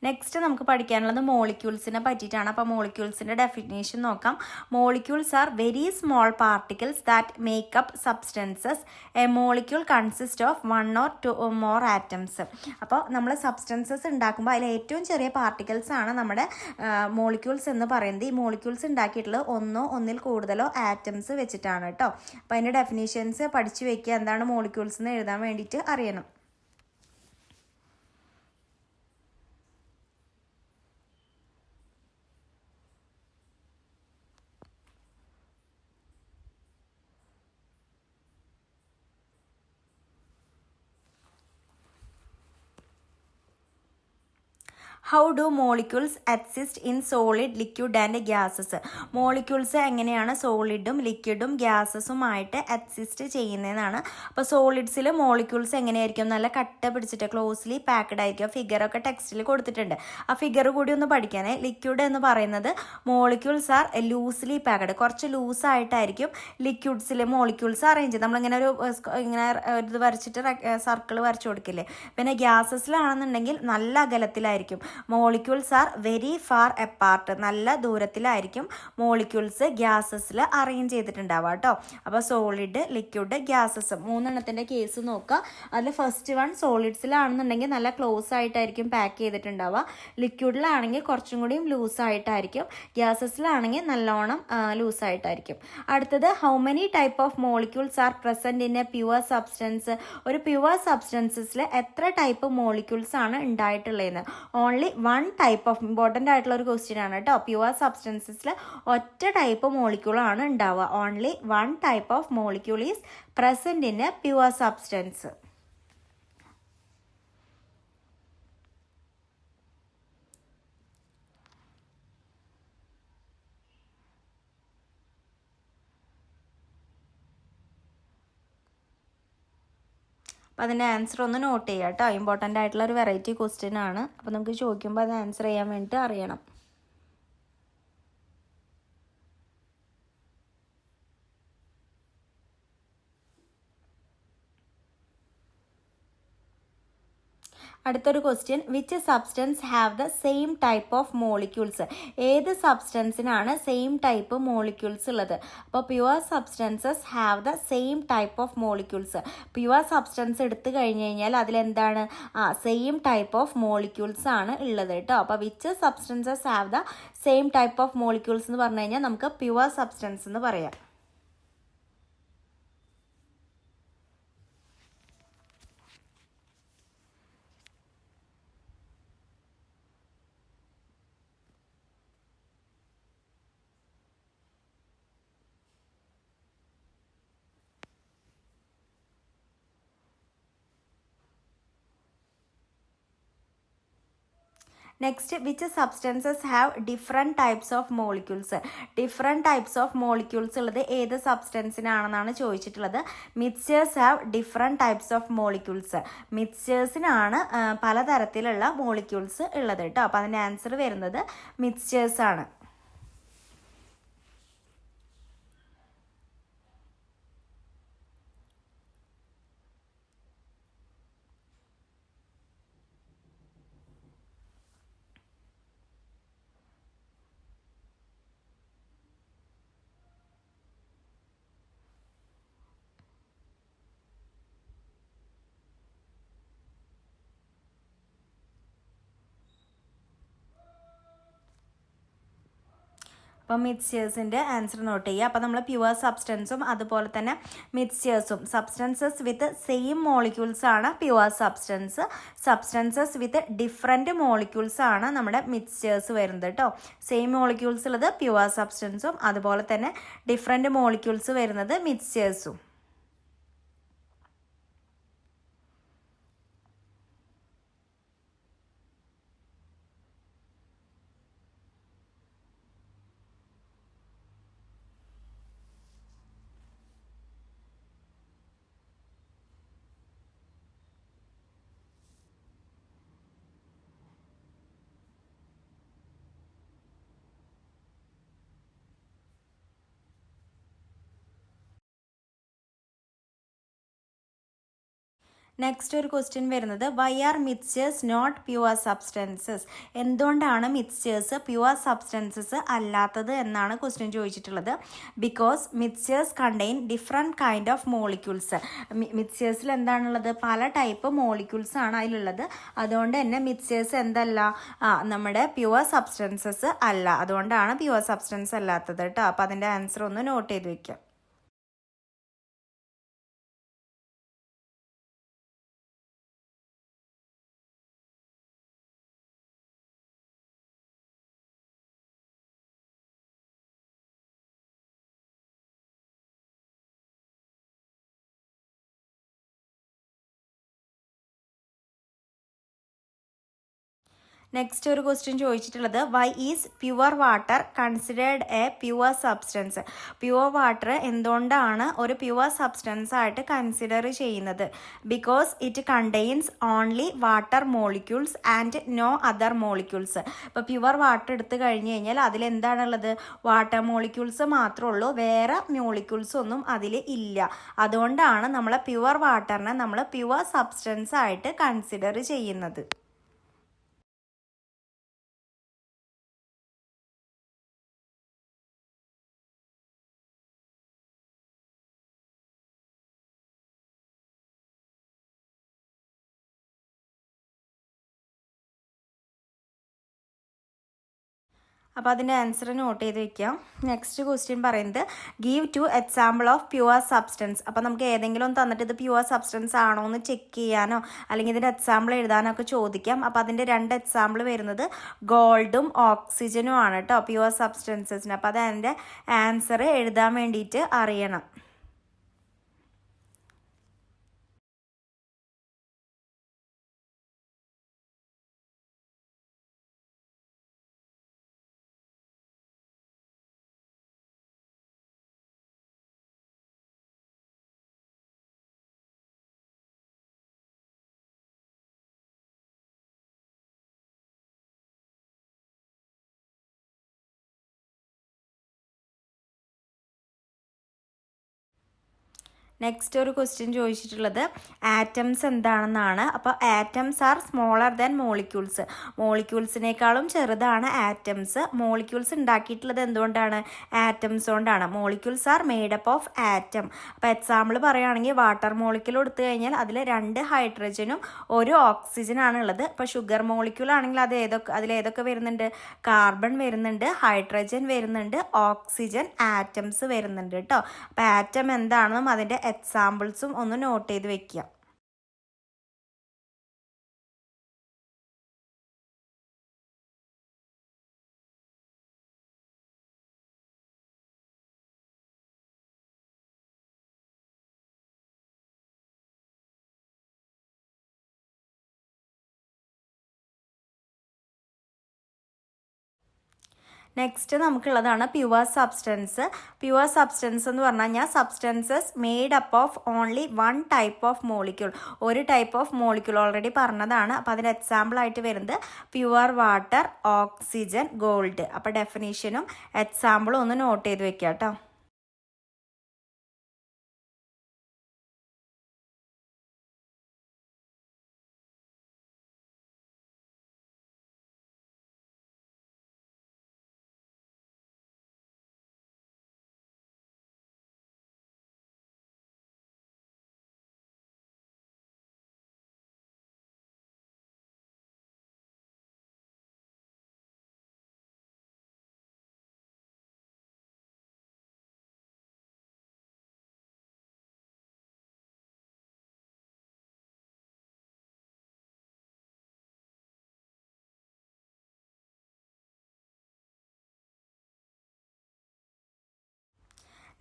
നെക്സ്റ്റ് നമുക്ക് പഠിക്കാനുള്ളത് മോളിക്യൂൾസിനെ പറ്റിയിട്ടാണ്. അപ്പോൾ മോളിക്യൂൾസിൻ്റെ ഡെഫിനേഷൻ നോക്കാം. Molecules are very small particles that make up substances. A molecule consist of 1 or 2 more atoms. അപ്പോൾ നമ്മൾ സബ്സ്റ്റൻസസ് ഉണ്ടാക്കുമ്പോൾ അതിൽ ഏറ്റവും ചെറിയ പാർട്ടിക്കിൾസ് ആണ് നമ്മുടെ മോളിക്യൂൾസ് എന്ന് പറയുന്നത്. ഈ മോളിക്യൂൾസ് ഉണ്ടാക്കിയിട്ടുള്ളത് ഒന്നോ ഒന്നിൽ കൂടുതലോ ആറ്റംസ് വെച്ചിട്ടാണ് കേട്ടോ. അപ്പോൾ അതിൻ്റെ ഡെഫിനേഷൻസ് പഠിച്ചു വയ്ക്കുക, എന്താണ് മോളിക്യൂൾസ് എന്ന് എഴുതാൻ വേണ്ടിയിട്ട് അറിയണം. How do molecules exist in solid, liquid and gases? Molecules എങ്ങനെയാണ് സോളിഡും ലിക്വിഡും ഗ്യാസസുമായിട്ട് എക്സിസ്റ്റ് ചെയ്യുന്നതെന്നാണ്. അപ്പോൾ സോളിഡ്സിൽ മോളിക്യൂൾസ് എങ്ങനെയായിരിക്കും? നല്ല കട്ട പിടിച്ചിട്ട് ക്ലോസ്ലി പാക്ഡ് ആയിരിക്കും. ഫിഗറൊക്കെ ടെക്സ്റ്റിൽ കൊടുത്തിട്ടുണ്ട്, ആ ഫിഗർ കൂടി ഒന്ന് പഠിക്കാനേ. ലിക്വിഡ് എന്ന് പറയുന്നത് മോളിക്യൂൾസ് ആർ ലൂസ്ലി പാക്ഡ്, കുറച്ച് ലൂസായിട്ടായിരിക്കും ലിക്വിഡ്സിൽ മോളിക്യൂൾസ് അറേഞ്ച് ചെയ്ത്. നമ്മളിങ്ങനെ ഇങ്ങനെ ഇത് വരച്ചിട്ട് സർക്കിൾ വരച്ചു കൊടുക്കില്ലേ. പിന്നെ ഗ്യാസസിലാണെന്നുണ്ടെങ്കിൽ നല്ല അകലത്തിലായിരിക്കും. Molecules are very far apart, നല്ല ദൂരത്തിലായിരിക്കും മോളിക്യൂൾസ് ഗ്യാസസിൽ അറേഞ്ച് ചെയ്തിട്ടുണ്ടാവുക കേട്ടോ. അപ്പോൾ സോളിഡ്, ലിക്വിഡ്, ഗ്യാസസ് മൂന്നെണ്ണത്തിൻ്റെ കേസ് നോക്കുക. അതിൽ ഫസ്റ്റ് വൺ സോളിഡ്സിലാണെന്നുണ്ടെങ്കിൽ നല്ല ക്ലോസ് ആയിട്ടായിരിക്കും പാക്ക് ചെയ്തിട്ടുണ്ടാവുക. ലിക്വിഡിലാണെങ്കിൽ കുറച്ചും കൂടിയും ലൂസായിട്ടായിരിക്കും. ഗ്യാസസിലാണെങ്കിൽ നല്ലോണം ലൂസായിട്ടായിരിക്കും. അടുത്തത് how many type of molecules are present in A pure substance? ഒരു പ്യുവർ സബ്സ്റ്റൻസസിൽ എത്ര ടൈപ്പ് മോളിക്യൂൾസ് ആണ് ഉണ്ടായിട്ടുള്ളതെന്ന്. ഓൺലി 1 ടൈപ്പ് ഓഫ്, ഇമ്പോർട്ടൻ്റ് ആയിട്ടുള്ള ഒരു ക്വസ്റ്റ്യൻ ആണ് കേട്ടോ. പ്യുവർ സബ്സ്റ്റൻസസിൽ ഒറ്റ ടൈപ്പ് മോളിക്യൂളാണ് ഉണ്ടാവുക. Only 1 type of molecule is present in A pure substance. അപ്പോൾ അതിൻ്റെ ആൻസർ ഒന്ന് നോട്ട് ചെയ്യുക കേട്ടോ. ഇമ്പോർട്ടൻ്റ് ആയിട്ടുള്ള ഒരു വെറൈറ്റി ക്വസ്റ്റ്യൻ ആണ്. അപ്പോൾ നമുക്ക് ചോദിക്കുമ്പോൾ അത് ആൻസർ ചെയ്യാൻ വേണ്ടിയിട്ട് അറിയണം. അടുത്തൊരു question, which substance have the same type of molecules? ഏത് സബ്സ്റ്റൻസിനാണ് സെയിം ടൈപ്പ് മോളിക്യൂൾസ് ഉള്ളത്? അപ്പോൾ pure substances have the same type of molecules. Pure substance എടുത്തു കഴിഞ്ഞ് കഴിഞ്ഞാൽ അതിലെന്താണ്? സെയിം ടൈപ്പ് ഓഫ് മോളിക്യൂൾസ് ആണ് ഉള്ളത് കേട്ടോ. അപ്പോൾ which substances have the same type of molecules എന്ന് പറഞ്ഞു കഴിഞ്ഞാൽ നമുക്ക് പ്യുവർ സബ്സ്റ്റൻസ് എന്ന് പറയാം. Next, which substances have different types of molecules? Different types of molecules ഉള്ളത് ഏത് സബ്സ്റ്റൻസിനാണെന്നാണ് ചോദിച്ചിട്ടുള്ളത്. Mixtures have different types of molecules. മിക്സ്ചേഴ്സിനാണ് പലതരത്തിലുള്ള മോളിക്യൂൾസ് ഉള്ളത് കേട്ടോ. അപ്പോൾ അതിൻ്റെ ആൻസർ വരുന്നത് മിക്സ്ചേഴ്സ് ആണ്. അപ്പോൾ മിക്സ്ചേഴ്സിൻ്റെ ആൻസർ നോട്ട് ചെയ്യുക. അപ്പോൾ നമ്മൾ പ്യുവർ സബ്സ്റ്റൻസും അതുപോലെ തന്നെ മിക്സ്ചേഴ്സും, സബ്സ്റ്റൻസസ് വിത്ത് സെയിം മോളിക്യൂൾസ് ആണ് pure substance. Substances with different molecules ആണ് നമ്മുടെ മിക്സ്ചേഴ്സ് വരുന്നത് കേട്ടോ. സെയിം മോളിക്യൂൾസ് ഉള്ളത് പ്യുവർ സബ്സ്റ്റൻസും അതുപോലെ തന്നെ ഡിഫറെൻറ്റ് മോളിക്യൂൾസ് വരുന്നത് മിക്സ്ചേഴ്സും. നെക്സ്റ്റ് ഒരു ക്വസ്റ്റ്യൻ വരുന്നത്, why are mixtures not pure substances? എന്തുകൊണ്ടാണ് മിക്സ്ചേഴ്സ് പ്യുവർ സബ്സ്റ്റൻസസ് അല്ലാത്തത് എന്നാണ് ക്വസ്റ്റ്യൻ ചോദിച്ചിട്ടുള്ളത്. Because mixtures contain different kind of molecules. മിക്സ്ചേഴ്സിൽ എന്താണുള്ളത്? പല ടൈപ്പ് മോളിക്യൂൾസ് ആണ് അതിലുള്ളത്. അതുകൊണ്ട് തന്നെ മിക്സ്ചേഴ്സ് എന്തല്ല? നമ്മുടെ പ്യുവർ സബ്സ്റ്റൻസസ് അല്ല. അതുകൊണ്ടാണ് പ്യുവർ സബ്സ്റ്റൻസ് അല്ലാത്തത് കേട്ടോ. അപ്പോൾ അതിൻ്റെ ആൻസർ ഒന്ന് നോട്ട് ചെയ്ത് വെക്കാം. നെക്സ്റ്റ് ഒരു ക്വസ്റ്റ്യൻ ചോദിച്ചിട്ടുള്ളത്, why is pure water considered a pure substance? Pure water എന്തുകൊണ്ടാണ് ഒരു പ്യുവർ സബ്സ്റ്റൻസ് ആയിട്ട് കൺസിഡർ ചെയ്യുന്നത്? Because it contains only water molecules and no other molecules. ഇപ്പോൾ പ്യുവർ വാട്ടർ എടുത്തു കഴിഞ്ഞ് കഴിഞ്ഞാൽ അതിലെന്താണുള്ളത്? വാട്ടർ മോളിക്യൂൾസ് മാത്രമേ ഉള്ളൂ, വേറെ മോളിക്യൂൾസ് ഒന്നും അതിൽ ഇല്ല. അതുകൊണ്ടാണ് നമ്മൾ പ്യുവർ വാട്ടറിനെ നമ്മൾ പ്യുവർ സബ്സ്റ്റൻസ് ആയിട്ട് കൺസിഡർ ചെയ്യുന്നത്. അപ്പോൾ അതിൻ്റെ ആൻസർ നോട്ട് ചെയ്ത് വെക്കാം. നെക്സ്റ്റ് ക്വസ്റ്റ്യൻ പറയുന്നത്, give 2 example of pure substance. അപ്പോൾ നമുക്ക് ഏതെങ്കിലും ഒന്ന് തന്നിട്ട് ഇത് പ്യുവർ സബ്സ്റ്റൻസ് ആണോ എന്ന് ചെക്ക് ചെയ്യാനോ അല്ലെങ്കിൽ ഇതിൻ്റെ എക്സാമ്പിൾ എഴുതാനോ ഒക്കെ ചോദിക്കാം. അപ്പോൾ അതിൻ്റെ 2 എക്സാമ്പിൾ വരുന്നത് ഗോൾഡും ഓക്സിജനും ആണ് കേട്ടോ, പ്യുവർ സബ്സ്റ്റൻസസിന്. അപ്പോൾ അതിൻ്റെ ആൻസർ എഴുതാൻ വേണ്ടിയിട്ട് അറിയണം. നെക്സ്റ്റ് ഒരു ക്വസ്റ്റ്യൻ ചോദിച്ചിട്ടുള്ളത് ആറ്റംസ് എന്താണെന്നാണ്. അപ്പോൾ atoms are smaller than molecules. മോളിക്യൂൾസിനേക്കാളും ചെറുതാണ് ആറ്റംസ്. മോളിക്യൂൾസ് ഉണ്ടാക്കിയിട്ടുള്ളത് എന്തുകൊണ്ടാണ്? ആറ്റംസ് കൊണ്ടാണ്. Molecules are made up of atom. അപ്പോൾ എക്സാമ്പിൾ പറയുകയാണെങ്കിൽ വാട്ടർ മോളിക്യൂൾ എടുത്തു കഴിഞ്ഞാൽ അതിൽ 2 ഹൈഡ്രജനും 1 ഓക്സിജനാണ് ഉള്ളത്. ഇപ്പോൾ ഷുഗർ മോളിക്യൂൾ ആണെങ്കിൽ അതിലേതൊക്കെ വരുന്നുണ്ട്? കാർബൺ വരുന്നുണ്ട്, ഹൈഡ്രജൻ വരുന്നുണ്ട്, ഓക്സിജൻ, ആറ്റംസ് വരുന്നുണ്ട് കേട്ടോ. അപ്പോൾ ആറ്റം എന്താണെന്നും അതിൻ്റെ എക്സാമ്പിൾസും ഒന്ന് നോട്ട് ചെയ്ത് വെക്കുക. നെക്സ്റ്റ് നമുക്കുള്ളതാണ് പ്യുവർ സബ്സ്റ്റൻസ്. പ്യുവർ സബ്സ്റ്റൻസ് എന്ന് പറഞ്ഞു കഴിഞ്ഞാൽ substances made up of only 1 type of molecule. ഒരു ടൈപ്പ് ഓഫ് മോളിക്യൂൾ ഓൾറെഡി പറഞ്ഞതാണ്. അപ്പോൾ അതിന് എക്സാമ്പിൾ ആയിട്ട് വരുന്നത് പ്യുവർ വാട്ടർ, ഓക്സിജൻ, ഗോൾഡ്. അപ്പോൾ ഡെഫിനേഷനും എക്സാമ്പിളും ഒന്ന് നോട്ട് ചെയ്ത് വെക്കുക കേട്ടോ.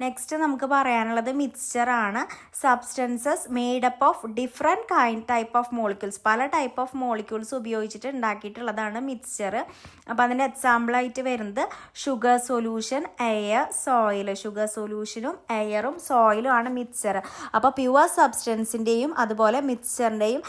നെക്സ്റ്റ് നമുക്ക് പറയാനുള്ളത് മിക്സ്ചറാണ്. Substances made up of different type of molecules. പല ടൈപ്പ് ഓഫ് മോളിക്യൂൾസ് ഉപയോഗിച്ചിട്ട് ഉണ്ടാക്കിയിട്ടുള്ളതാണ് മിക്സ്ചർ. അപ്പോൾ അതിൻ്റെ എക്സാമ്പിളായിട്ട് വരുന്നത് sugar solution, air, soil. Sugar സൊല്യൂഷനും എയറും സോയിലും ആണ് മിക്സ്ചർ. അപ്പോൾ പ്യുവർ സബ്സ്റ്റൻസിൻ്റെയും അതുപോലെ മിക്സ്ചറിൻ്റെയും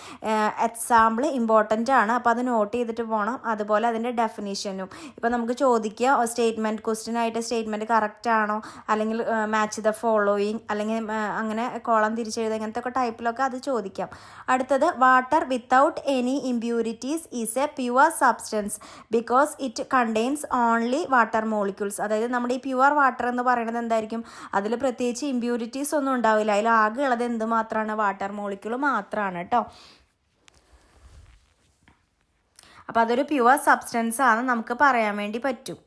എക്സാമ്പിൾ ഇമ്പോർട്ടൻ്റ് ആണ്. അപ്പോൾ അത് നോട്ട് ചെയ്തിട്ട് പോകണം. അതുപോലെ അതിൻ്റെ ഡെഫിനിഷനും. ഇപ്പോൾ നമുക്ക് ചോദിക്കുക സ്റ്റേറ്റ്മെൻറ്റ് ക്വസ്റ്റ്യൻ ആയിട്ട് സ്റ്റേറ്റ്മെൻറ്റ് കറക്റ്റ് ആണോ, അല്ലെങ്കിൽ മാച്ച് ദ ഫോളോയിങ്, അല്ലെങ്കിൽ അങ്ങനെ കോളം തിരിച്ചെഴുതുക, ഇങ്ങനത്തെ ഒക്കെ ടൈപ്പിലൊക്കെ അത് ചോദിക്കാം. അടുത്തത് water without any impurities is A pure substance because it contains only water molecules. അതായത് നമ്മുടെ ഈ പ്യുവർ വാട്ടർ എന്ന് പറയുന്നത് എന്തായിരിക്കും? അതിൽ പ്രത്യേകിച്ച് ഇമ്പ്യൂരിറ്റീസ് ഒന്നും ഉണ്ടാവില്ല. അതിൽ ആകെ ഉള്ളത് എന്ത് മാത്രമാണ്? വാട്ടർ മോളിക്യൂൾ മാത്രമാണ് കേട്ടോ. അപ്പോൾ അതൊരു പ്യുവർ സബ്സ്റ്റൻസ് ആണ് നമുക്ക് പറയാൻ വേണ്ടി പറ്റും.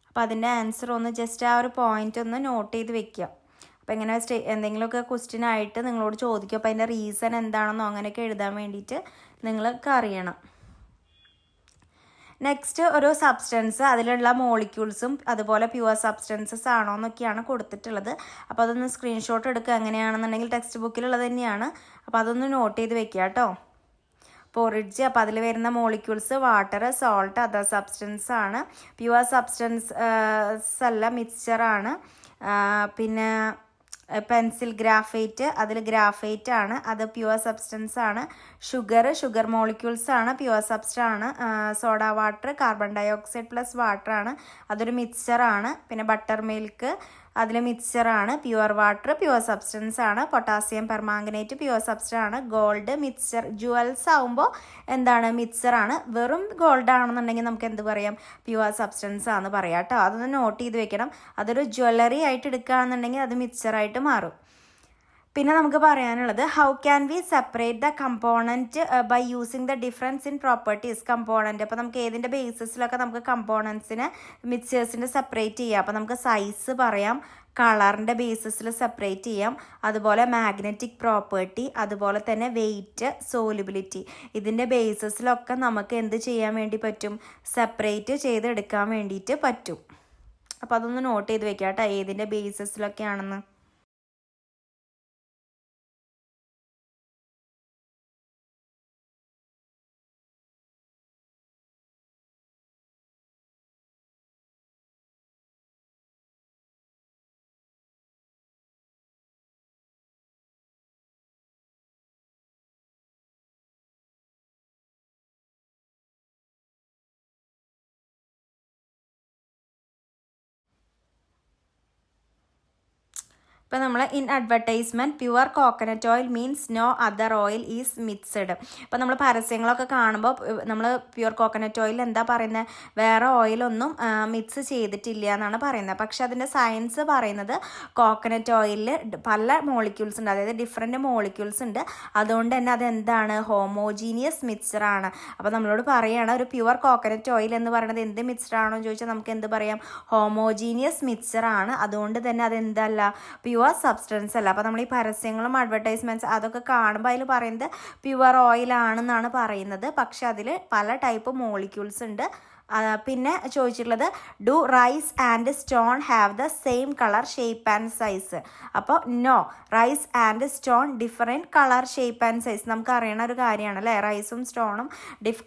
അപ്പോൾ അതിൻ്റെ ആൻസർ ഒന്ന് ജസ്റ്റ് ആ ഒരു പോയിന്റ് ഒന്ന് നോട്ട് ചെയ്ത് വെക്കുക. അപ്പോൾ ഇങ്ങനെ എന്തെങ്കിലുമൊക്കെ ക്വസ്റ്റ്യൻ ആയിട്ട് നിങ്ങളോട് ചോദിക്കും. അപ്പോൾ അതിൻ്റെ റീസൺ എന്താണെന്നോ അങ്ങനെയൊക്കെ എഴുതാൻ വേണ്ടിയിട്ട് നിങ്ങൾക്ക് അറിയണം. നെക്സ്റ്റ് ഒരു സബ്സ്റ്റൻസ്, അതിലുള്ള മോളിക്യൂൾസും അതുപോലെ പ്യുവർ സബ്സ്റ്റൻസസ് ആണോ എന്നൊക്കെയാണ് കൊടുത്തിട്ടുള്ളത്. അപ്പോൾ അതൊന്ന് സ്ക്രീൻഷോട്ട് എടുക്കുക. എങ്ങനെയാണെന്നുണ്ടെങ്കിൽ ടെക്സ്റ്റ് ബുക്കിലുള്ളത് തന്നെയാണ്. അപ്പോൾ അതൊന്ന് നോട്ട് ചെയ്ത് വെക്കുക കേട്ടോ. പോറിഡ്ജ്. അപ്പോൾ അതിൽ വരുന്ന molecules water, salt, other substance ആണ്. പ്യുവർ സബ്സ്റ്റൻസ് അല്ല, മിക്സ്ചറാണ്. പിന്നെ പെൻസിൽ ഗ്രാഫൈറ്റ്, അതിൽ ഗ്രാഫൈറ്റ് ആണ്, അത് പ്യുവർ സബ്സ്റ്റൻസ് ആണ്. ഷുഗർ മോളിക്യൂൾസ് ആണ്, പ്യുവർ സബ്സ്റ്റൻസ് ആണ്. Soda water, carbon dioxide plus water ആണ്, അതൊരു മിക്സ്ചറാണ്. പിന്നെ ബട്ടർ മിൽക്ക്, അതിൽ മിക്സ്ചറാണ്. പ്യുവർ വാട്ടർ പ്യുവർ സബ്സ്റ്റൻസ് ആണ്. പൊട്ടാസ്യം പെർമാംഗനേറ്റ് പ്യുവർ സബ്സ്റ്റൻസ് ആണ്. Gold mixture. ജുവൽസ് ആകുമ്പോൾ എന്താണ്? മിക്സ്ചറാണ്. വെറും ഗോൾഡ് ആണെന്നുണ്ടെങ്കിൽ നമുക്ക് എന്ത് പറയാം? പ്യുവർ സബ്സ്റ്റൻസ് ആണെന്ന് പറയാം കേട്ടോ. അതൊന്ന് നോട്ട് ചെയ്ത് വെക്കണം. അതൊരു ജ്വല്ലറി ആയിട്ട് എടുക്കുകയാണെന്നുണ്ടെങ്കിൽ അത് മിക്സ്ചറായിട്ട് മാറും. പിന്നെ നമുക്ക് പറയാനുള്ളത് how can we separate the component by using the difference in properties. Component, അപ്പോൾ നമുക്ക് ഏതിൻ്റെ ബേസിസിലൊക്കെ നമുക്ക് കമ്പോണൻസിനെ മിക്സേഴ്സിൻ്റെ സെപ്പറേറ്റ് ചെയ്യാം. അപ്പോൾ നമുക്ക് സൈസ് പറയാം, കളറിൻ്റെ ബേസിസിൽ സെപ്പറേറ്റ് ചെയ്യാം, അതുപോലെ മാഗ്നറ്റിക് പ്രോപ്പർട്ടി, അതുപോലെ തന്നെ വെയിറ്റ്, സോലിബിലിറ്റി. ഇതിൻ്റെ ബേസിസിലൊക്കെ നമുക്ക് എന്ത് ചെയ്യാൻ വേണ്ടി പറ്റും? സെപ്പറേറ്റ് ചെയ്തെടുക്കാൻ വേണ്ടിയിട്ട് പറ്റും. അപ്പോൾ അതൊന്ന് നോട്ട് ചെയ്ത് വെക്കാം കേട്ടോ, ഏതിൻ്റെ ബേസിസിലൊക്കെയാണെന്ന്. ഇപ്പോൾ നമ്മൾ in advertisement pure coconut oil means no other oil is mixed. ഇപ്പോൾ നമ്മൾ പരസ്യങ്ങളൊക്കെ കാണുമ്പോൾ നമ്മൾ പ്യുവർ കോക്കനട്ട് ഓയിൽ എന്താ പറയുന്നത്, വേറെ ഓയിലൊന്നും മിക്സ് ചെയ്തിട്ടില്ല എന്നാണ് പറയുന്നത്. പക്ഷെ അതിൻ്റെ സയൻസ് പറയുന്നത് കോക്കനട്ട് ഓയിലിൽ പല മോളിക്യൂൾസ് ഉണ്ട്, അതായത് ഡിഫറെൻറ്റ് മോളിക്യൂൾസ് ഉണ്ട്. അതുകൊണ്ട് തന്നെ അതെന്താണ്, ഹോമോജീനിയസ് മിക്സ്ചറാണ്. അപ്പോൾ നമ്മളോട് പറയുകയാണ് ഒരു പ്യുവർ കോക്കനട്ട് ഓയിൽ എന്ന് പറയുന്നത് എന്ത് മിക്സ്ചറാണോ എന്ന് ചോദിച്ചാൽ നമുക്ക് എന്ത് പറയാം, ഹോമോജീനിയസ് മിക്സ്ചറാണ്. അതുകൊണ്ട് തന്നെ അതെന്തല്ല, പ്യുവർ സബ്സ്റ്റൻസ് അല്ല. അപ്പോൾ നമ്മൾ ഈ പരസ്യങ്ങളും അഡ്വർടൈസ്മെൻറ്റ്സ് അതൊക്കെ കാണുമ്പോൾ അതിൽ പറയുന്നത് പ്യുവർ ഓയിലാണെന്നാണ് പറയുന്നത്. പക്ഷെ അതിൽ പല ടൈപ്പ് മോളിക്യൂൾസ് ഉണ്ട്. പിന്നെ ചോദിച്ചിട്ടുള്ളത് do rice and stone have the same colour shape and size. അപ്പോൾ no, rice and stone different colour shape and size. നമുക്ക് അറിയണ ഒരു കാര്യമാണ് അല്ലേ, റൈസും സ്റ്റോണും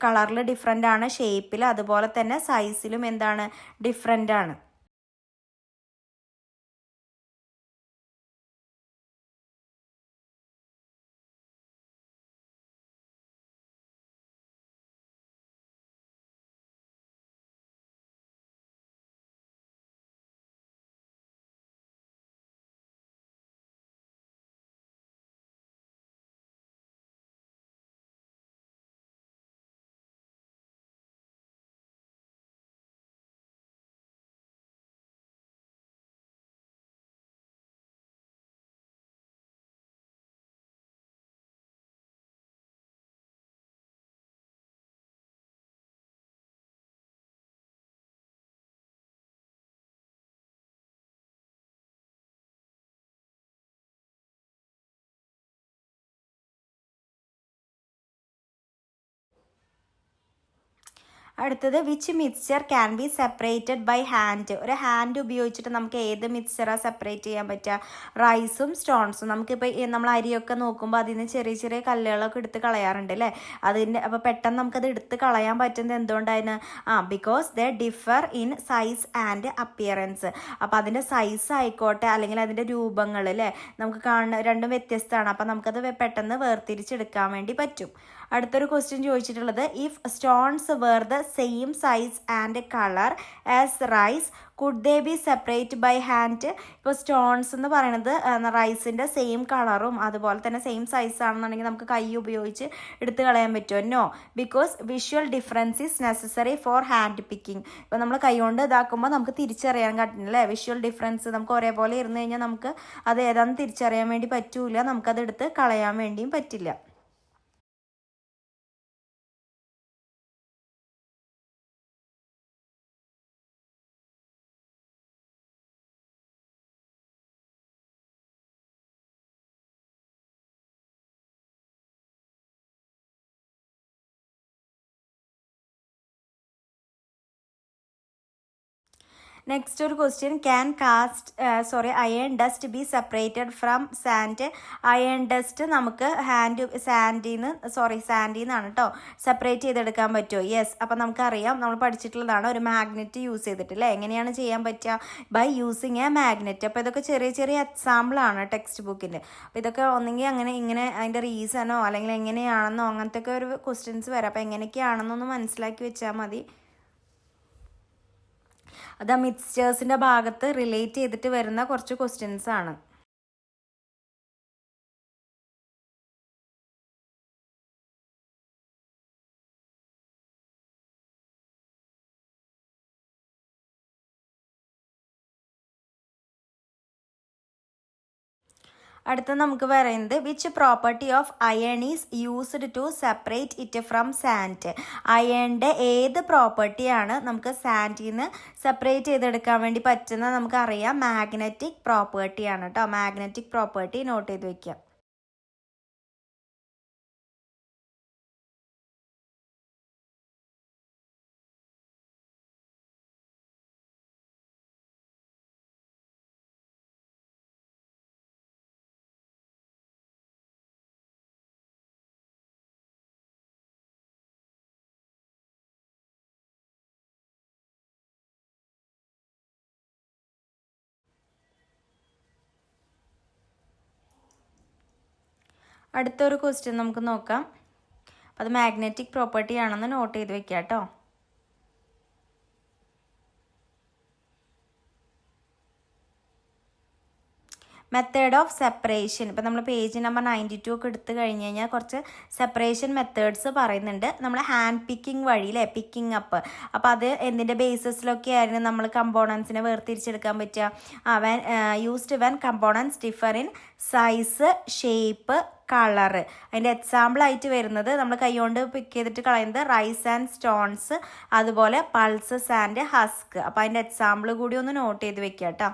കളറിൽ ഡിഫറെൻ്റ് ആണ്, ഷേപ്പിൽ അതുപോലെ തന്നെ സൈസിലും എന്താണ്, ഡിഫറെൻ്റ് ആണ്. അടുത്തത് which mixture can be separated by hand. ഒരു ഹാൻഡ് ഉപയോഗിച്ചിട്ട് നമുക്ക് ഏത് മിക്സ്ചറാണ് സെപ്പറേറ്റ് ചെയ്യാൻ പറ്റുക, റൈസും സ്റ്റോൺസും. നമുക്കിപ്പോൾ നമ്മൾ അരിയൊക്കെ നോക്കുമ്പോൾ അതിന് ചെറിയ ചെറിയ കല്ലുകളൊക്കെ എടുത്ത് കളയാറുണ്ട് അല്ലേ, അതിൻ്റെ അപ്പോൾ പെട്ടെന്ന് നമുക്കത് എടുത്ത് കളയാൻ പറ്റുന്നത് എന്തുകൊണ്ടായിരുന്നു, because they differ in size and appearance. അപ്പോൾ അതിൻ്റെ സൈസ് ആയിക്കോട്ടെ അല്ലെങ്കിൽ അതിൻ്റെ രൂപങ്ങൾ അല്ലേ, നമുക്ക് കാണുന്ന രണ്ടും വ്യത്യസ്തമാണ്. അപ്പോൾ നമുക്കത് പെട്ടെന്ന് വേർതിരിച്ചെടുക്കാൻ വേണ്ടി പറ്റും. അടുത്തൊരു ക്വസ്റ്റ്യൻ ചോദിച്ചിട്ടുള്ളത് if stones were the same size and colour as rice could they be separate by hand. ഇപ്പോൾ സ്റ്റോൺസ് എന്ന് പറയുന്നത് റൈസിൻ്റെ സെയിം കളറും അതുപോലെ തന്നെ സെയിം സൈസ് ആണെന്നുണ്ടെങ്കിൽ നമുക്ക് കൈ ഉപയോഗിച്ച് എടുത്ത് കളയാൻ പറ്റുമോ, no, because visual difference is necessary for hand picking. ഇപ്പോൾ നമ്മൾ കൈ കൊണ്ട് ഇതാക്കുമ്പോൾ നമുക്ക് തിരിച്ചറിയാൻ പറ്റില്ല, വിഷ്വൽ ഡിഫറൻസ് നമുക്ക് ഒരേപോലെ ഇരുന്ന് കഴിഞ്ഞാൽ നമുക്ക് അത് ഏതാണെന്ന് തിരിച്ചറിയാൻ വേണ്ടി പറ്റൂല, നമുക്കത് എടുത്ത് കളയാൻ വേണ്ടിയും പറ്റില്ല. നെക്സ്റ്റ് ഒരു question can iron dust B separated from sand. Iron dust നമുക്ക് സാൻഡിൽ നിന്നാണ് കേട്ടോ സെപ്പറേറ്റ് ചെയ്തെടുക്കാൻ പറ്റുമോ, യെസ്. അപ്പം നമുക്കറിയാം, നമ്മൾ പഠിച്ചിട്ടുള്ളതാണ് ഒരു മാഗ്നറ്റ് യൂസ് ചെയ്തിട്ടില്ലേ, എങ്ങനെയാണ് ചെയ്യാൻ പറ്റുക, ബൈ യൂസിങ് എ മാഗ്നറ്റ്. അപ്പോൾ ഇതൊക്കെ ചെറിയ ചെറിയ എക്സാമ്പിളാണ് ടെക്സ്റ്റ് ബുക്കിൻ്റെ. അപ്പോൾ ഇതൊക്കെ ഒന്നെങ്കിൽ അങ്ങനെ ഇങ്ങനെ അതിൻ്റെ റീസണോ അല്ലെങ്കിൽ എങ്ങനെയാണെന്നോ അങ്ങനത്തെ ഒക്കെ ഒരു ക്വസ്റ്റ്യൻസ് വരാം. അപ്പോൾ എങ്ങനെയൊക്കെയാണെന്നൊന്ന് മനസ്സിലാക്കി വെച്ചാൽ മതി. അത് ആ മിക്സ്ചേഴ്സിൻ്റെ ഭാഗത്ത് റിലേറ്റ് ചെയ്തിട്ട് വരുന്ന കുറച്ച് ക്വസ്റ്റ്യൻസ് ആണ്. അടുത്ത നമുക്ക് പറയുന്നത് which property of iron is used to separate it from sand. അയണിൻ്റെ ഏത് പ്രോപ്പർട്ടിയാണ് നമുക്ക് സാൻഡിൽ നിന്ന് സെപ്പറേറ്റ് ചെയ്തെടുക്കാൻ വേണ്ടി പറ്റുന്നത് നമുക്കറിയാം, മാഗ്നറ്റിക് പ്രോപ്പർട്ടിയാണ് കേട്ടോ. മാഗ്നറ്റിക് പ്രോപ്പർട്ടി നോട്ട് ചെയ്ത് വയ്ക്കാം. അടുത്തൊരു ക്വസ്റ്റ്യൻ നമുക്ക് നോക്കാം. അപ്പോൾ അത് മാഗ്നറ്റിക് പ്രോപ്പർട്ടി ആണെന്ന് നോട്ട് ചെയ്ത് വെക്കാം കേട്ടോ. Method of separation. ഇപ്പോൾ നമ്മൾ പേജ് നമ്പർ 92 ഒക്കെ എടുത്തു കഴിഞ്ഞ് കഴിഞ്ഞാൽ കുറച്ച് സെപ്പറേഷൻ മെത്തേഡ്സ് പറയുന്നുണ്ട്. നമ്മൾ ഹാൻഡ് പിക്കിംഗ് വഴി അല്ലേ, പിക്കിംഗ് അപ്പ്. അപ്പോൾ അത് എന്തിൻ്റെ ബേസിസിലൊക്കെ ആയിരുന്നു നമ്മൾ കമ്പോണൻസിനെ വേർതിരിച്ചെടുക്കാൻ പറ്റുക? Used when components differ in size, shape, colour. അതിൻ്റെ എക്സാമ്പിളായിട്ട് വരുന്നത് നമ്മൾ കൈകൊണ്ട് പിക്ക് ചെയ്തിട്ട് കളയുന്നത് റൈസ് ആൻഡ് സ്റ്റോൺസ്, അതുപോലെ പൾസസ് ആൻഡ് ഹസ്ക്. അപ്പോൾ അതിൻ്റെ എക്സാമ്പിൾ കൂടി ഒന്ന് നോട്ട് ചെയ്ത് വെക്കുക കേട്ടോ.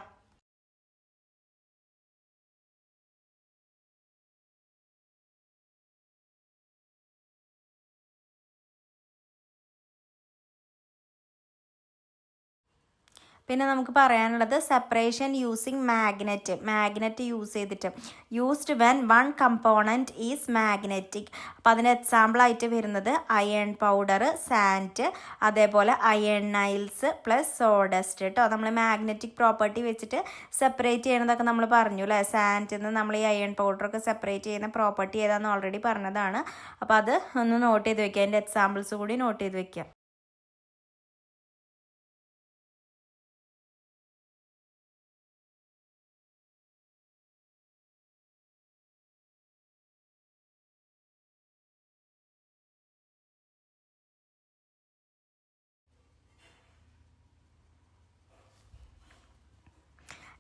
പിന്നെ നമുക്ക് പറയാനുള്ളത് സെപ്പറേഷൻ യൂസിങ് മാഗ്നറ്റ് യൂസ് ചെയ്തിട്ട്. Used when one component is magnetic. അപ്പോൾ അതിന് എക്സാമ്പിളായിട്ട് വരുന്നത് അയൺ പൗഡർ, സാൻഡ്, അതേപോലെ അയൺ നൈൽസ് പ്ലസ് സോഡസ്റ്റ് കേട്ടോ. നമ്മൾ മാഗ്നറ്റിക് പ്രോപ്പർട്ടി വെച്ചിട്ട് സെപ്പറേറ്റ് ചെയ്യണതൊക്കെ നമ്മൾ പറഞ്ഞു അല്ലേ. സാൻഡിൽ നിന്ന് നമ്മൾ ഈ അയൺ പൗഡറൊക്കെ സെപ്പറേറ്റ് ചെയ്യുന്ന പ്രോപ്പർട്ടി ഏതാണെന്ന് ഓൾറെഡി പറഞ്ഞതാണ്. അപ്പോൾ അത് ഒന്ന് നോട്ട് ചെയ്ത് വെക്കുക, അതിൻ്റെ എക്സാമ്പിൾസ് കൂടി നോട്ട് ചെയ്ത് വെക്കുക.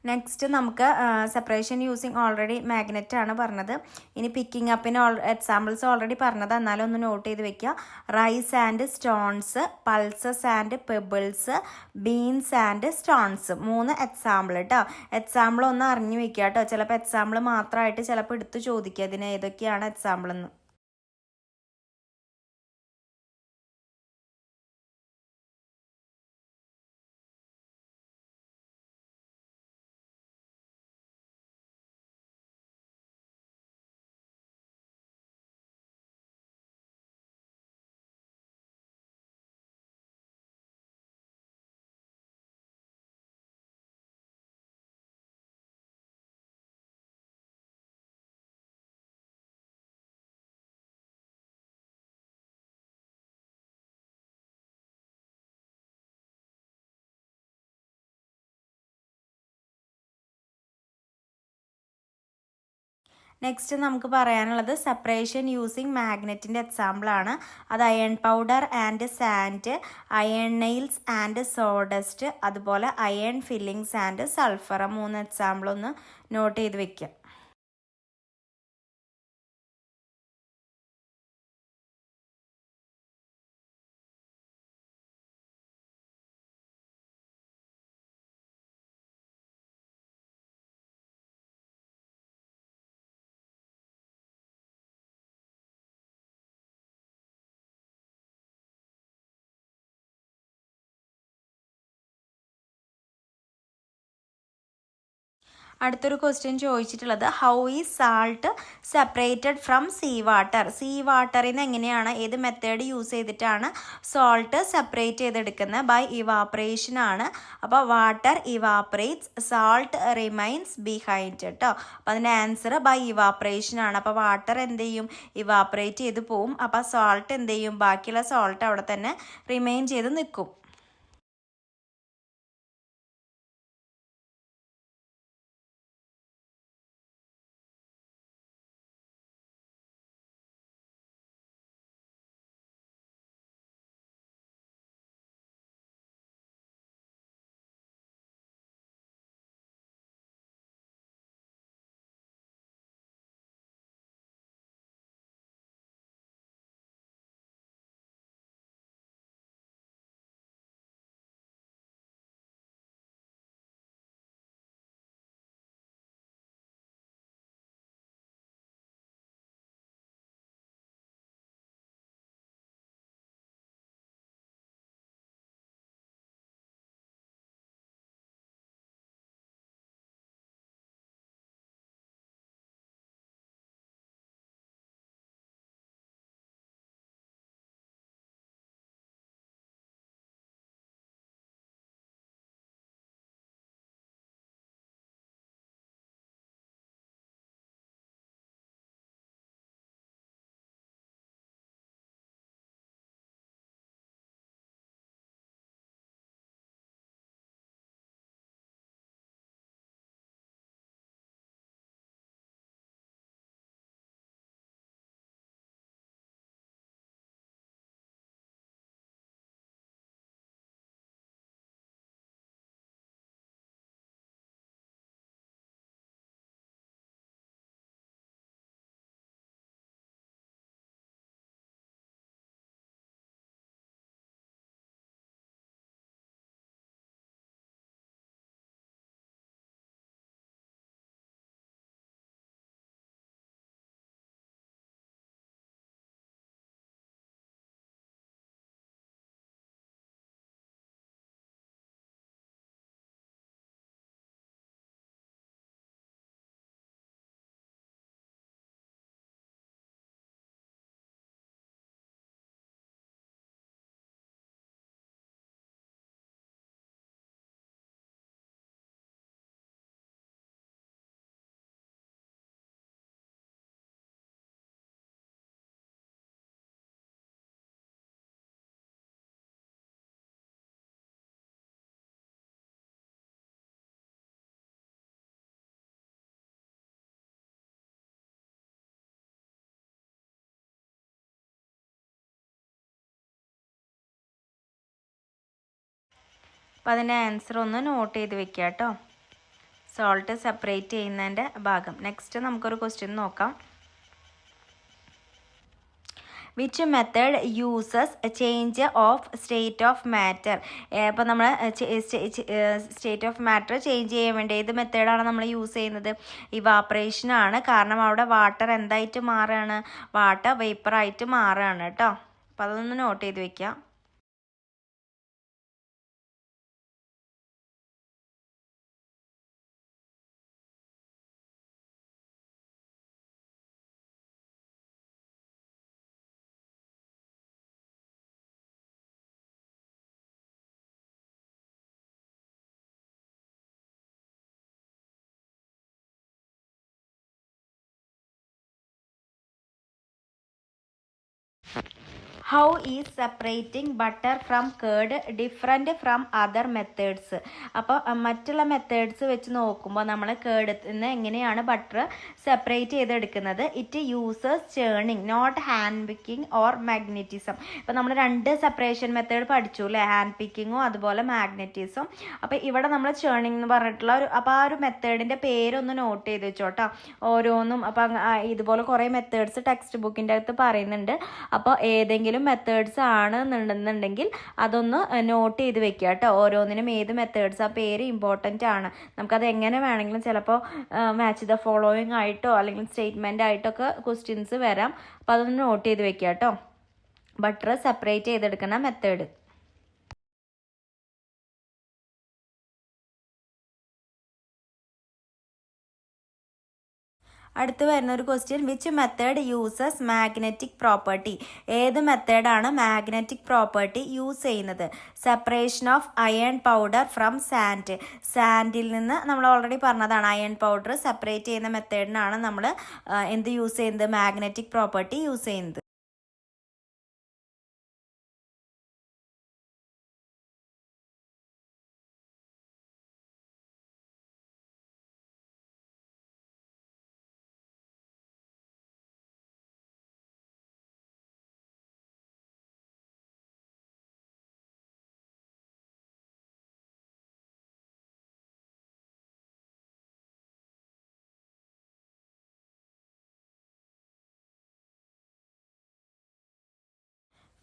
നെക്സ്റ്റ് നമുക്ക് സെപ്പറേഷൻ യൂസിങ് ഓൾറെഡി മാഗ്നറ്റ് ആണ് പറഞ്ഞത്. ഇനി പിക്കിംഗ് അപ്പിന് എക്സാമ്പിൾസ് ഓൾറെഡി പറഞ്ഞത്, എന്നാലും ഒന്ന് നോട്ട് ചെയ്ത് വെക്കുക. Rice and stones, pulses and pebbles, beans and stones. 3 example കേട്ടോ. എക്സാമ്പിൾ ഒന്ന് അറിഞ്ഞു വെക്കുക കേട്ടോ. ചിലപ്പോൾ എക്സാമ്പിൾ മാത്രമായിട്ട് ചിലപ്പോൾ എടുത്ത് ചോദിക്കുക ഇതിന് ഏതൊക്കെയാണ് എക്സാമ്പിൾ എന്ന്. നെക്സ്റ്റ് നമുക്ക് പറയാനുള്ളത് സെപ്പറേഷൻ യൂസിങ് മാഗ്നറ്റിൻ്റെ എക്സാമ്പിളാണ്. അത് iron powder and sand, iron nails and sawdust, അതുപോലെ iron filings and sulphur. 3 example ഒന്ന് നോട്ട് ചെയ്ത് വെക്കുക. അടുത്തൊരു ക്വസ്റ്റ്യൻ ചോദിച്ചിട്ടുള്ളത് how is salt separated from sea water. Sea വാട്ടറിൽ നിന്ന് എങ്ങനെയാണ്, ഏത് മെത്തേഡ് യൂസ് ചെയ്തിട്ടാണ് സോൾട്ട് സെപ്പറേറ്റ് ചെയ്തെടുക്കുന്നത്? ബൈ ഇവാപ്രേഷൻ ആണ്. അപ്പോൾ water evaporates, salt remains behind കേട്ടോ. അപ്പോൾ അതിൻ്റെ ആൻസർ ബൈ ഇവാപ്രേഷൻ ആണ്. അപ്പോൾ വാട്ടർ എന്ത് ചെയ്യും, ഇവാപ്രേറ്റ് ചെയ്ത് പോവും. അപ്പോൾ സോൾട്ട് എന്ത് ചെയ്യും, ബാക്കിയുള്ള സോൾട്ട് അവിടെ തന്നെ റിമൈൻ ചെയ്ത് നിൽക്കും. അപ്പോൾ അതിൻ്റെ ആൻസർ ഒന്ന് നോട്ട് ചെയ്ത് വെക്കുക കേട്ടോ. സോൾട്ട് സെപ്പറേറ്റ് ചെയ്യുന്നതിൻ്റെ ഭാഗം. നെക്സ്റ്റ് നമുക്കൊരു ക്വസ്റ്റ്യൻ നോക്കാം. Which method uses change of state of matter? അപ്പോൾ നമ്മൾ സ്റ്റേറ്റ് ഓഫ് മാറ്റർ ചേഞ്ച് ചെയ്യാൻ വേണ്ടി ഏത് മെത്തേഡാണ് നമ്മൾ യൂസ് ചെയ്യുന്നത്? ഇവാപ്പറേഷനാണ്. കാരണം അവിടെ വാട്ടർ എന്തായിട്ട് മാറുകയാണ്? വാട്ടർ വേപ്പറായിട്ട് മാറുകയാണ് കേട്ടോ. അപ്പോൾ അതൊന്ന് നോട്ട് ചെയ്ത് വെക്കാം. How is separating butter from curd different from other methods? അപ്പോൾ മറ്റുള്ള മെത്തേഡ്സ് വെച്ച് നോക്കുമ്പോൾ നമ്മൾ കേർഡിൽ നിന്ന് എങ്ങനെയാണ് ബട്ടർ സെപ്പറേറ്റ് ചെയ്തെടുക്കുന്നത്? It uses churning not hand picking or magnetism. ഇപ്പോൾ നമ്മൾ 2 സെപ്പറേഷൻ മെത്തേഡ് പഠിച്ചു അല്ലേ? ഹാൻഡ് പിക്കിങ്ങും അതുപോലെ മാഗ്നറ്റിസം. അപ്പോൾ ഇവിടെ നമ്മൾ ചേണിങ് എന്ന് പറഞ്ഞിട്ടുള്ള അപ്പോൾ ആ ഒരു മെത്തേഡിൻ്റെ പേരൊന്ന് നോട്ട് ചെയ്ത് വെച്ചോട്ടോ ഓരോന്നും. അപ്പം ഇതുപോലെ കുറേ മെത്തേഡ്സ് ടെക്സ്റ്റ് ബുക്കിൻ്റെ അകത്ത് പറയുന്നുണ്ട്. അപ്പോൾ ഏതെങ്കിലും മെത്തേഡ്സ് ആണെന്നുണ്ടെന്നുണ്ടെങ്കിൽ അതൊന്ന് നോട്ട് ചെയ്ത് വെക്കുക കേട്ടോ. ഓരോന്നിനും ഏത് മെത്തേഡ്സ് ആ പേര് ഇമ്പോർട്ടൻ്റ് ആണ്. നമുക്കത് എങ്ങനെ വേണമെങ്കിലും ചിലപ്പോൾ മാച്ച് ദ ഫോളോയിങ് ആയിട്ടോ അല്ലെങ്കിൽ സ്റ്റേറ്റ്മെൻ്റ് ആയിട്ടൊക്കെ ക്വസ്റ്റ്യൻസ് വരാം. അപ്പോൾ അതൊന്ന് നോട്ട് ചെയ്ത് വെക്കുക കേട്ടോ. ബട്ടർ സെപ്പറേറ്റ് ചെയ്തെടുക്കുന്ന മെത്തേഡ്. അടുത്ത് വരുന്ന ഒരു question, which method uses magnetic property? ഏത് മെത്തേഡാണ് മാഗ്നറ്റിക് പ്രോപ്പർട്ടി യൂസ് ചെയ്യുന്നത്? Separation of iron powder from sand. സാൻഡിൽ നിന്ന് നമ്മൾ ഓൾറെഡി പറഞ്ഞതാണ്, അയൺ പൗഡർ സെപ്പറേറ്റ് ചെയ്യുന്ന മെത്തേഡിനാണ് നമ്മൾ എന്ത് യൂസ് ചെയ്യുന്നത്? മാഗ്നറ്റിക് പ്രോപ്പർട്ടി യൂസ് ചെയ്യുന്നത്.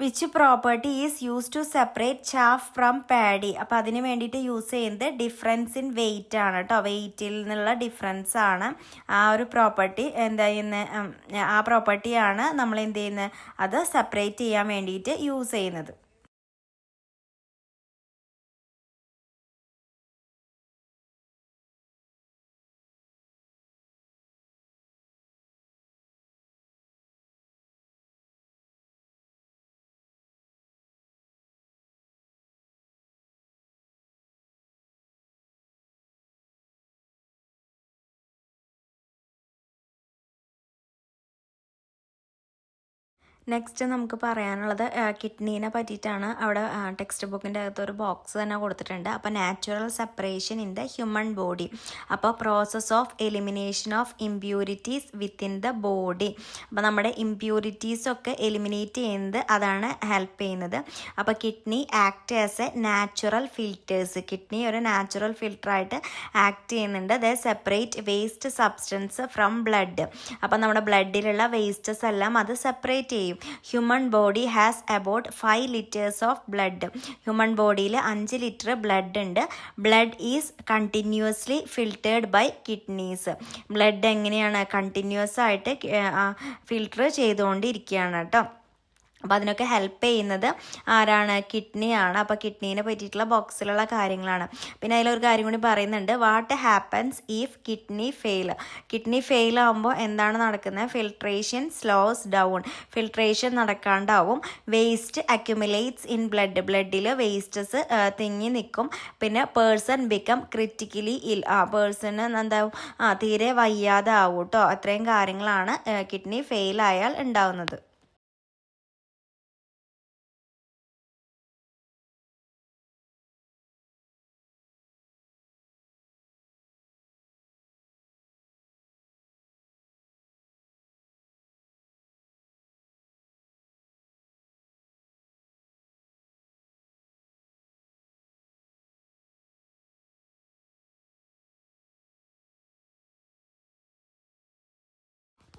Which property is use to separate chaff from paddy? അപ്പോൾ അതിന് വേണ്ടിയിട്ട് യൂസ് ചെയ്യുന്നത് ഡിഫറൻസ് ഇൻ വെയിറ്റ് ആണ് കേട്ടോ. വെയിറ്റിൽ നിന്നുള്ള ഡിഫറൻസ് ആണ് ആ ഒരു പ്രോപ്പർട്ടി. എന്താ ചെയ്യുന്നത്? ആ പ്രോപ്പർട്ടിയാണ് നമ്മൾ എന്ത് ചെയ്യുന്നത്? അത് സെപ്പറേറ്റ് ചെയ്യാൻ വേണ്ടിയിട്ട് യൂസ് ചെയ്യുന്നത്. നെക്സ്റ്റ് നമുക്ക് പറയാനുള്ളത് കിഡ്നീനെ പറ്റിയിട്ടാണ്. അവിടെ ടെക്സ്റ്റ് ബുക്കിൻ്റെ അകത്ത് ഒരു ബോക്സ് തന്നെ കൊടുത്തിട്ടുണ്ട്. അപ്പോൾ natural separation in the human body. അപ്പോൾ process of elimination of impurities within the body. അപ്പോൾ നമ്മുടെ ഇമ്പ്യൂരിറ്റീസൊക്കെ എലിമിനേറ്റ് ചെയ്യുന്നത് അതാണ് ഹെൽപ്പ് ചെയ്യുന്നത്. അപ്പോൾ kidney act as a natural filters. Kidney ഒരു നാച്ചുറൽ ഫിൽറ്ററായിട്ട് ആക്ട് ചെയ്യുന്നുണ്ട്. The separate waste substance from blood. അപ്പോൾ നമ്മുടെ ബ്ലഡിലുള്ള വേസ്റ്റസ് എല്ലാം അത് സെപ്പറേറ്റ് ചെയ്യും. Human body has about 5 litres of blood. Human ബോഡിയിൽ 5 ലിറ്റർ ബ്ലഡ് ഉണ്ട്. Blood is continuously filtered by kidneys. Blood എങ്ങനെയാണ്? കണ്ടിന്യൂസ് ആയിട്ട് ഫിൽറ്റർ ചെയ്തുകൊണ്ടിരിക്കുകയാണ് കേട്ടോ. അപ്പോൾ അതിനൊക്കെ ഹെൽപ്പ് ചെയ്യുന്നത് ആരാണ്? കിഡ്നിയാണ്. അപ്പോൾ കിഡ്നീനെ പറ്റിയിട്ടുള്ള ബോക്സിലുള്ള കാര്യങ്ങളാണ്. പിന്നെ അതിലൊരു കാര്യം കൂടി പറയുന്നുണ്ട്, what happens if kidney fail? Kidney fail ആകുമ്പോൾ എന്താണ് നടക്കുന്നത്? Filtration slows down. ഫിൽട്രേഷൻ നടക്കാണ്ടാവും. Waste accumulates in blood. ബ്ലഡിൽ വേസ്റ്റസ് തിങ്ങി നിൽക്കും. പിന്നെ പേഴ്സൺ ബിക്കം ക്രിറ്റിക്കലി ഇൽ. പേഴ്സണ് എന്താവും? തീരെ വയ്യാതെ ആവും കേട്ടോ. അത്രയും കാര്യങ്ങളാണ് കിഡ്നി ഫെയിൽ ആയാൽ ഉണ്ടാവുന്നത്.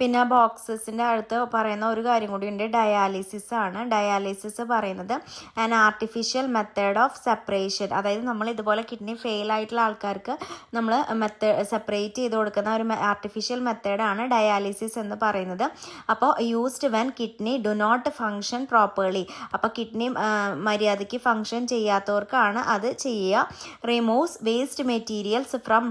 പിന്നെ ബോക്സസിൻ്റെ അടുത്ത് പറയുന്ന ഒരു കാര്യം കൂടിയുണ്ട്, ഡയാലിസിസ് ആണ്. ഡയാലിസിസ് പറയുന്നത് an artificial method of separation, അതായത് നമ്മൾ ഇതുപോലെ കിഡ്നി ഫെയിൽ ആയിട്ടുള്ള ആൾക്കാർക്ക് നമ്മൾ സെപ്പറേറ്റ് ചെയ്ത് കൊടുക്കുന്ന ഒരു ആർട്ടിഫിഷ്യൽ മെത്തേഡാണ് ഡയാലിസിസ് എന്ന് പറയുന്നത്. അപ്പോൾ used when kidney do not function properly, അപ്പോൾ കിഡ്നി മര്യാദയ്ക്ക് ഫങ്ഷൻ ചെയ്യാത്തവർക്കാണ് അത് ചെയ്യുക. റിമൂവ്സ് വേസ്റ്റ് മെറ്റീരിയൽസ് ഫ്രം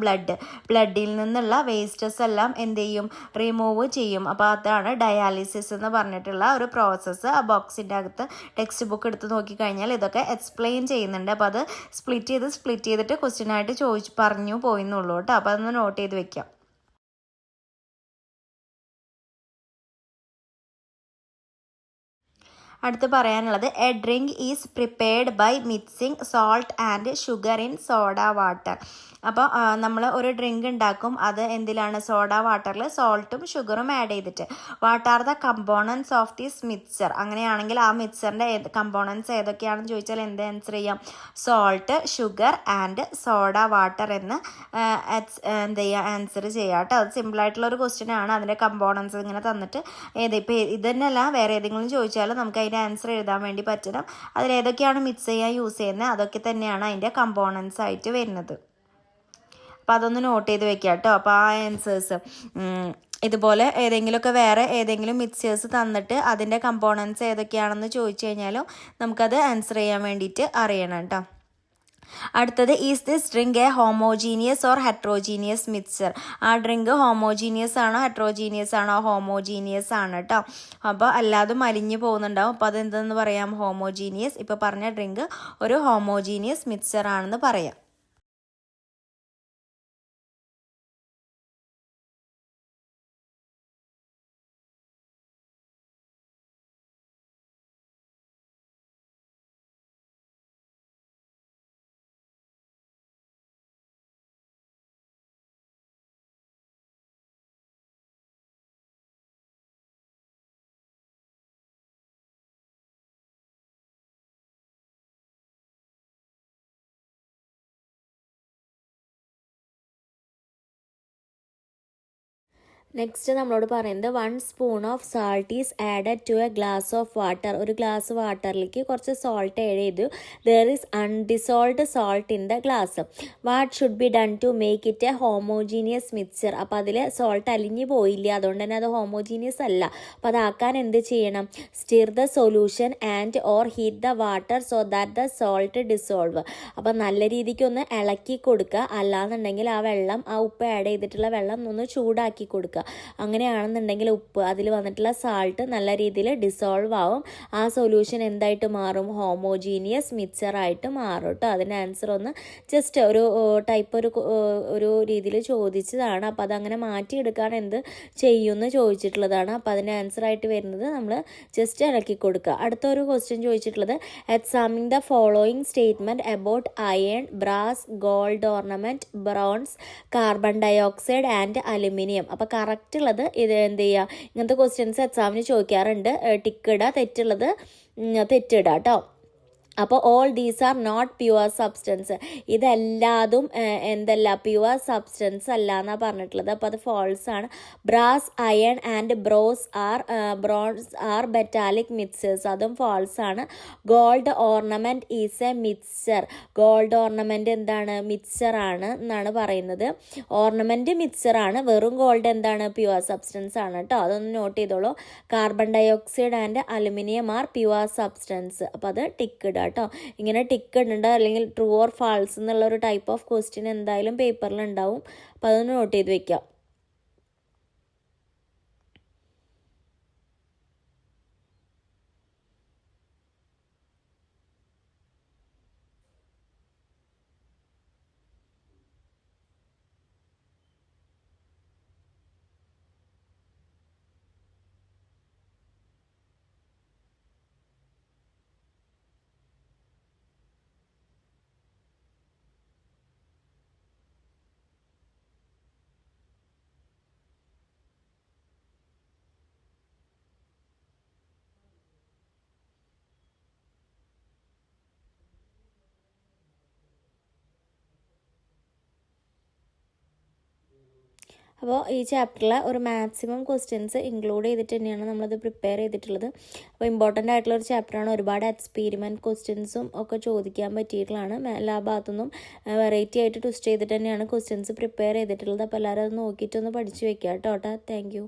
ബ്ലഡിൽ നിന്നുള്ള വേസ്റ്റസ് എല്ലാം എന്ത് ചെയ്യും, റിമൂവ് ചെയ്യും. അപ്പോൾ അതാണ് ഡയാലിസിസ് എന്ന് പറഞ്ഞിട്ടുള്ള ഒരു പ്രോസസ്സ്. ആ ബോക്സിൻ്റെ അകത്ത് ടെക്സ്റ്റ് ബുക്ക് എടുത്ത് നോക്കിക്കഴിഞ്ഞാൽ ഇതൊക്കെ എക്സ്പ്ലെയിൻ ചെയ്യുന്നുണ്ട്. അപ്പോൾ അത് സ്പ്ലിറ്റ് ചെയ്തിട്ട് ക്വസ്റ്റ്യനായിട്ട് പറഞ്ഞു പോയിന്നുള്ളൂ കേട്ടോ. അപ്പോൾ അതൊന്ന് നോട്ട് ചെയ്ത് വെക്കാം. അടുത്ത് പറയാനുള്ളത് a drink is prepared by mixing salt and sugar in soda water. അപ്പോൾ നമ്മൾ ഒരു ഡ്രിങ്ക് ഉണ്ടാക്കും, അത് എന്തിലാണ്, സോഡ വാട്ടറിൽ സോൾട്ടും ഷുഗറും ആഡ് ചെയ്തിട്ട്. What are the components of this mixer, അങ്ങനെയാണെങ്കിൽ ആ മിക്സറിൻ്റെ കമ്പോണൻസ് ഏതൊക്കെയാണെന്ന് ചോദിച്ചാൽ എന്ത് ആൻസർ ചെയ്യാം, salt, sugar and soda water എന്ന് എന്ത് ചെയ്യുക, ആൻസർ ചെയ്യാം കേട്ടോ. അത് സിമ്പിളായിട്ടുള്ളൊരു ക്വസ്റ്റ്യൻ ആണ്. അതിൻ്റെ കമ്പോണൻസ് ഇങ്ങനെ തന്നിട്ട് ഇപ്പോൾ ഇത് തന്നെയല്ല വേറെ ഏതെങ്കിലും ചോദിച്ചാലും നമുക്ക് അതിൻ്റെ ആൻസർ എഴുതാൻ വേണ്ടി പറ്റണം. അതിലേതൊക്കെയാണ് മിക്സ് ചെയ്യാൻ യൂസ് ചെയ്യുന്നത് അതൊക്കെ തന്നെയാണ് അതിൻ്റെ കമ്പോണൻസ് ആയിട്ട് വരുന്നത്. അപ്പോൾ അതൊന്ന് നോട്ട് ചെയ്ത് വെക്കുക കേട്ടോ. അപ്പോൾ ആ ആൻസേഴ്സ് ഇതുപോലെ ഏതെങ്കിലുമൊക്കെ വേറെ ഏതെങ്കിലും മിക്സേഴ്സ് തന്നിട്ട് അതിൻ്റെ കമ്പോണൻസ് ഏതൊക്കെയാണെന്ന് ചോദിച്ചു കഴിഞ്ഞാലും നമുക്കത് ആൻസർ ചെയ്യാൻ വേണ്ടിയിട്ട് അറിയണം കേട്ടോ. അടുത്തത് is this drink A homogeneous or heterogeneous mixer. ആ ഡ്രിങ്ക് ഹോമോജീനിയസ് ആണോ ഹെട്രോജീനിയസ് ആണോ, ഹോമോജീനിയസ് ആണ് കേട്ടോ. അപ്പോൾ അല്ലാതെ മലിഞ്ഞു പോകുന്നുണ്ടാവും. അപ്പോൾ അതെന്തെന്ന് പറയാം, ഹോമോജീനിയസ്. ഇപ്പോൾ പറഞ്ഞ ഡ്രിങ്ക് ഒരു ഹോമോജീനിയസ് മിക്സർ ആണെന്ന് പറയാം. നെക്സ്റ്റ് നമ്മളോട് പറയുന്നത് 1 spoon of salt is added to a glass of water. ഒരു ഗ്ലാസ് വാട്ടറിലേക്ക് കുറച്ച് സോൾട്ട് ആഡ് ചെയ്തു. There is undissolved salt in the glass. What should be done to make it a homogeneous mixer. അപ്പോൾ അതിൽ salt അലിഞ്ഞു പോയില്ല, അതുകൊണ്ട് തന്നെ അത് ഹോമോജീനിയസ് അല്ല. അപ്പോൾ അതാക്കാൻ എന്ത് ചെയ്യണം, stir the solution and or heat the water so that the salt dissolve. അപ്പോൾ നല്ല രീതിക്കൊന്ന് ഇളക്കി കൊടുക്കുക, അല്ലാന്നുണ്ടെങ്കിൽ ആ വെള്ളം, ആ ഉപ്പ് ആഡ് ചെയ്തിട്ടുള്ള വെള്ളം ഒന്ന് ചൂടാക്കി കൊടുക്കുക. അങ്ങനെയാണെന്നുണ്ടെങ്കിൽ ഉപ്പ് അതിൽ വന്നിട്ടുള്ള സാൾട്ട് നല്ല രീതിയിൽ ഡിസോൾവ് ആവും. ആ സൊല്യൂഷൻ എന്തായിട്ട് മാറും, ഹോമോജീനിയസ് മിക്സർ ആയിട്ട് മാറും കേട്ടോ. അതിൻ്റെ ആൻസർ ഒന്ന് ജസ്റ്റ് ഒരു രീതിയിൽ ചോദിച്ചതാണ്. അപ്പോൾ അതങ്ങനെ മാറ്റിയെടുക്കാൻ എന്ത് ചെയ്യുമെന്ന് ചോദിച്ചിട്ടുള്ളതാണ്. അപ്പോൾ അതിൻ്റെ ആൻസർ ആയിട്ട് വരുന്നത് നമ്മൾ ജസ്റ്റ് ഇളക്കി കൊടുക്കുക. അടുത്തൊരു ക്വസ്റ്റ്യൻ ചോദിച്ചിട്ടുള്ളത് examine the following statement about iron, brass, gold ornament, bronze, carbon dioxide and aluminium. അപ്പോൾ കറക്റ്റ് ഉള്ളത് ഇത് എന്ത് ചെയ്യുക, ഇങ്ങനത്തെ ക്വസ്റ്റ്യൻസ് എക്സാമിന് ചോദിക്കാറുണ്ട്. ടിക്കിടുക, തെറ്റുള്ളത് തെറ്റിടുക കേട്ടോ. അപ്പോൾ all these are not pure substance, ഇതെല്ലാതും എന്തല്ല, പ്യുവർ സബ്സ്റ്റൻസ് അല്ല എന്നാണ് പറഞ്ഞിട്ടുള്ളത്. അപ്പോൾ അത് ഫോൾസ് ആണ്. Brass, iron and bronze are metallic mixers, അതും ഫോൾസ് ആണ്. Gold ornament is a mixer, gold ornament എന്താണ്, മിക്സർ ആണ് എന്നാണ് പറയുന്നത്. ഓർണമെൻറ്റ് മിക്സർ ആണ്, വെറും ഗോൾഡ് എന്താണ്, പ്യുവർ സബ്സ്റ്റൻസ് ആണ് കേട്ടോ. അതൊന്ന് നോട്ട് ചെയ്തോളൂ. Carbon dioxide and aluminium R pure substance. അപ്പോൾ അത് ടിക്ക് കേട്ടോ. ഇങ്ങനെ ടിക്ക് ഇടുന്നുണ്ട്, അല്ലെങ്കിൽ ട്രൂ ഓർ ഫാൾസ് എന്നുള്ള ഒരു ടൈപ്പ് ഓഫ് ക്വസ്റ്റ്യൻ എന്തായാലും പേപ്പറിൽ ഉണ്ടാവും. അപ്പോൾ അതൊന്ന് നോട്ട് ചെയ്ത് വെക്കാം. അപ്പോൾ ഈ ചാപ്റ്ററിൽ ഒരു മാക്സിമം ക്വസ്റ്റ്യൻസ് ഇൻക്ലൂഡ് ചെയ്തിട്ട് തന്നെയാണ് നമ്മളത് പ്രിപ്പയർ ചെയ്തിട്ടുള്ളത്. അപ്പോൾ ഇമ്പോർട്ടൻ്റ് ആയിട്ടുള്ള ഒരു ചാപ്റ്ററാണ്. ഒരുപാട് എക്സ്പീരിമെൻറ്റ് ക്വസ്റ്റ്യൻസും ഒക്കെ ചോദിക്കാൻ പറ്റിയിട്ടുള്ളതാണ്. എല്ലാ ഭാഗത്തുനിന്നും വെറൈറ്റി ആയിട്ട് ട്വിസ്റ്റ് ചെയ്തിട്ട് തന്നെയാണ് ക്വസ്റ്റ്യൻസ് പ്രിപ്പയർ ചെയ്തിട്ടുള്ളത്. അപ്പോൾ എല്ലാവരും അത് നോക്കിയിട്ടൊന്ന് പഠിച്ച് വെക്കുക കേട്ടോ. Thank you.